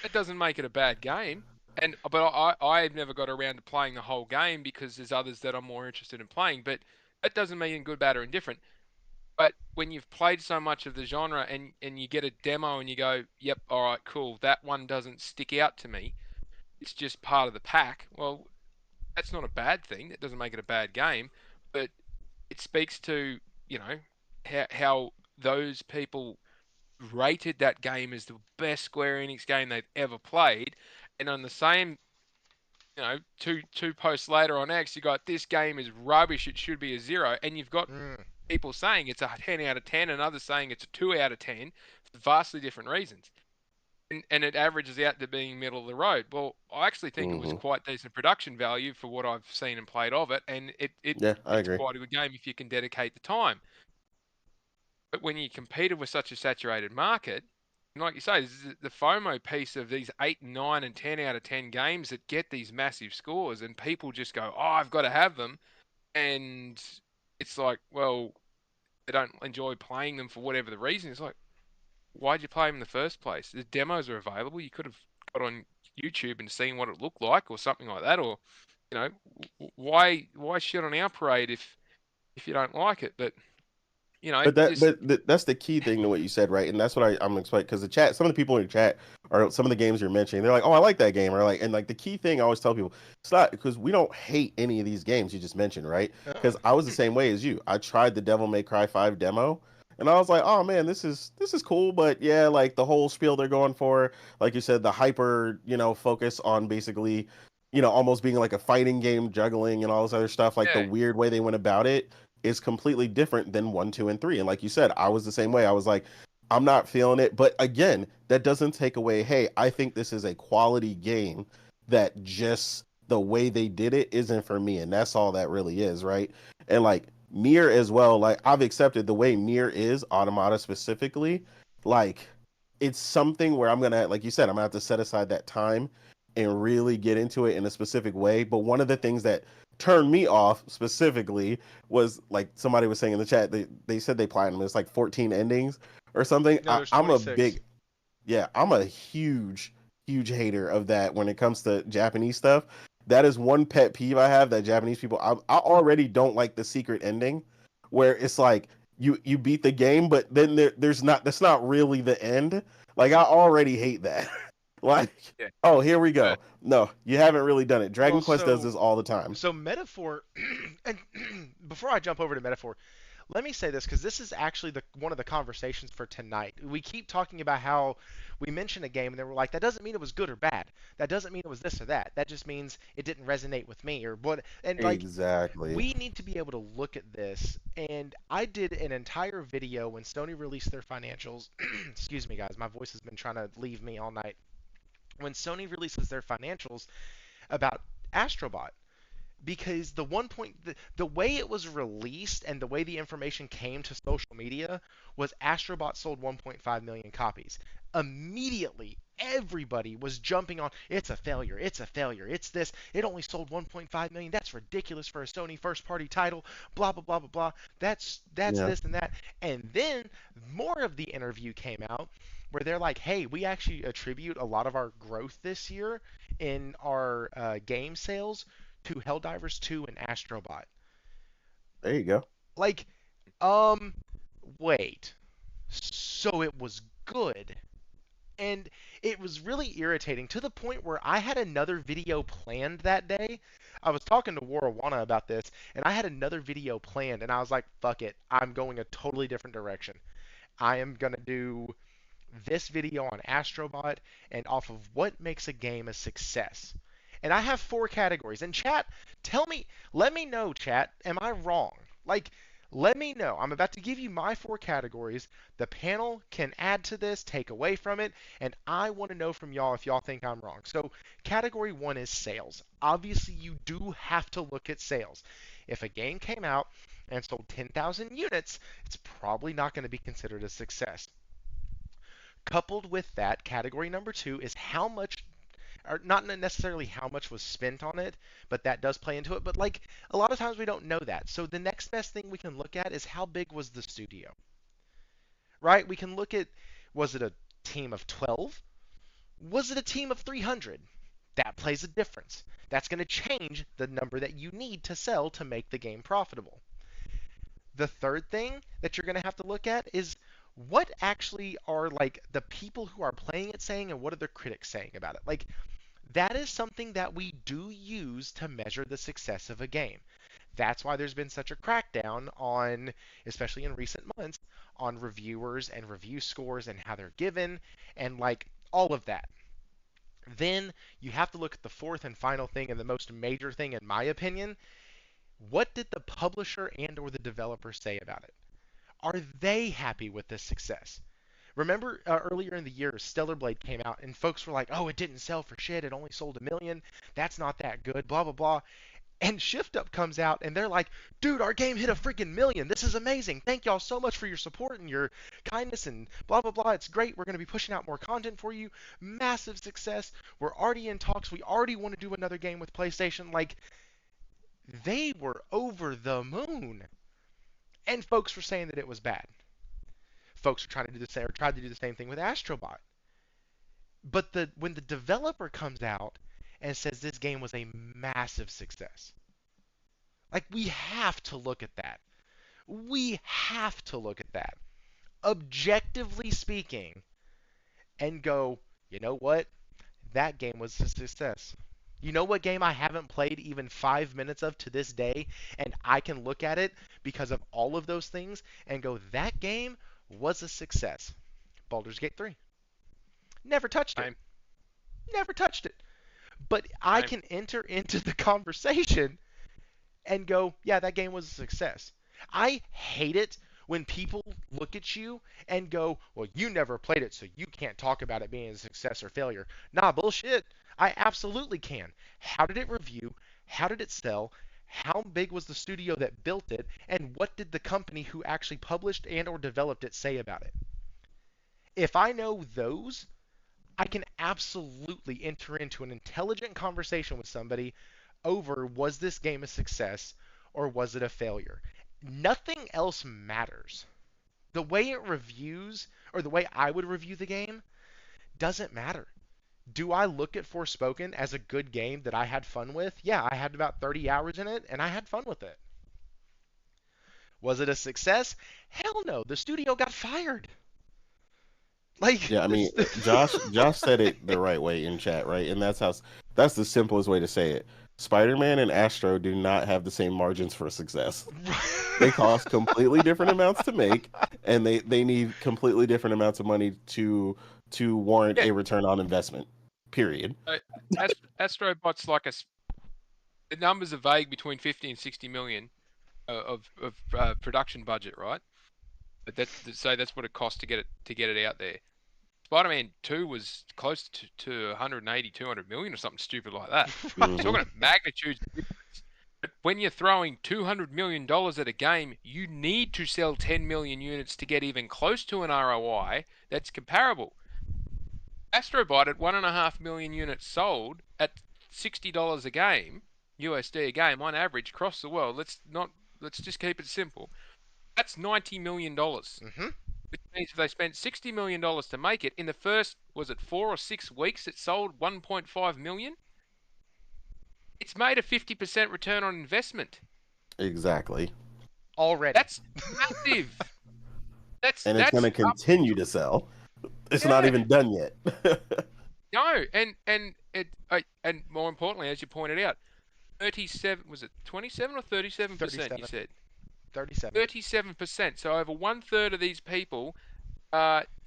that doesn't make it a bad game. And but I never got around to playing the whole game because there's others that I'm more interested in playing. But that doesn't mean good, bad, or indifferent. But when you've played so much of the genre and you get a demo and you go, "Yep, all right, cool, that one doesn't stick out to me. It's just part of the pack." Well, that's not a bad thing. That doesn't make it a bad game, but it speaks to, you know, how those people rated that game as the best Square Enix game they've ever played, and on the same, two posts later on X, you got this game is rubbish. It should be a zero, and you've got
Mm,
people saying it's a 10 out of 10 and others saying it's a 2 out of 10 for vastly different reasons. And it averages out to being middle of the road. Well, I actually think it was
Hmm.
quite decent production value for what I've seen and played of it, and
Yeah, I
it's
agree.
quite a good game if you can dedicate the time. But when you competed with such a saturated market, and like you say, this is the FOMO piece of these 8, 9, and 10 out of 10 games that get these massive scores, and people just go, "Oh, I've got to have them," and it's like, well, they don't enjoy playing them for whatever the reason. It's like, why'd you play them in the first place? The demos are available. You could have got on YouTube and seen what it looked like, or something like that. Or, why shit on our parade if you don't like it? But
But
just
that's the key thing to what you said, right? And that's what I'm explaining because the chat, some of the people in the chat or some of the games you're mentioning, they're like, "Oh, I like that game," or like, and like the key thing I always tell people, it's not because we don't hate any of these games you just mentioned, right?
uh,
Because I was the same way as you. I tried the Devil May Cry 5 demo, and I was like, "Oh man, this is cool," but yeah, like the whole spiel they're going for, like you said, the hyper, focus on basically, almost being like a fighting game, juggling and all this other stuff, like the
yeah,
weird way they went about it is completely different than 1, 2, and 3. And like you said, I was the same way. I was like, I'm not feeling it. But again, that doesn't take away, hey, I think this is a quality game that just the way they did it isn't for me. And that's all that really is, right? And like Nier as well, like I've accepted the way Nier is, Automata specifically, like it's something where I'm gonna, like you said, I'm gonna have to set aside that time and really get into it in a specific way. But one of the things that turned me off specifically was like somebody was saying in the chat, they said they platinum it's like 14 endings or something.
no, there's
I'm a
26.
big, yeah, I'm a huge hater of that when it comes to Japanese stuff. That is one pet peeve I have, that Japanese people, I already don't like the secret ending where it's like you beat the game but then there's not, that's not really the end. Like I already hate that. Like,
yeah.
oh, here we
But
go. No, you haven't really done it.
Well,
Dragon Quest does this all the time.
so metaphor, and before I jump over to metaphor, let me say this because this is actually the one of the conversations for tonight. We keep talking about how we mention a game and then we're like, that doesn't mean it was good or bad. That doesn't mean it was this or that. That just means it didn't resonate with me or what. And like,
Exactly.
we need to be able to look at this. And I did an entire video when Sony released their financials. Excuse me, guys, my voice has been trying to leave me all night. When Sony releases their financials about Astrobot, because the way it was released and the way the information came to social media was Astrobot sold 1.5 million copies. Immediately, everybody was jumping on, it's a failure, it's a failure, it's this, it only sold 1.5 million, that's ridiculous for a Sony first party title, blah blah blah blah blah, that's
Yeah.
this and that. And then more of the interview came out where they're like, hey, we actually attribute a lot of our growth this year in our game sales to Helldivers 2 and Astrobot.
There you go.
Like, um, wait. So it was good. And it was really irritating to the point where I had another video planned that day. I was talking to Warawana about this, and I had another video planned, and I was like, fuck it. I'm going a totally different direction. I am going to do this video on Astrobot and off of what makes a game a success. And I have 4 categories. And chat, let me know, chat, am I wrong? Like, let me know. I'm about to give you my 4 categories. The panel can add to this, take away from it, and I want to know from y'all if y'all think I'm wrong. So, category 1 is sales. Obviously, you do have to look at sales. If a game came out and sold 10,000 units, it's probably not going to be considered a success. Coupled with that, category number 2 is how much, or not necessarily how much was spent on it, but that does play into it. But like a lot of times we don't know that. So the next best thing we can look at is how big was the studio, right? We can look at, was it a team of 12? Was it a team of 300? That plays a difference. That's going to change the number that you need to sell to make the game profitable. The third thing that you're going to have to look at is what actually are like the people who are playing it saying and what are the critics saying about it. Like that is something that we do use to measure the success of a game. That's why there's been such a crackdown on, especially in recent months, on reviewers and review scores and how they're given and like all of that. Then you have to look at the fourth and final thing and the most major thing in my opinion. What did the publisher and or the developer say about it? Are they happy with this success? Remember earlier in the year, Stellar Blade came out, and folks were like, "Oh, it didn't sell for shit. It only sold 1 million. That's not that good." Blah blah blah. And Shift Up comes out, and they're like, "Dude, our game hit a freaking million. This is amazing. Thank y'all so much for your support and your kindness and blah blah blah. It's great. We're going to be pushing out more content for you. Massive success. We're already in talks. We already want to do another game with PlayStation." Like, they were over the moon, and folks were saying that it was bad. Folks are trying to do the same, or tried to do the same thing with Astrobot. But when the developer comes out and says this game was a massive success, like we have to look at that. We have to look at that. Objectively speaking, and go, you know what? That game was a success. You know what game I haven't played even 5 minutes of to this day, and I can look at it because of all of those things and go, that game was a success. Baldur's Gate 3. Never touched it.
Same.
Never touched it. But I
Same.
can enter into the conversation and go, yeah, that game was a success. I hate it when people look at you and go, well, you never played it, so you can't talk about it being a success or failure. Nah, bullshit. I absolutely can. How did it review? How did it sell? How big was the studio that built it? And what did the company who actually published and or developed it say about it? If I know those, I can absolutely enter into an intelligent conversation with somebody over, was this game a success or was it a failure? Nothing else matters. The way it reviews, or the way I would review the game, doesn't matter. Do I look at Forspoken as a good game that I had fun with? Yeah, I had about 30 hours in it, and I had fun with it. Was it a success? Hell no. The studio got fired. Like,
Yeah, I mean, Josh said it the right way in chat, right? And that's the simplest way to say it. Spider-Man and Astro do not have the same margins for success. They cost completely different amounts to make, and they need completely different amounts of money to warrant a return on investment. Period.
Astrobot's like the numbers are vague between 50 and 60 million of production budget, right? But that's what it costs to get it out there. Spider-Man 2 was close to 180, 200 million or something stupid like that.
Right.
Talking of magnitudes. But when you're throwing $200 million at a game, you need to sell 10 million units to get even close to an ROI that's comparable. Astrobot at 1.5 million units sold at $60 a game, USD a game on average across the world. Let's just keep it simple. That's $90 million.
Mm-hmm.
Which means if they spent $60 million to make it, in the first, was it 4 or 6 weeks, it sold 1.5 million? It's made a 50% return on investment.
Exactly.
Already.
That's massive.
It's going to continue to sell. It's not even done yet.
No, and more importantly, as you pointed out, 37, was it 27 or 37%? You said
37.
37%. So over 1/3 of these people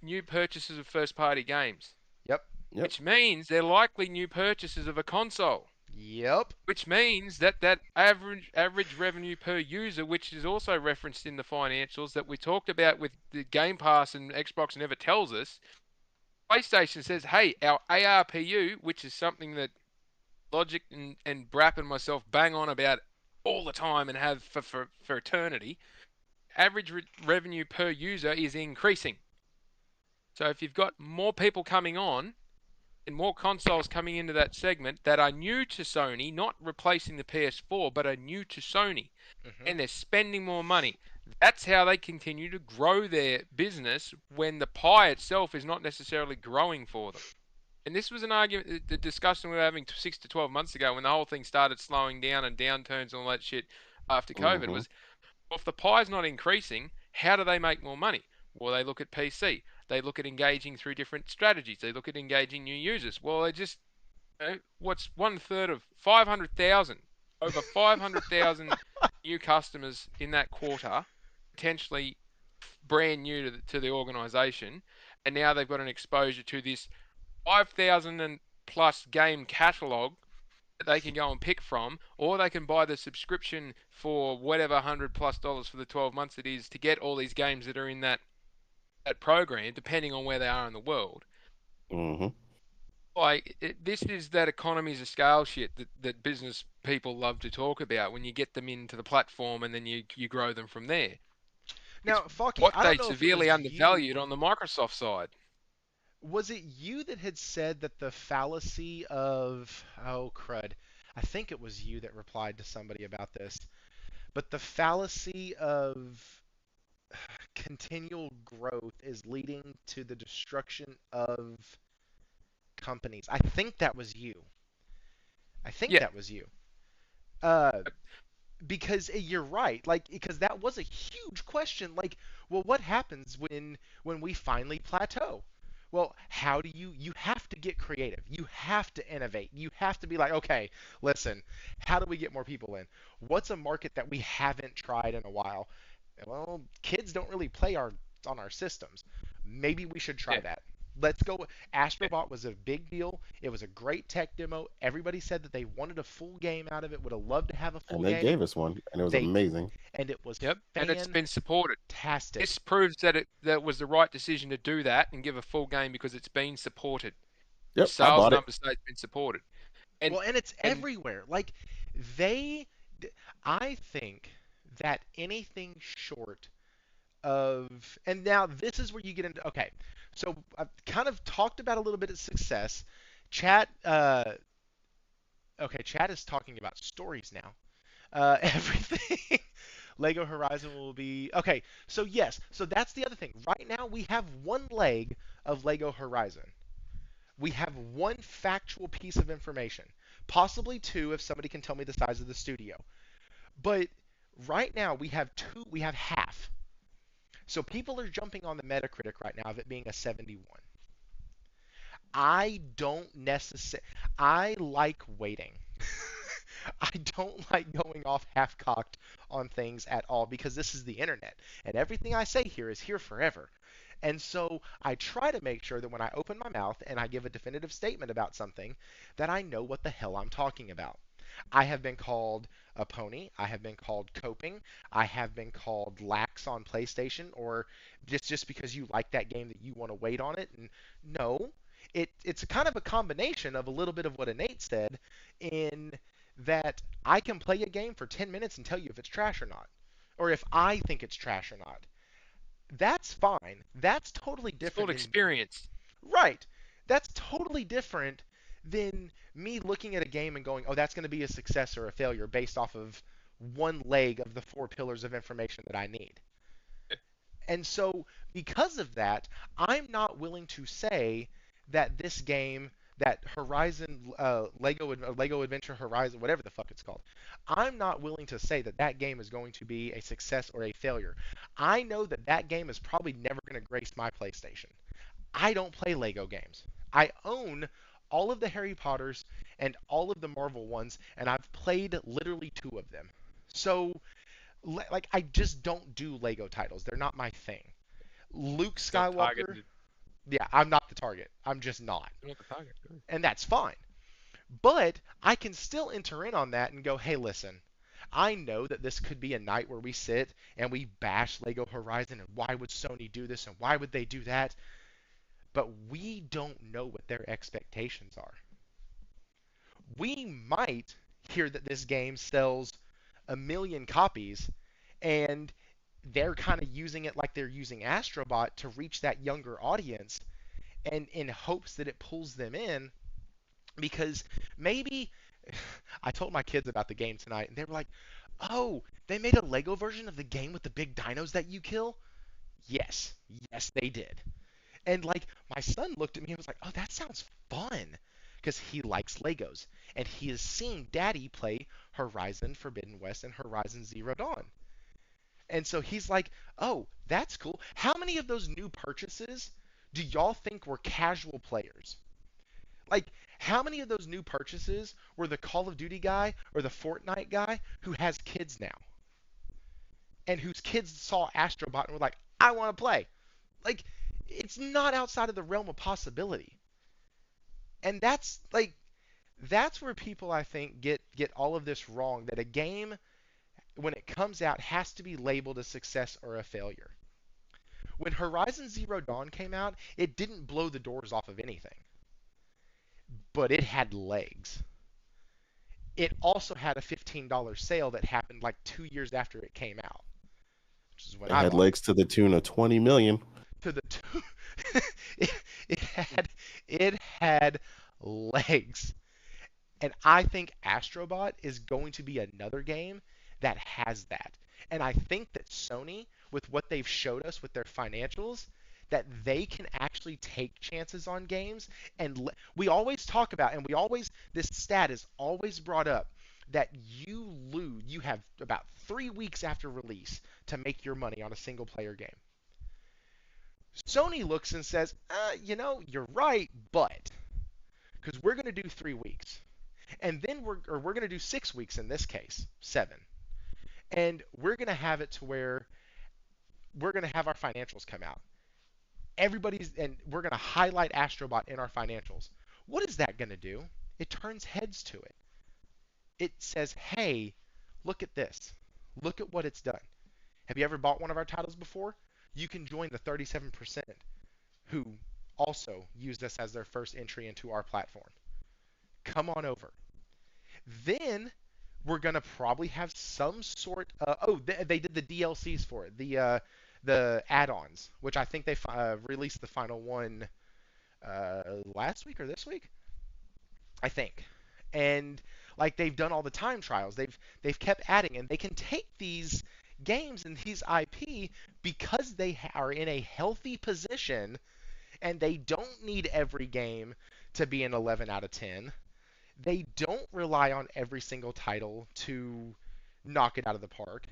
new purchases of first-party games,
Yep.
Yep.
which means they're likely new purchases of a console.
Yep.
Which means that average revenue per user, which is also referenced in the financials that we talked about with the Game Pass and Xbox never tells us, PlayStation says, hey, our ARPU, which is something that Logic and Brap and myself bang on about all the time and have for eternity, average revenue per user is increasing. So if you've got more people coming on, and more consoles coming into that segment that are new to Sony, not replacing the PS4, but are new to Sony,
Hmm.
and they're spending more money. That's how they continue to grow their business when the pie itself is not necessarily growing for them. And this was an argument, the discussion we were having 6 to 12 months ago when the whole thing started slowing down and downturns and all that shit after COVID
Hmm.
was, well, if the pie's not increasing, how do they make more money? Well, they look at PC. They look at engaging through different strategies. They look at engaging new users. Well, they just, what's one third of 500,000? Over 500,000 new customers in that quarter, potentially brand new to the organization. And now they've got an exposure to this 5,000 and plus game catalog that they can go and pick from, or they can buy the subscription for whatever $100+ for the 12 months it is to get all these games that are in that program, depending on where they are in the world.
Hmm.
Like this is that economies of scale shit that business people love to talk about when you get them into the platform and then you grow them from there. It's
Now, Falky,
what
I
they
don't know if it
severely
was
undervalued
you.
on the Microsoft side.
Was it you that had said that the fallacy of, oh crud, I think it was you that replied to somebody about this, but the fallacy of continual growth is leading to the destruction of companies. I think that was you. I think
Yeah,
that was you. Uh, because you're right, like because that was a huge question. Like, well, what happens when we finally plateau? Well, how do you have to get creative. You have to innovate. You have to be like, okay, listen, how do we get more people in? What's a market that we haven't tried in a while? Well, kids don't really play on our systems. Maybe we should try
yeah,
that. Let's go.
yeah.
Astrobot was a big deal. It was a great tech demo. Everybody said that they wanted a full game out of it, would have loved to have a full
And they
game.
gave us one, and it was
They
amazing.
and it was
Yep, and it's been supported.
fantastic.
This proves that it was the right decision to do that and give a full game because it's been supported. The
Yep, I
sales
bought it.
numbers say it's been supported. And
Well, and it's
and
everywhere. Like they, I think that anything short of, and now this is where you get into, okay, so I've kind of talked about a little bit of success. Chat, okay, chat is talking about stories now. Everything. Lego Horizon will be okay. So yes, so that's the other thing. Right now we have one leg of Lego Horizon. We have one factual piece of information, possibly two if somebody can tell me the size of the studio. But right now we have two. We have half. So people are jumping on the Metacritic right now of it being a 71. I don't necessarily. I like waiting. I don't like going off half-cocked on things at all because this is the internet, and everything I say here is here forever. And so I try to make sure that when I open my mouth and I give a definitive statement about something, that I know what the hell I'm talking about. I have been called a pony. I have been called coping. I have been called lax on PlayStation, or just because you like that game that you want to wait on it. And no, it's a kind of a combination of a little bit of what Enate said, in that I can play a game for 10 minutes and tell you if it's trash or not, or if I think it's trash or not. That's fine. That's totally
it's called
different than
experience.
right. That's totally different than me looking at a game and going, "Oh, that's going to be a success or a failure based off of one leg of the four pillars of information that I need." And so, because of that, I'm not willing to say that this game, that Horizon, Lego Adventure Horizon, whatever the fuck it's called, I'm not willing to say that that game is going to be a success or a failure. I know that that game is probably never going to grace my PlayStation. I don't play Lego games. I own all of the Harry Potters and all of the Marvel ones, and I've played literally two of them. So, like, I just don't do Lego titles. They're not my thing. Luke
It's not
Skywalker,
targeted.
yeah, I'm not the target. I'm just not.
You're not the target.
And that's fine. But I can still enter in on that and go, hey, listen, I know that this could be a night where we sit and we bash Lego Horizon and why would Sony do this and why would they do that? But we don't know what their expectations are. We might hear that this game sells 1 million copies and they're kind of using it like they're using Astrobot to reach that younger audience and in hopes that it pulls them in because maybe I told my kids about the game tonight and they were like, "Oh, they made a Lego version of the game with the big dinos that you kill?" Yes. Yes, they did. And like my son looked at me and was like, "Oh, that sounds fun." Because he likes Legos and he has seen Daddy play Horizon Forbidden West and Horizon Zero Dawn. And so he's like, "Oh, that's cool. How many of those new purchases do y'all think were casual players?" Like, how many of those new purchases were the Call of Duty guy or the Fortnite guy who has kids now and whose kids saw Astrobot and were like, I want to play? Like, it's not outside of the realm of possibility. And that's where people I think get all of this wrong that a game when it comes out has to be labeled a success or a failure. When Horizon Zero Dawn came out, it didn't blow the doors off of anything, but it had legs. It also had a $15 sale that happened like 2 years after it came out, which is when
It
I
had
bought it.
legs to the tune of 20 million.
To the two, it, it had legs, and I think Astrobot is going to be another game that has that. And I think that Sony, with what they've showed us with their financials, that they can actually take chances on games. And we always talk about, and we always, this stat is always brought up, that you have about 3 weeks after release to make your money on a single player game. Sony looks and says, you're right, but because we're going to do 3 weeks. And then we're going to do 6 weeks in this case, 7. And we're going to have it to where we're going to have our financials come out. And we're going to highlight Astrobot in our financials. What is that going to do? It turns heads to it. It says, hey, look at this. Look at what it's done. Have you ever bought one of our titles before? You can join the 37% who also used us as their first entry into our platform. Come on over. Then we're gonna probably have some sort. They did the DLCs for it, the add-ons, which I think they released the final one last week or this week, I think. And like they've done all the time trials, they've kept adding, and they can take these games and these IP because they are in a healthy position, and they don't need every game to be an 11 out of 10. They don't rely on every single title to knock it out of the park.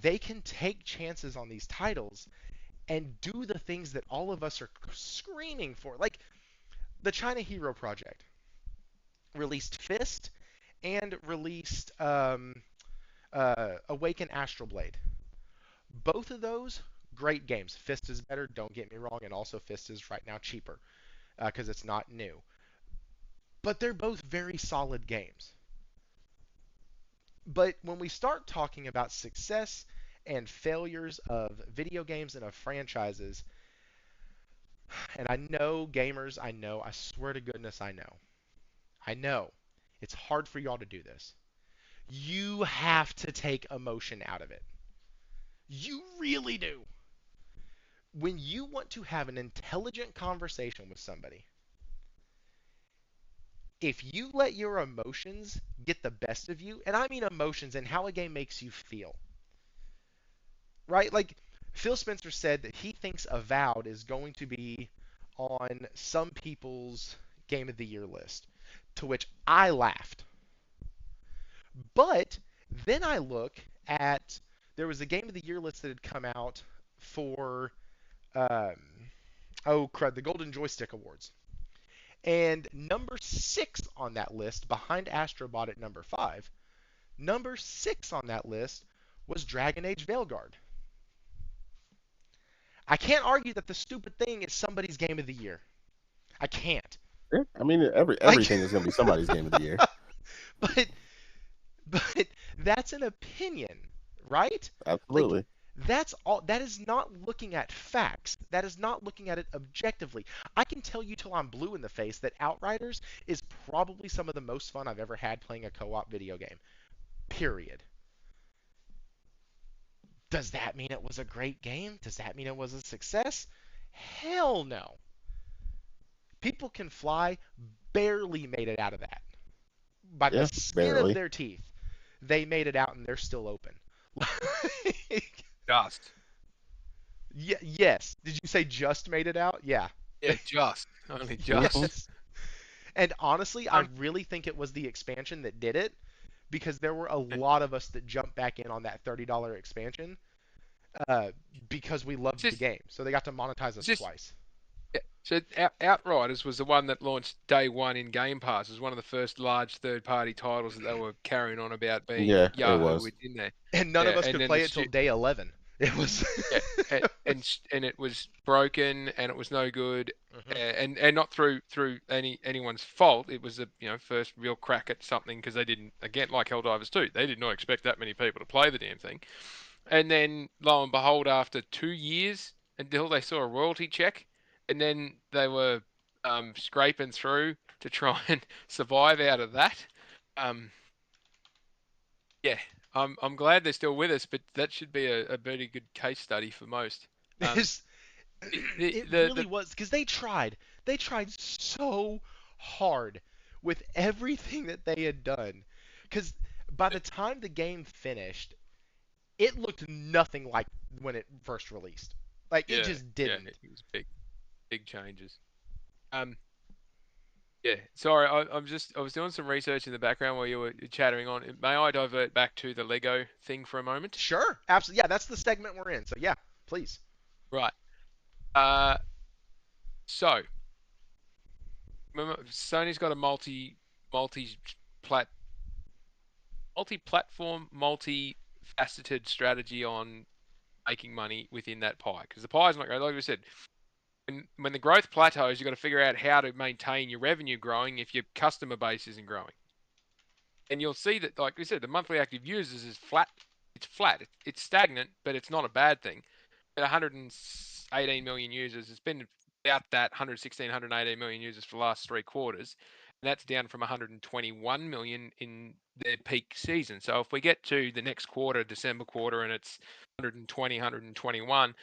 They can take chances on these titles and do the things that all of us are screaming for. Like the China Hero Project released Fist and released Awaken Astral Blade. Both of those, great games. Fist is better, don't get me wrong, and also Fist is right now cheaper because it's not new. But they're both very solid games. But when we start talking about success and failures of video games and of franchises, and I know gamers, I swear to goodness, I know, it's hard for y'all to do this. You have to take emotion out of it. You really do. When you want to have an intelligent conversation with somebody, if you let your emotions get the best of you, and I mean emotions and how a game makes you feel, right? Like Phil Spencer said that he thinks Avowed is going to be on some people's Game of the Year list, to which I laughed. But then I look at there was a Game of the Year list that had come out for um, oh crud, the Golden Joystick Awards. And number 6 on that list, behind Astrobot at number 5, number 6 on that list was Dragon Age Veilguard. I can't argue that the stupid thing is somebody's game of the year. I can't.
Yeah, I mean,
Like,
everything is going to be somebody's game of the year.
but but that's an opinion, right? Like
Absolutely.
that's all. That is not looking at facts. That is not looking at it objectively. I can tell you till I'm blue in the face that Outriders is probably some of the most fun I've ever had playing a co-op video game. Period. Does that mean it was a great game? Does that mean it was a success? Hell no. People Can Fly barely made it out of that. By the
Yeah,
skin of
barely.
their teeth, they made it out and they're still open.
Just.
Yes. Did you say just made it out? Yeah.
Yeah, just. Only just.
Mhm.
Yes. And honestly, I
Um,
really think it was the expansion that did it because there were a lot of us that jumped back in on that $30 expansion uh, because we loved the
just,
game. So they got to monetize us
just
twice.
Yeah. So Outriders was the one that launched day one in Game Pass. It was one of the first large third-party titles that they were carrying on about being
Yeah, it
Yahoo
was.
within there.
And none
Yeah,
of us
and
could
then
play it till day 11. It was.
yeah, and it was broken and it was no good,
Mhm.
and not through anyone's fault. It was a first real crack at something because they didn't, again, like Helldivers 2, they did not expect that many people to play the damn thing. And then lo and behold, after 2 years, until they saw a royalty check, and then they were scraping through to try and survive out of that. Um, yeah, I'm glad they're still with us, but that should be a very good case study for most. Um,
It's-
the,
it
the
really
the
was because they tried. They tried so hard with everything that they had done. Because by the time the game finished, it looked nothing like when it first released. Like it
yeah,
just
yeah,
didn't.
it was big changes. Um, yeah, sorry, I was doing some research in the background while you were chattering on. May I divert back to the Lego thing for a moment?
Sure, absolutely. Yeah, that's the segment we're in. So yeah, please.
Right. Uh, so remember, Sony's got a multi-plat, multi-platform, multi-faceted strategy on making money within that pie. Because the pie is not great. Like we said, when the growth plateaus, you've got to figure out how to maintain your revenue growing if your customer base isn't growing. And you'll see that, like we said, the monthly active users is flat. It's flat. It's stagnant, but it's not a bad thing. At 118 million users, it's been about that 116, 118 million users for the last 3 quarters. And that's down from 121 million in their peak season. So if we get to the next quarter, December quarter, and it's 120, 121,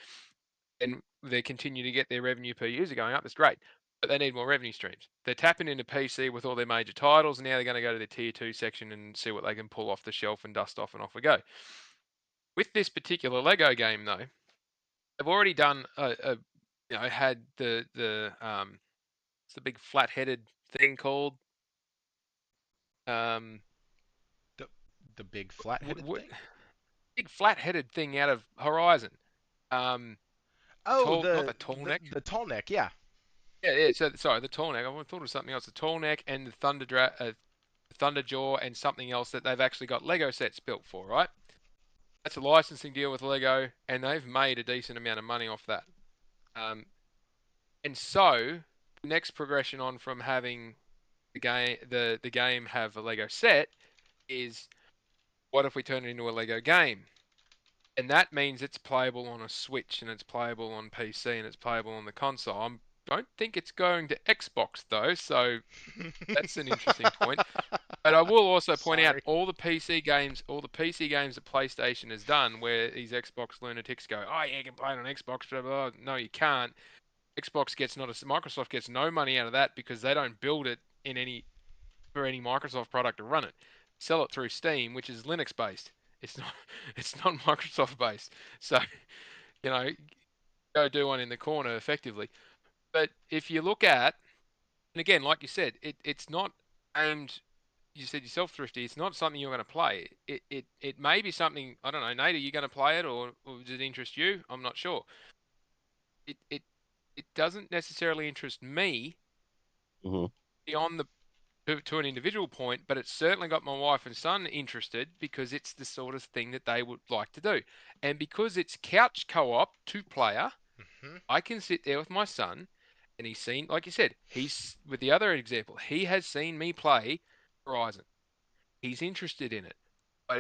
and they continue to get their revenue per user going up, that's great. But they need more revenue streams. They're tapping into PC with all their major titles, and now they're going to go to the tier 2 section and see what they can pull off the shelf and dust off, and off we go. With this particular Lego game, though, they've already done had it's the big flat-headed thing called um
The the big flat-headed thing.
big flat-headed thing out of Horizon. Um,
Oh,
not the
the
tall
the
neck.
the tall neck. Yeah.
Yeah. So sorry, the tall neck. I thought of something else. The tall neck and the Thunderjaw, and something else that they've actually got Lego sets built for, right? That's a licensing deal with Lego, and they've made a decent amount of money off that. Um, and so the next progression on from having the game have a Lego set is, what if we turn it into a Lego game? And that means it's playable on a Switch, and it's playable on PC, and it's playable on the console. I don't think it's going to Xbox though, so that's an interesting point. But I will also point out
Sorry.
all the PC games that PlayStation has done, where these Xbox lunatics go, oh yeah, you can play it on Xbox, blah, blah, blah. No, you can't. Microsoft gets no money out of that because they don't build it for any Microsoft product to run it. Sell it through Steam, which is Linux based. It's not it's not Microsoft based. So, you know, go do one in the corner effectively. But if you look at, and again, like you said, it's not aimed. You said yourself, Thrifty. It's not something you're going to play. It may be something, I don't know. Nate, are you going to play it, or does it interest you? I'm not sure. It it it doesn't necessarily interest me
Hmm.
beyond to an individual point, but it's certainly got my wife and son interested because it's the sort of thing that they would like to do, and because it's couch co-op, 2 player.
Hmm.
I can sit there with my son, and he's seen, like you said, he's with the other example, he has seen me play Horizon. He's interested in it, but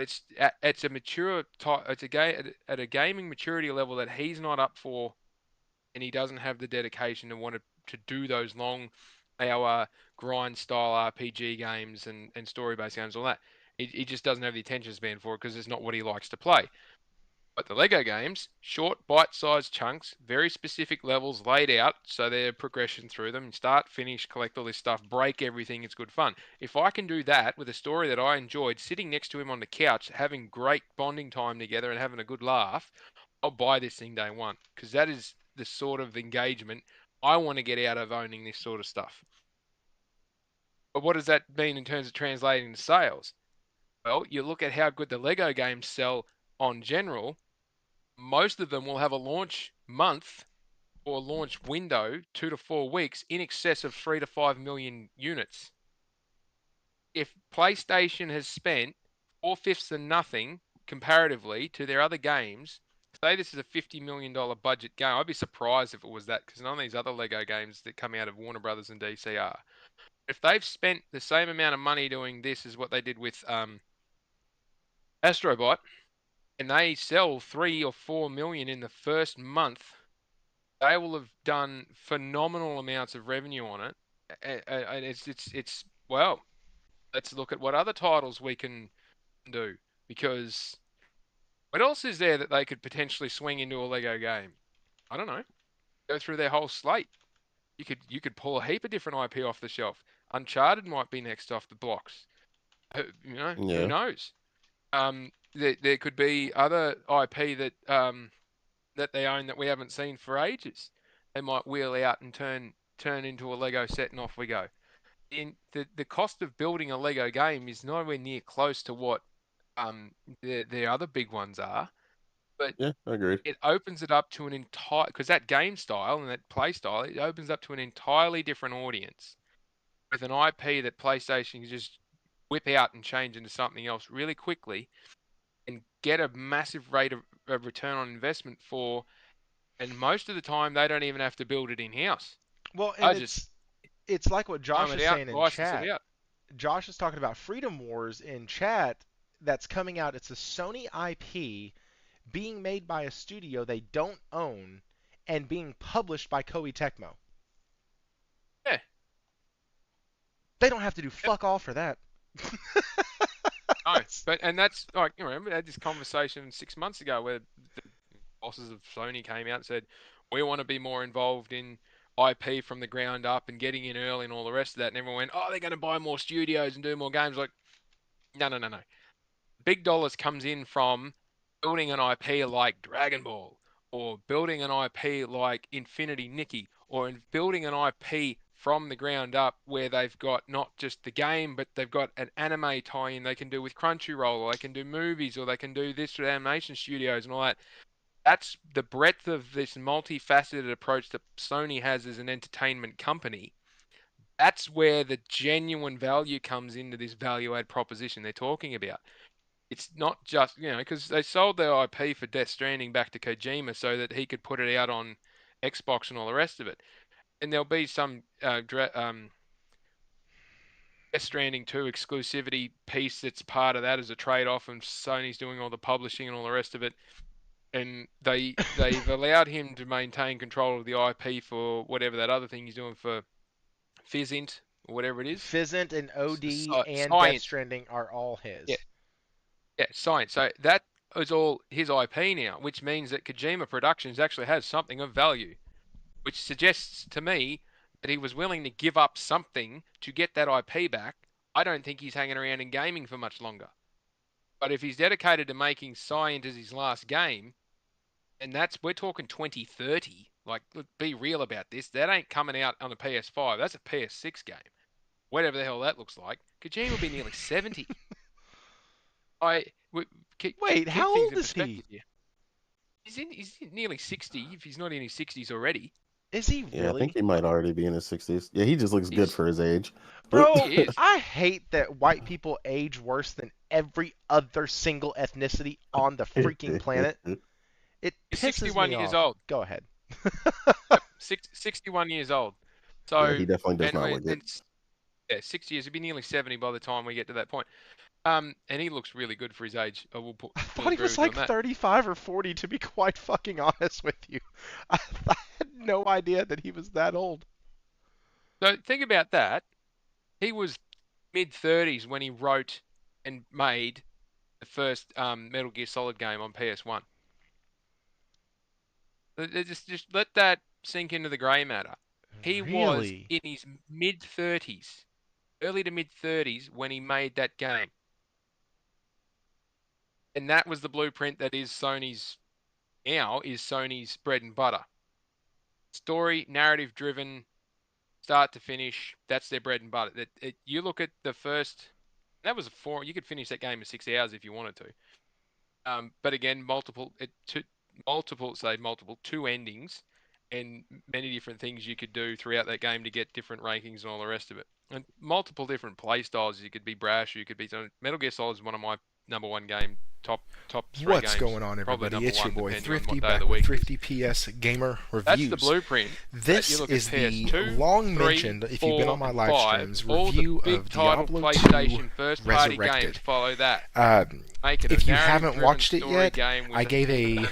it's a mature type, it's a at a gaming maturity level that he's not up for, and he doesn't have the dedication to want to do those long hour grind style RPG games and story based games, all that. He just doesn't have the attention span for it because it's not what he likes to play. But the Lego games, short, bite-sized chunks, very specific levels laid out, so they're progression through them. Start, finish, collect all this stuff, break everything. It's good fun. If I can do that with a story that I enjoyed, sitting next to him on the couch, having great bonding time together and having a good laugh, I'll buy this thing day one because that is the sort of engagement I want to get out of owning this sort of stuff. But what does that mean in terms of translating to sales? Well, you look at how good the Lego games sell on general. Most of them will have a launch month or launch window 2 to 4 weeks in excess of 3 to 5 million units. If PlayStation has spent 4/5 of nothing comparatively to their other games, say this is a $50 million budget game, I'd be surprised if it was that because none of these other Lego games that come out of Warner Brothers and DC are. If they've spent the same amount of money doing this as what they did with Astrobot, and they sell 3 or 4 million in the first month, they will have done phenomenal amounts of revenue on it. And it's well, let's look at what other titles we can do because what else is there that they could potentially swing into a Lego game? I don't know. Go through their whole slate. You could pull a heap of different IP off the shelf. Uncharted might be next off the blocks. Who
Yeah.
knows? There could be other IP that they own that we haven't seen for ages. They might wheel out and turn into a Lego set and off we go. The cost of building a Lego game is nowhere near close to what the other big ones are, but
Yeah, I agree.
it opens it up to an entire because that game style and that play style it opens up to an entirely different audience with an IP that PlayStation can just whip out and change into something else really quickly and get a massive rate of return on investment for. And most of the time, they don't even have to build it in house.
Well, and
I just
it's like what
farm
Josh
it
is
out,
saying in
license it
chat.
out.
Josh is talking about Freedom Wars in chat that's coming out. It's a Sony IP being made by a studio they don't own and being published by Koei Tecmo.
Yeah,
They don't have to do
yep,
fuck all for that.
no. But and that's like you remember we had this conversation 6 months ago where the bosses of Sony came out and said we want to be more involved in IP from the ground up and getting in early and all the rest of that. And everyone went, oh, they're going to buy more studios and do more games. Like, no, no, no, no. Big dollars comes in from building an IP like Dragon Ball, or building an IP like Infinity Nikki, or in building an IP from the ground up where they've got not just the game, but they've got an anime tie-in they can do with Crunchyroll, or they can do movies, or they can do this with animation studios and all that. That's the breadth of this multifaceted approach that Sony has as an entertainment company. That's where the genuine value comes into this value add proposition they're talking about. It's not just because they sold their IP for Death Stranding back to Kojima so that he could put it out on Xbox and all the rest of it. And there'll be some Death Stranding 2 exclusivity piece that's part of that as a trade-off, and Sony's doing all the publishing and all the rest of it. And they've allowed him to maintain control of the IP for whatever that other thing he's doing for Fizzint or whatever it is.
Fizzant and OD and Death
Science,
Stranding are all
yeah,
his.
yeah, science. So that is all his IP now, which means that Kojima Productions actually has something of value, which suggests to me that he was willing to give up something to get that IP back. I don't think he's hanging around in gaming for much longer. But if he's dedicated to making Science as his last game, and we're talking 2030, like be real about this. That ain't coming out on a PS5. That's a PS6 game. Whatever the hell that looks like. Kojima will be nearly 70. I
Wait,
keep
how
things
old
in
is he?
perspective here. He's nearly 60 if he's not in his 60s already.
Is he
Yeah, I think
really?
he might already be in his 60s. Yeah, he just looks good
He's
for his age.
Bro,
he is.
I hate that white people age worse than every other single ethnicity on the freaking planet. It
He's
pisses me
61 years
off.
old.
Go ahead.
Yep, 61 years old.
Yeah,
So,
he definitely does
and
not
we're,
look good.
and yeah, 6 years. He'll be nearly 70 by the time we get to that point. And he looks really good for his age.
I
will
thought he
agree
was
with you on
like
that.
35 or 40, to be quite fucking honest with you. I had no idea that he was that old.
So think about that. He was mid-30s when he wrote and made the first Metal Gear Solid game on PS1. Just let that sink into the grey matter. He was
Really?
in his mid-30s, early to mid-30s when he made that game. And that was the blueprint that is Sony's bread and butter. Story, narrative driven, start to finish, that's their bread and butter. You look at the first, that was you could finish that game in 6 hours if you wanted to. But again, two endings and many different things you could do throughout that game to get different rankings and all the rest of it. And multiple different play styles. You could be brash, you could be. Metal Gear Solid is one of my number one game, top three
What's
games.
going on,
Probably
everybody?
number
It's your
one,
boy
depending on
Thrifty
what day of
back
the
with
week is.
Thrifty PS Gamer
That's the
Reviews.
blueprint.
This
You look
is
at
the
PS2,
long
3,
mentioned, if you've been
4,
on my
and
live
5,
streams,
all the
review
big
of
title
Diablo 2
PlayStation first-party games
Resurrected.
follow that. Make it a
If you haven't
narrative-driven
watched it
story
yet,
game with
I gave a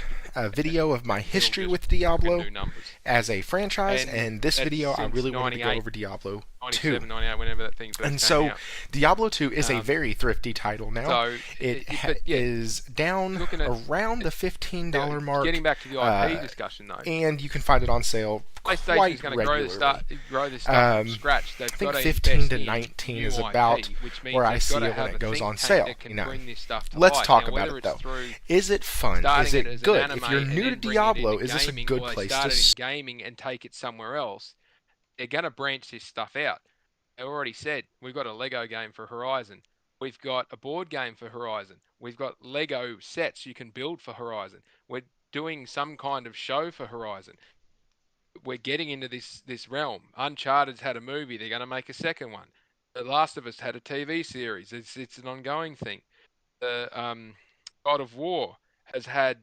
video of my
it'll
history
just
with
fucking
Diablo
do numbers.
as a franchise,
And
and this
that's
video I
since
really wanted to go
98,
over Diablo 2.
97, 98, whenever that thing first
And
came
so,
out.
Diablo 2 is a
Um,
very thrifty title now.
So,
Is down
looking at
around the $15 mark.
Getting back to the IP discussion though,
and you can find it on sale
PlayStation's
quite
going to
regularly.
grow this stuff from scratch. They've
I think
got to
15
invest
to
in
19
new
is
IP,
about
which means
where I
they've
see
got to
it when
have
it
a
goes
think
on
tank
sale.
that can
You know,
bring this stuff to
let's
life.
talk
Now,
about
whether
it though.
it's through
Is it fun? Is
starting it
it
as an
good?
anime
If you're
and
new to
then bring it into
Diablo, is this a
gaming,
good
or they
place
start
to
it in gaming and take it somewhere else, they're going to branch this stuff out. They already said we've got a Lego game for Horizon. We've got a board game for Horizon. We've got Lego sets you can build for Horizon. We're doing some kind of show for Horizon. We're getting into this realm. Uncharted's had a movie. They're going to make a second one. The Last of Us had a TV series. It's an ongoing thing. The God of War has had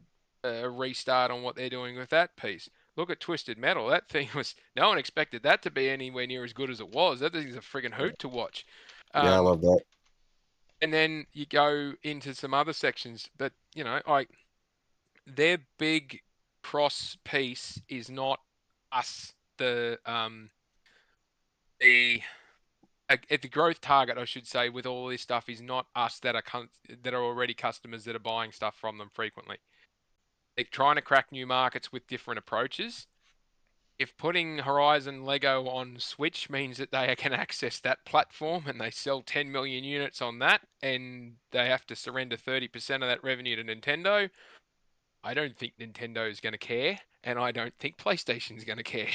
a restart on what they're doing with that piece. Look at Twisted Metal. That thing was no one expected that to be anywhere near as good as it was. That thing's a friggin' hoot to watch.
Yeah, I
Um,
love that.
and then you go into some other sections, but like their big cross piece is not us. The the growth target, I should say, with all this stuff is not us that are already customers that are buying stuff from them frequently. They're trying to crack new markets with different approaches. If putting Horizon Lego on Switch means that they can access that platform and they sell 10 million units on that and they have to surrender 30% of that revenue to Nintendo, I don't think Nintendo is going to care, and I don't think PlayStation is going to care.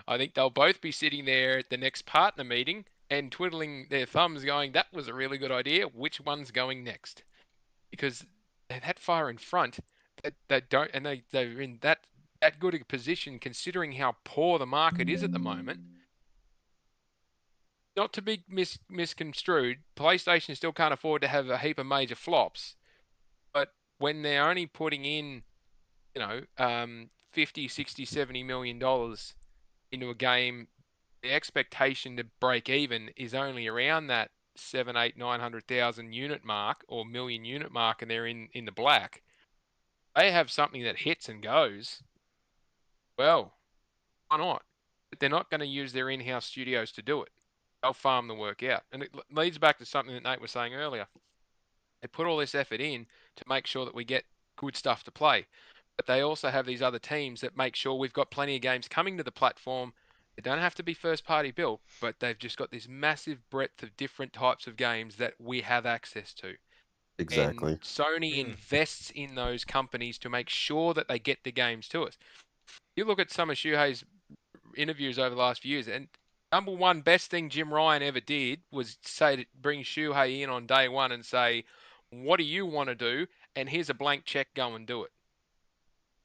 I think they'll both be sitting there at the next partner meeting and twiddling their thumbs going, that was a really good idea. Which one's going next? Because they're that far in front that they don't, and they're in that good a position considering how poor the market is at the moment. Not to be misconstrued, PlayStation still can't afford to have a heap of major flops, but when they're only putting in 50, 60, 70 million dollars into a game, the expectation to break even is only around that 7, 8, 900,000 unit mark or million unit mark, and they're in the black. They have something that hits and goes. Well, why not? But they're not going to use their in-house studios to do it. They'll farm the work out. And it leads back to something that Nate was saying earlier. They put all this effort in to make sure that we get good stuff to play. But they also have these other teams that make sure we've got plenty of games coming to the platform. They don't have to be first party built, but they've just got this massive breadth of different types of games that we have access to. And
Exactly.
Sony invests in those companies to make sure that they get the games to us. You look at some of Shuhei's interviews over the last few years, and number one best thing Jim Ryan ever did was say to bring Shuhei in on day one and say, what do you want to do? And here's a blank check, go and do it.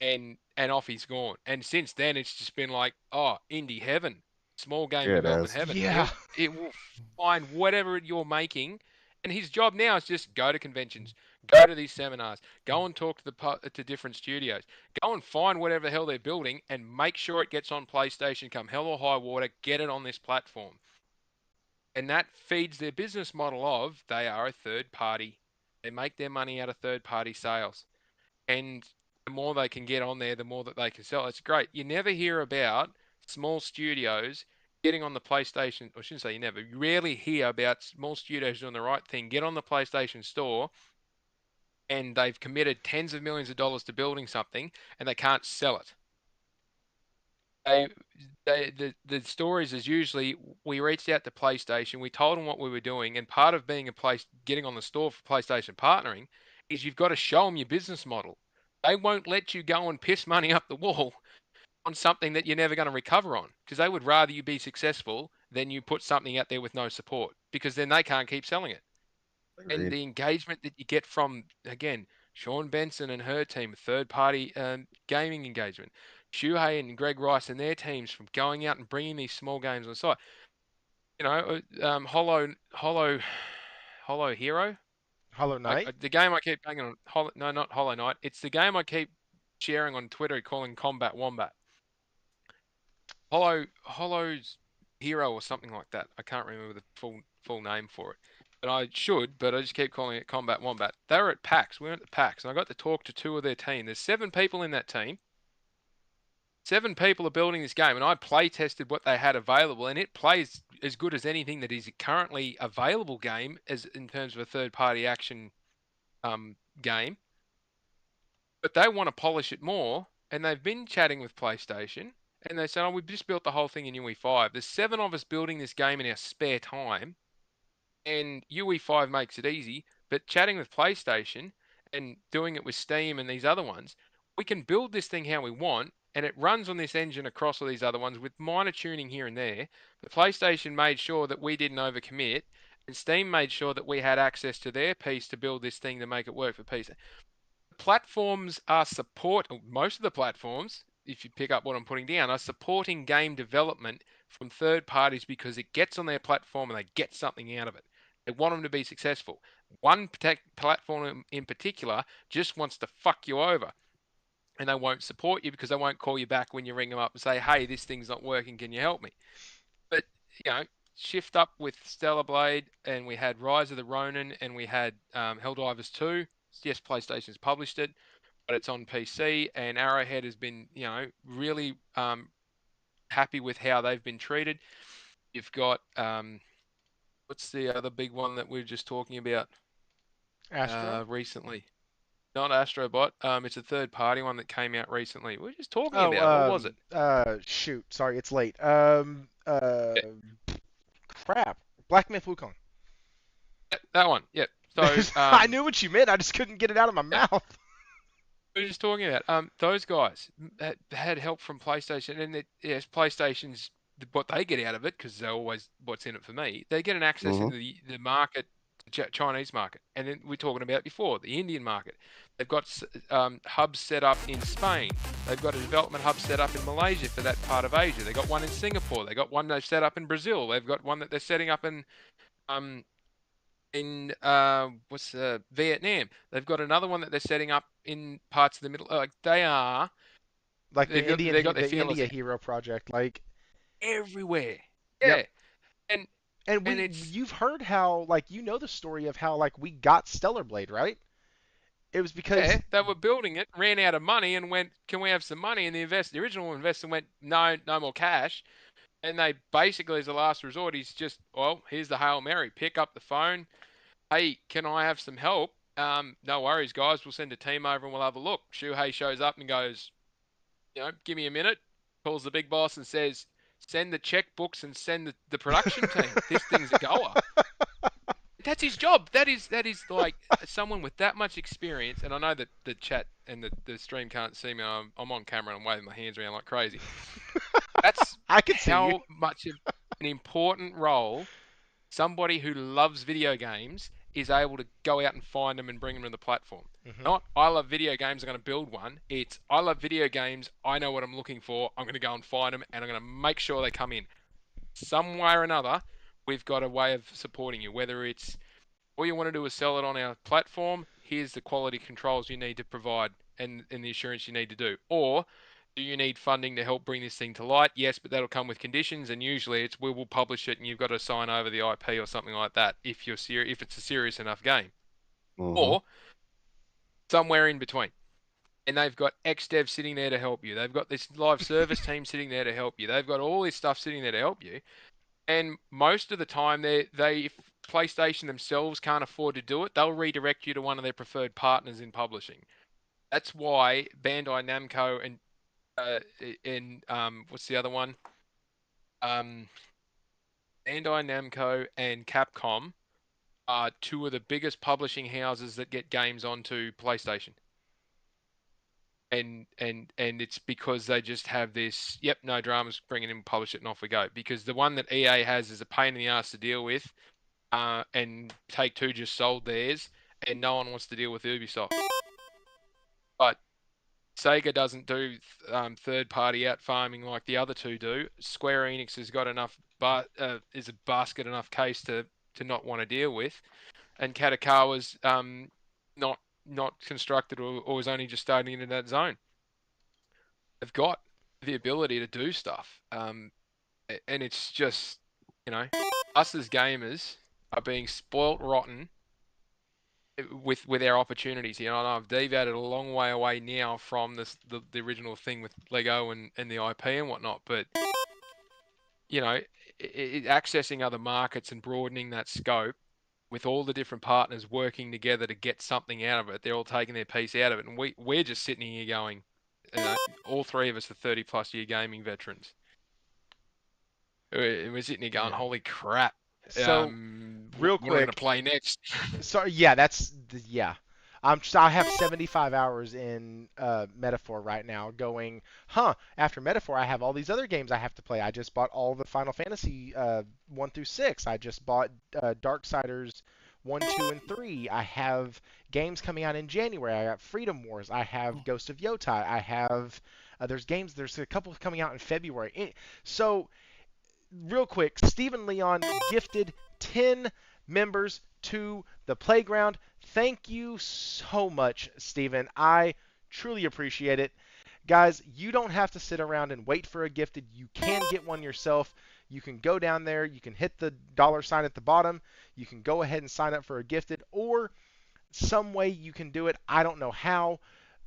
And off he's gone. And since then, it's just been like, oh, indie heaven, small game
Yeah, it
development
has.
heaven.
Yeah.
It will find whatever you're making And his job now is just go to conventions, go to these seminars, go and talk to different studios, go and find whatever the hell they're building and make sure it gets on PlayStation come hell or high water, get it on this platform. And that feeds their business model of they are a third party. They make their money out of third party sales. And the more they can get on there, the more that they can sell. It's great. You never hear about small studios getting on the PlayStation, or I shouldn't say you never, you rarely hear about small studios doing the right thing, get on the PlayStation Store, and they've committed tens of millions of dollars to building something, and they can't sell it. The stories is usually we reached out to PlayStation, we told them what we were doing, and part of being getting on the store for PlayStation partnering is you've got to show them your business model. They won't let you go and piss money up the wall on something that you're never going to recover on, because they would rather you be successful than you put something out there with no support, because then they can't keep selling it. And
Agreed.
the engagement that you get from, again, Sean Benson and her team, third party gaming engagement, Shuhei and Greg Rice and their teams from going out and bringing these small games on site. You know, Hollow Hero.
Hollow Knight.
The game I keep banging on. No, not Hollow Knight. It's the game I keep sharing on Twitter, calling Combat Wombat. Hollow's Hero or something like that. I can't remember the full name for it. But I should, but I just keep calling it Combat Wombat. They were at PAX. We went to PAX, and I got to talk to two of their team. There's 7 people in that team. 7 people are building this game, and I play tested what they had available, and it plays as good as anything that is currently available game as in terms of a third-party action game. But they want to polish it more, and they've been chatting with PlayStation, and they said, "Oh, we've just built the whole thing in UE5. There's 7 of us building this game in our spare time." And UE5 makes it easy, but chatting with PlayStation and doing it with Steam and these other ones, we can build this thing how we want, and it runs on this engine across all these other ones with minor tuning here and there. The PlayStation made sure that we didn't overcommit, and Steam made sure that we had access to their piece to build this thing to make it work for PC. Platforms most of the platforms, if you pick up what I'm putting down, are supporting game development from third parties because it gets on their platform and they get something out of it. They want them to be successful. One platform in particular just wants to fuck you over, and they won't support you because they won't call you back when you ring them up and say, "Hey, this thing's not working. Can you help me?" But shift up with Stellar Blade, and we had Rise of the Ronin, and we had Helldivers 2. Yes, PlayStation's published it, but it's on PC, and Arrowhead has been, really happy with how they've been treated. You've got what's the other big one that we were just talking about
Astro.
recently? Not Astrobot. It's a third-party one that came out recently. We were just talking
Oh,
about. What was it?
shoot. Sorry, it's late.
Yeah,
Crap. Black Myth Wukong.
that one. Yeah. So
I knew what you meant. I just couldn't get it out of my
yeah,
mouth.
we were just talking about those guys had help from PlayStation, and yes, PlayStation's what they get out of it because they're always what's in it for me. They get an access
Hmm.
into the market, the Chinese market, and then we're talking about before the Indian market. They've got hubs set up in Spain. They've got a development hub set up in Malaysia for that part of Asia. They got one in Singapore. They got one they've set up in Brazil. They've got one that they're setting up um, in Vietnam. They've got another one that they're setting up in parts of the middle. Like
Like the
they got their
the
feelers
India Hero project. Like,
everywhere.
yep.
Yeah, and
And
and it's
you've heard how, like, the story of how, like, we got Stellar Blade, right? It was because
yeah, they were building it, ran out of money, and went, "Can we have some money?" And the original investor went, "No, no more cash." And they basically, as a last resort, he's just, "Well, here's the Hail Mary. Pick up the phone. Hey, can I have some help? No worries, guys. We'll send a team over and we'll have a look." Shuhei shows up and goes, "Give me a minute." Calls the big boss and says, "Send the checkbooks and send the production team. This thing's a goer." That's his job. That is like someone with that much experience. And I know that the chat and the stream can't see me. I'm on camera and I'm waving my hands around like crazy. That's
I could see you.
how much of an important role somebody who loves video games is able to go out and find them and bring them to the platform.
Hmm.
Not, "I love video games, I'm going to build one." It's, "I love video games, I know what I'm looking for, I'm going to go and find them, and I'm going to make sure they come in." Some way or another, we've got a way of supporting you, whether it's All you want to do is sell it on our platform. Here's the quality controls you need to provide and the assurance you need to do. Or do you need funding to help bring this thing to light? Yes, but that'll come with conditions, and usually it's we will publish it, and you've got to sign over the IP or something like that if if it's a serious enough game.
Mm-hmm.
Or somewhere in between. And they've got XDev sitting there to help you. They've got this live service team sitting there to help you. They've got all this stuff sitting there to help you. And most of the time, if PlayStation themselves can't afford to do it, they'll redirect you to one of their preferred partners in publishing. That's why Bandai Namco and what's the other one? Bandai Namco and Capcom are two of the biggest publishing houses that get games onto PlayStation. And it's because they just have this, yep, no dramas, bring it in, publish it, and off we go. Because the one that EA has is a pain in the ass to deal with, and Take-Two just sold theirs, and no one wants to deal with Ubisoft. But Sega doesn't do third-party out farming like the other two do. Square Enix has got enough, is a basket enough case to not want to deal with, and Katakawa's not constructed or was only just starting into that zone. They've got the ability to do stuff, and it's just, us as gamers are being spoilt rotten with our opportunities. And I've deviated a long way away now from the original thing with Lego and the IP and whatnot, but accessing other markets and broadening that scope with all the different partners working together to get something out of it. They're all taking their piece out of it, and we're just sitting here going, all three of us are 30+ year gaming veterans. We're sitting here going, holy crap.
So, real
what am I going to
quick,
play next?
sorry, yeah, yeah. I have 75 hours in Metaphor right now going, after Metaphor, I have all these other games I have to play. I just bought all the Final Fantasy 1 through 6. I just bought Darksiders 1, 2, and 3. I have games coming out in January. I got Freedom Wars. I have Ghost of Yotai. I have, there's a couple coming out in February. So, real quick, Stephen Leon gifted 10 members to the playground. Thank you so much, Stephen. I truly appreciate it. Guys, you don't have to sit around and wait for a gifted. You can get one yourself. You can go down there. You can hit the $sign at the bottom. You can go ahead and sign up for a gifted, or some way you can do it. I don't know how.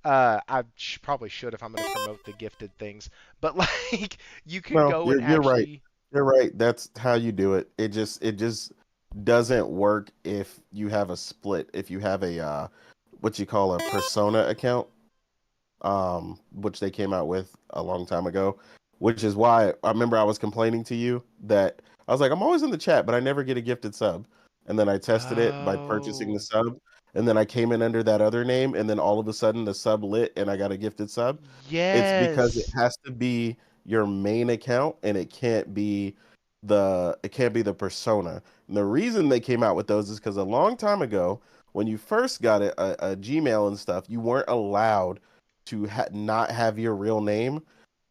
I probably should if I'm going to promote the gifted things. But like, you can
No,
go and
you're right.
actually.
You're right. That's how you do it. It just doesn't work if you have a split. If you have a what you call a persona account, which they came out with a long time ago, which is why I remember I was complaining to you that I was like, I'm always in the chat, but I never get a gifted sub. And then I tested it by purchasing the
Oh,
sub, and then I came in under that other name, and then all of a sudden the sub lit and I got a gifted sub. It's because it
yes.
has to be your main account, and it can't be the persona. And the reason they came out with those is because a long time ago, when you first got a Gmail and stuff, you weren't allowed to not have your real name.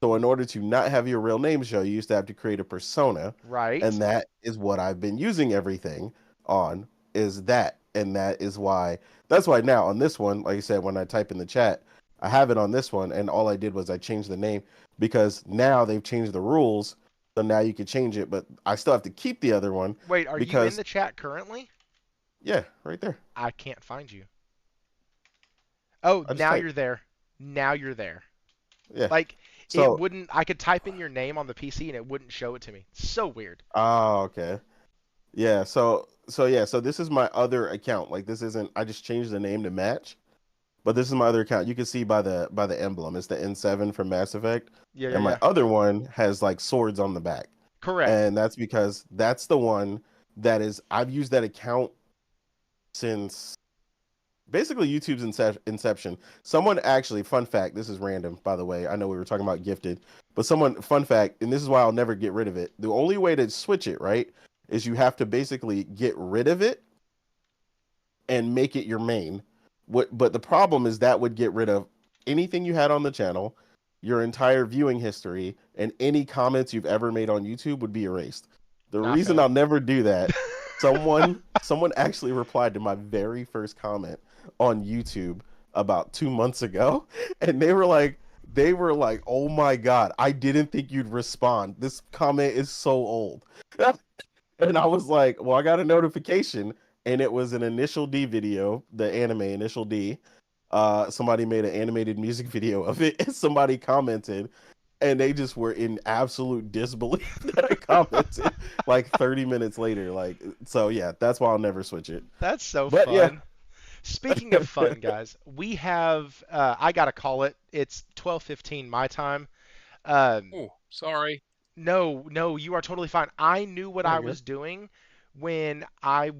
So in order to not have your real name show, you used to have to create a persona,
Right.
and that is what I've been using everything on, is that. And that's why now on this one, like I said, when I type in the chat, I have it on this one, and all I did was I changed the name because now they've changed the rules, so now you can change it, but I still have to keep the other one
Wait, are you in
because
the chat currently?
yeah, right there.
I can't find you. Oh,
I just
now
typed.
you're there. Now you're there.
Yeah.
Like, it
So,
wouldn't, I could type in your name on the PC and it wouldn't show it to me. So weird.
oh, okay. Yeah, so this is my other account. Like this isn't I just changed the name to match, but this is my other account. You can see by the emblem. It's the N7 from Mass Effect.
Yeah, yeah,
And my
yeah.
other one has like swords on the back.
Correct.
And that's because that's the one I've used that account since basically YouTube's inception. Someone actually, fun fact, this is random, by the way. I know we were talking about gifted, but fun fact, and this is why I'll never get rid of it. The only way to switch it, right, is you have to basically get rid of it and make it your main. But the problem is that would get rid of anything you had on the channel, your entire viewing history, and any comments you've ever made on YouTube would be erased. The
Not
reason
fair.
I'll never do that someone actually replied to my very first comment on YouTube about 2 months ago, and they were like, "Oh my God, I didn't think you'd respond. This comment is so old." And I was like, "Well, I got a notification, and it was an Initial D video, the anime Initial D. Somebody made an animated music video of it, and somebody commented, and they just were in absolute disbelief that I commented like 30 minutes later. Like, so yeah, that's why I'll never switch it.
That's so
But yeah,
fun. Speaking of fun, guys, we have I gotta call it. It's 12:15 my time. Um,
Oh, sorry.
no, no, you are totally fine. I knew what
oh,
I
good.
was doing when I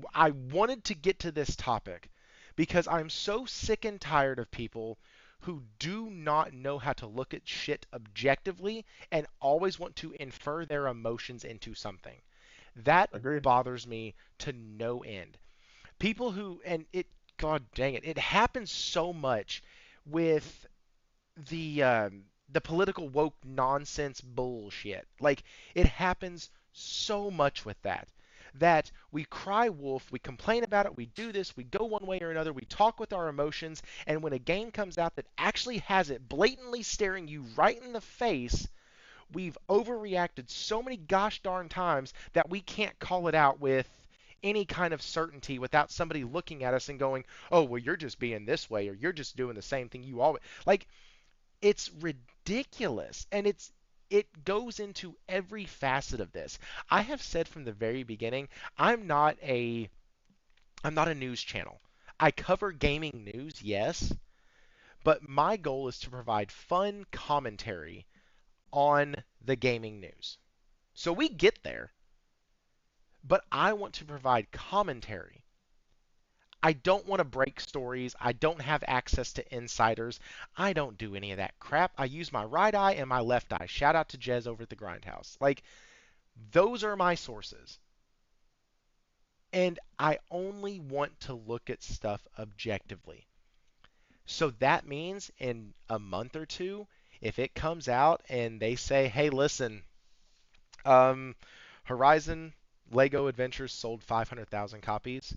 wanted to get to this topic because I'm so sick and tired of people who do not know how to look at shit objectively and always want to infer their emotions into something. That
Agreed.
bothers me to no end. People who and it God dang it, it happens so much with the political woke nonsense bullshit. Like it happens so much with that we cry wolf, we complain about it, we do this, we go one way or another, we talk with our emotions, and when a game comes out that actually has it blatantly staring you right in the face, we've overreacted so many gosh darn times that we can't call it out with any kind of certainty without somebody looking at us and going, "Oh, well, you're just being this way, or you're just doing the same thing you always." Like it's ridiculous, and it goes into every facet of this. I have said from the very beginning, I'm not a I'm not a news channel. I cover gaming news, yes, but my goal is to provide fun commentary on the gaming news. So we get there, but I want to provide commentary. I don't want to break stories. I don't have access to insiders. I don't do any of that crap. I use my right eye and my left eye. Shout out to Jez over at the Grindhouse. Like, those are my sources. And I only want to look at stuff objectively. So that means in a month or two, if it comes out and they say, hey, listen, um, Horizon Lego Adventures sold 500,000 copies.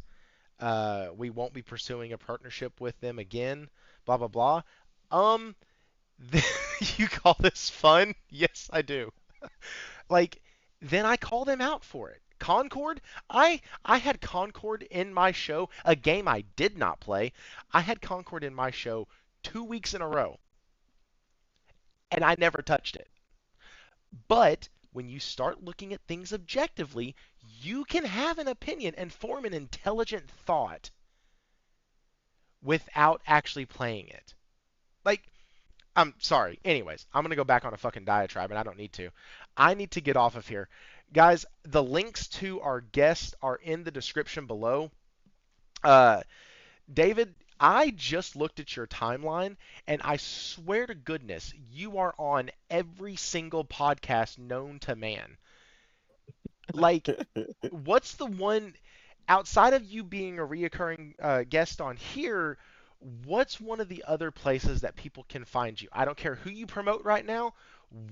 We won't be pursuing a partnership with them again. Blah blah blah. Um, you call this fun? Yes, I do. Like, then I call them out for it. Concord, I had Concord in my show, a game I did not play. I had Concord in my show 2 weeks in a row, and I never touched it. But when you start looking at things objectively, you can have an opinion and form an intelligent thought without actually playing it. Like, I'm sorry. Anyways, I'm going to go back on a fucking diatribe, and I don't need to. I need to get off of here. Guys, the links to our guests are in the description below. Uh, David, I just looked at your timeline, and I swear to goodness, you are on every single podcast known to man. Like, what's the one outside of you being a reoccurring guest on here? What's one of the other places that people can find you? I don't care who you promote right now.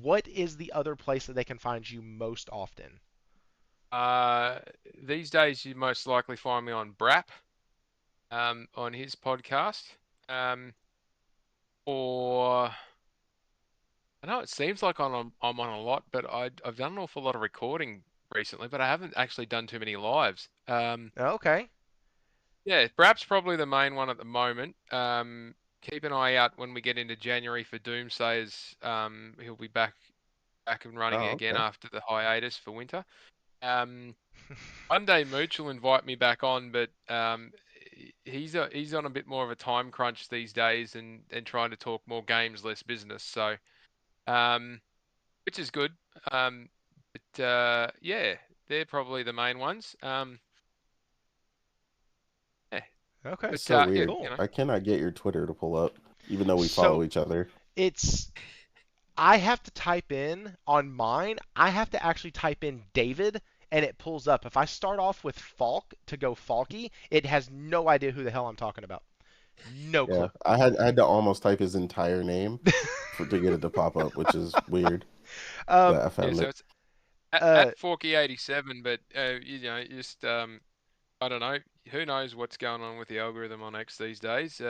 What is the other place that they can find you most often?
Uh, these days you most likely find me on Brap, on his podcast, um, or I know it seems like I'm on a lot, but I've done an awful lot of recording recently, but I haven't actually done too many lives.
Okay.
Yeah, Brap's probably the main one at the moment. Keep an eye out when we get into January for Doomsayers. He'll be back and running
Oh,
again
okay.
after the hiatus for winter. Um, One day Mooch will invite me back on, but he's on a bit more of a time crunch these days and trying to talk more games, less business. So, um, which is good. But yeah, they're probably the main ones. Yeah,
Okay.
It's
but
so
yeah,
weird.
you
Cool.
know,
I cannot get your Twitter to pull up, even though we follow
So
each other.
it's I have to type in on mine. I have to actually type in David, and it pulls up. If I start off with Falk to go Falky, it has no idea who the hell I'm talking about. No
Yeah,
clue.
I had to almost type his entire name for to get it to pop up, which is weird,
um,
but I
yeah.
found
So
it.
it's
uh,
at Forky 87, but you know, just I don't know. Who knows what's going on with the algorithm on X these days?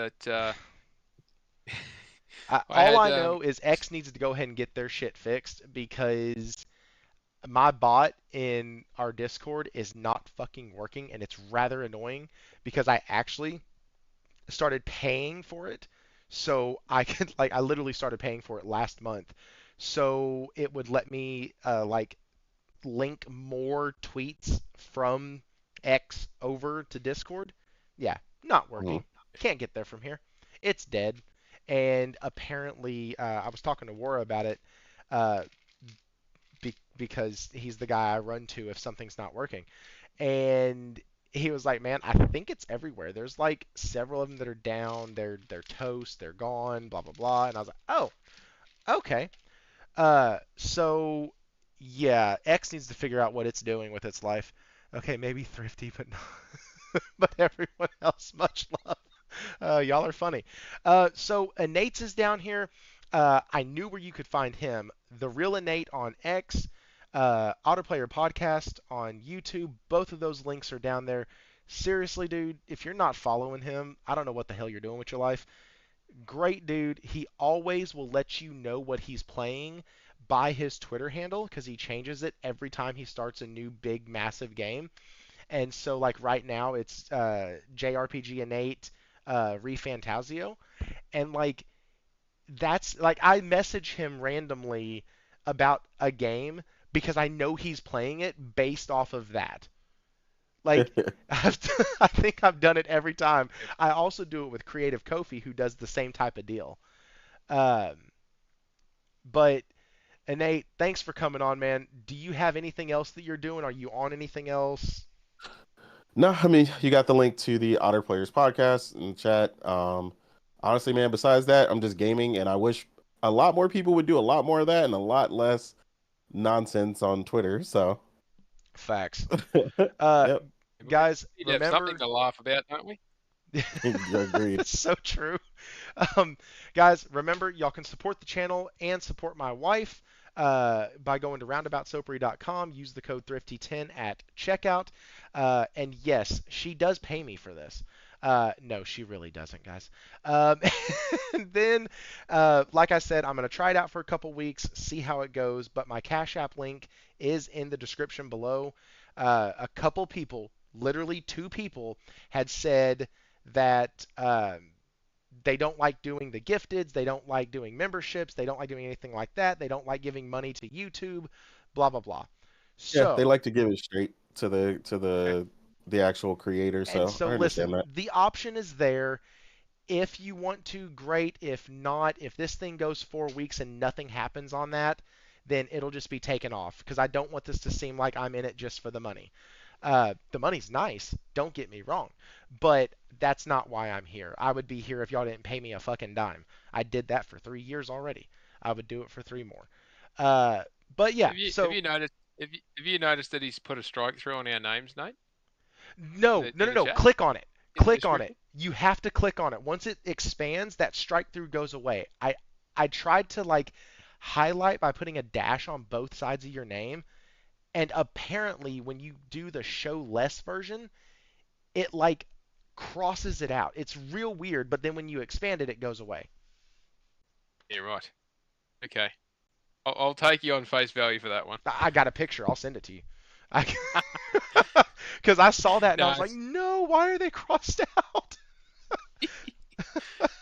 I
All
had
I know is X needs to go ahead and get their shit fixed because my bot in our Discord is not fucking working, and it's rather annoying because I actually started paying for it. So I could like I literally started paying for it last month. So it would let me like link more tweets from X over to Discord. Yeah, not
Mhm.
working. Can't get there from here. It's dead. And apparently, I was talking to Wara about it uh, because he's the guy I run to if something's not working. And he was like, "Man, I think it's everywhere. There's like several of them that are down. They're toast. They're gone. Blah blah blah." And I was like, "Oh, okay." So yeah, X needs to figure out what it's doing with its life. Okay, maybe Thrifty, but not, but everyone else, much love. Y'all are funny. So Inate's is down here. I knew where you could find him. The Real Innate on X, Autoplayer Podcast on YouTube. Both of those links are down there. Seriously, dude, if you're not following him, I don't know what the hell you're doing with your life. Great dude. He always will let you know what he's playing by his Twitter handle because he changes it every time he starts a new big massive game. And so like right now it's JRPG Innate Refantasio, and like that's like I message him randomly about a game because I know he's playing it based off of that. Like I think I've done it every time. I also do it with Creative Kofi, who does the same type of deal. Um, but Nate, thanks for coming on, man. Do you have anything else that you're doing? Are you on anything else?
No, I mean, you got the link to the Otter Players podcast in the chat. Honestly, man, besides that, I'm just gaming, and I wish a lot more people would do a lot more of that and a lot less nonsense on Twitter. So,
Facts. Uh,
yep,
we
guys,
need to have something
remember.
to laugh about, don't we?
agreed.
It's so true. Um, guys, remember, y'all can support the channel and support my wife by going to roundaboutsoapery.com. Use the code Thrifty10 at checkout. And yes, she does pay me for this. No, she really doesn't, guys. Um, and then, like I said, I'm going to try it out for a couple weeks, see how it goes. But my Cash App link is in the description below. A couple people, literally two people, had said that they don't like doing the gifteds, they don't like doing memberships, they don't like doing anything like that, they don't like giving money to YouTube, blah blah blah.
Yeah, they
So,
like to give it straight to the actual creator,
and
so
so
I understand
listen,
that.
the option is there. If you want to, great. If not, if this thing goes 4 weeks and nothing happens on that, then it'll just be taken off because I don't want this to seem like I'm in it just for the money. The money's nice, don't get me wrong, but that's not why I'm here. I would be here if y'all didn't pay me a fucking dime. I did that for 3 years already. I would do it for three more. Uh, but yeah,
Have
so
you noticed have you noticed that he's put a strike through on our names, Nate?
no, no,
In
no,
the
no.
chat?
Click on it.
In the
Click on it.
description?
You have to click on it. Once it expands, that strike through goes away. I tried to like highlight by putting a dash on both sides of your name, and apparently when you do the show less version, it like crosses it out. It's real weird, but then when you expand it, it goes away.
Yeah, right. Okay. I'll take you on face value for that one.
I got a picture. I'll send it to you. I because I saw that and I
No,
was like, no, why are they crossed out?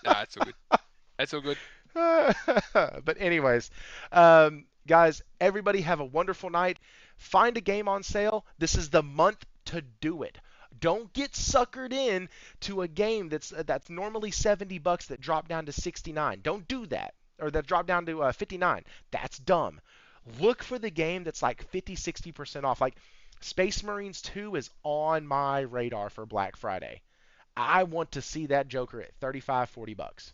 no, it's all good. That's all good.
But anyways, guys, everybody have a wonderful night. Find a game on sale. This is the month to do it. Don't get suckered in to a game that's normally $70 that dropped down to 69. Don't do that. Or that dropped down to 59. That's dumb. Look for the game that's like 50, 60% off. Like Space Marines 2 is on my radar for Black Friday. I want to see that Joker at 35, $40.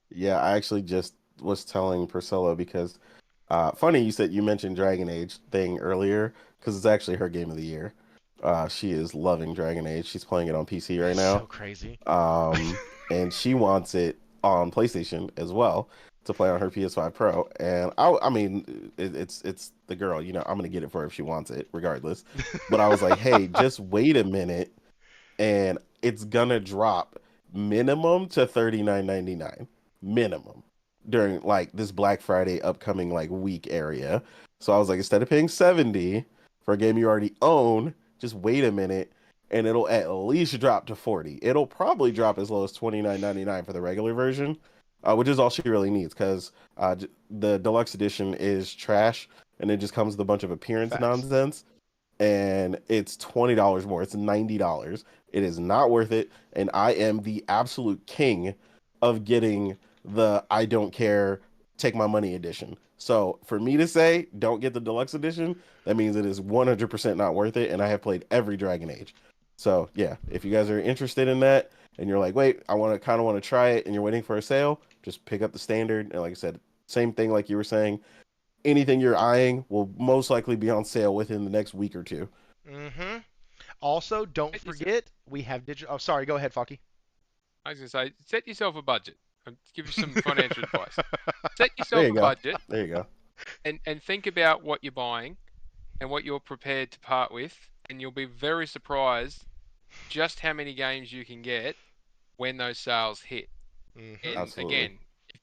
Yeah, I actually just was telling Priscilla because funny you said you mentioned Dragon Age thing earlier because it's actually her game of the year. She is loving Dragon Age. She's playing it on PC right
It's
now.
so crazy.
Um, and she wants it on PlayStation as well to play on her PS5 Pro. And I mean, it's the girl, I'm gonna get it for her if she wants it, regardless. But I was like, hey, just wait a minute and it's gonna drop minimum to $39.99 minimum during like this Black Friday upcoming like week area. So I was like, instead of paying 70 for a game you already own, just wait a minute and it'll at least drop to 40. It'll probably drop as low as $29.99 for the regular version, which is all she really needs because the deluxe edition is trash and it just comes with a bunch of appearance
Facts.
nonsense, and it's $20 more. It's $90. It is not worth it, and I am the absolute king of getting the I don't care, take my money edition. So for me to say don't get the deluxe edition, that means it is 100% not worth it, and I have played every Dragon Age. So yeah, if you guys are interested in that and you're like, wait, I want to kind of want to try it, and you're waiting for a sale, just pick up the standard. And like I said, same thing like you were saying, anything you're eyeing will most likely be on sale within the next week or two.
Mm-hmm. Also, don't
Set yourself-
forget we have digital. Oh, sorry. Go ahead, Falky.
I was gonna say, set yourself a budget. I'll give you some financial advice. Set
There
yourself
you
a
go.
budget
There you go.
and think about what you're buying and what you're prepared to part with, and you'll be very surprised just how many games you can get when those sales hit.
Mm-hmm.
And
Absolutely.
again,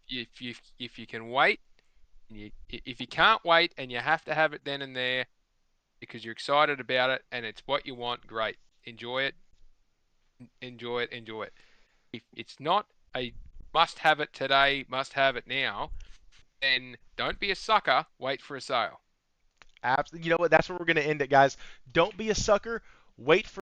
if you can wait, if you can't wait and you have to have it then and there because you're excited about it and it's what you want, great. Enjoy it, enjoy it, enjoy it. If it's not a must have it today, must have it now, then don't be a sucker, wait for a sale.
Absolutely. You know what? That's where we're going to end it, guys. Don't be a sucker. Wait for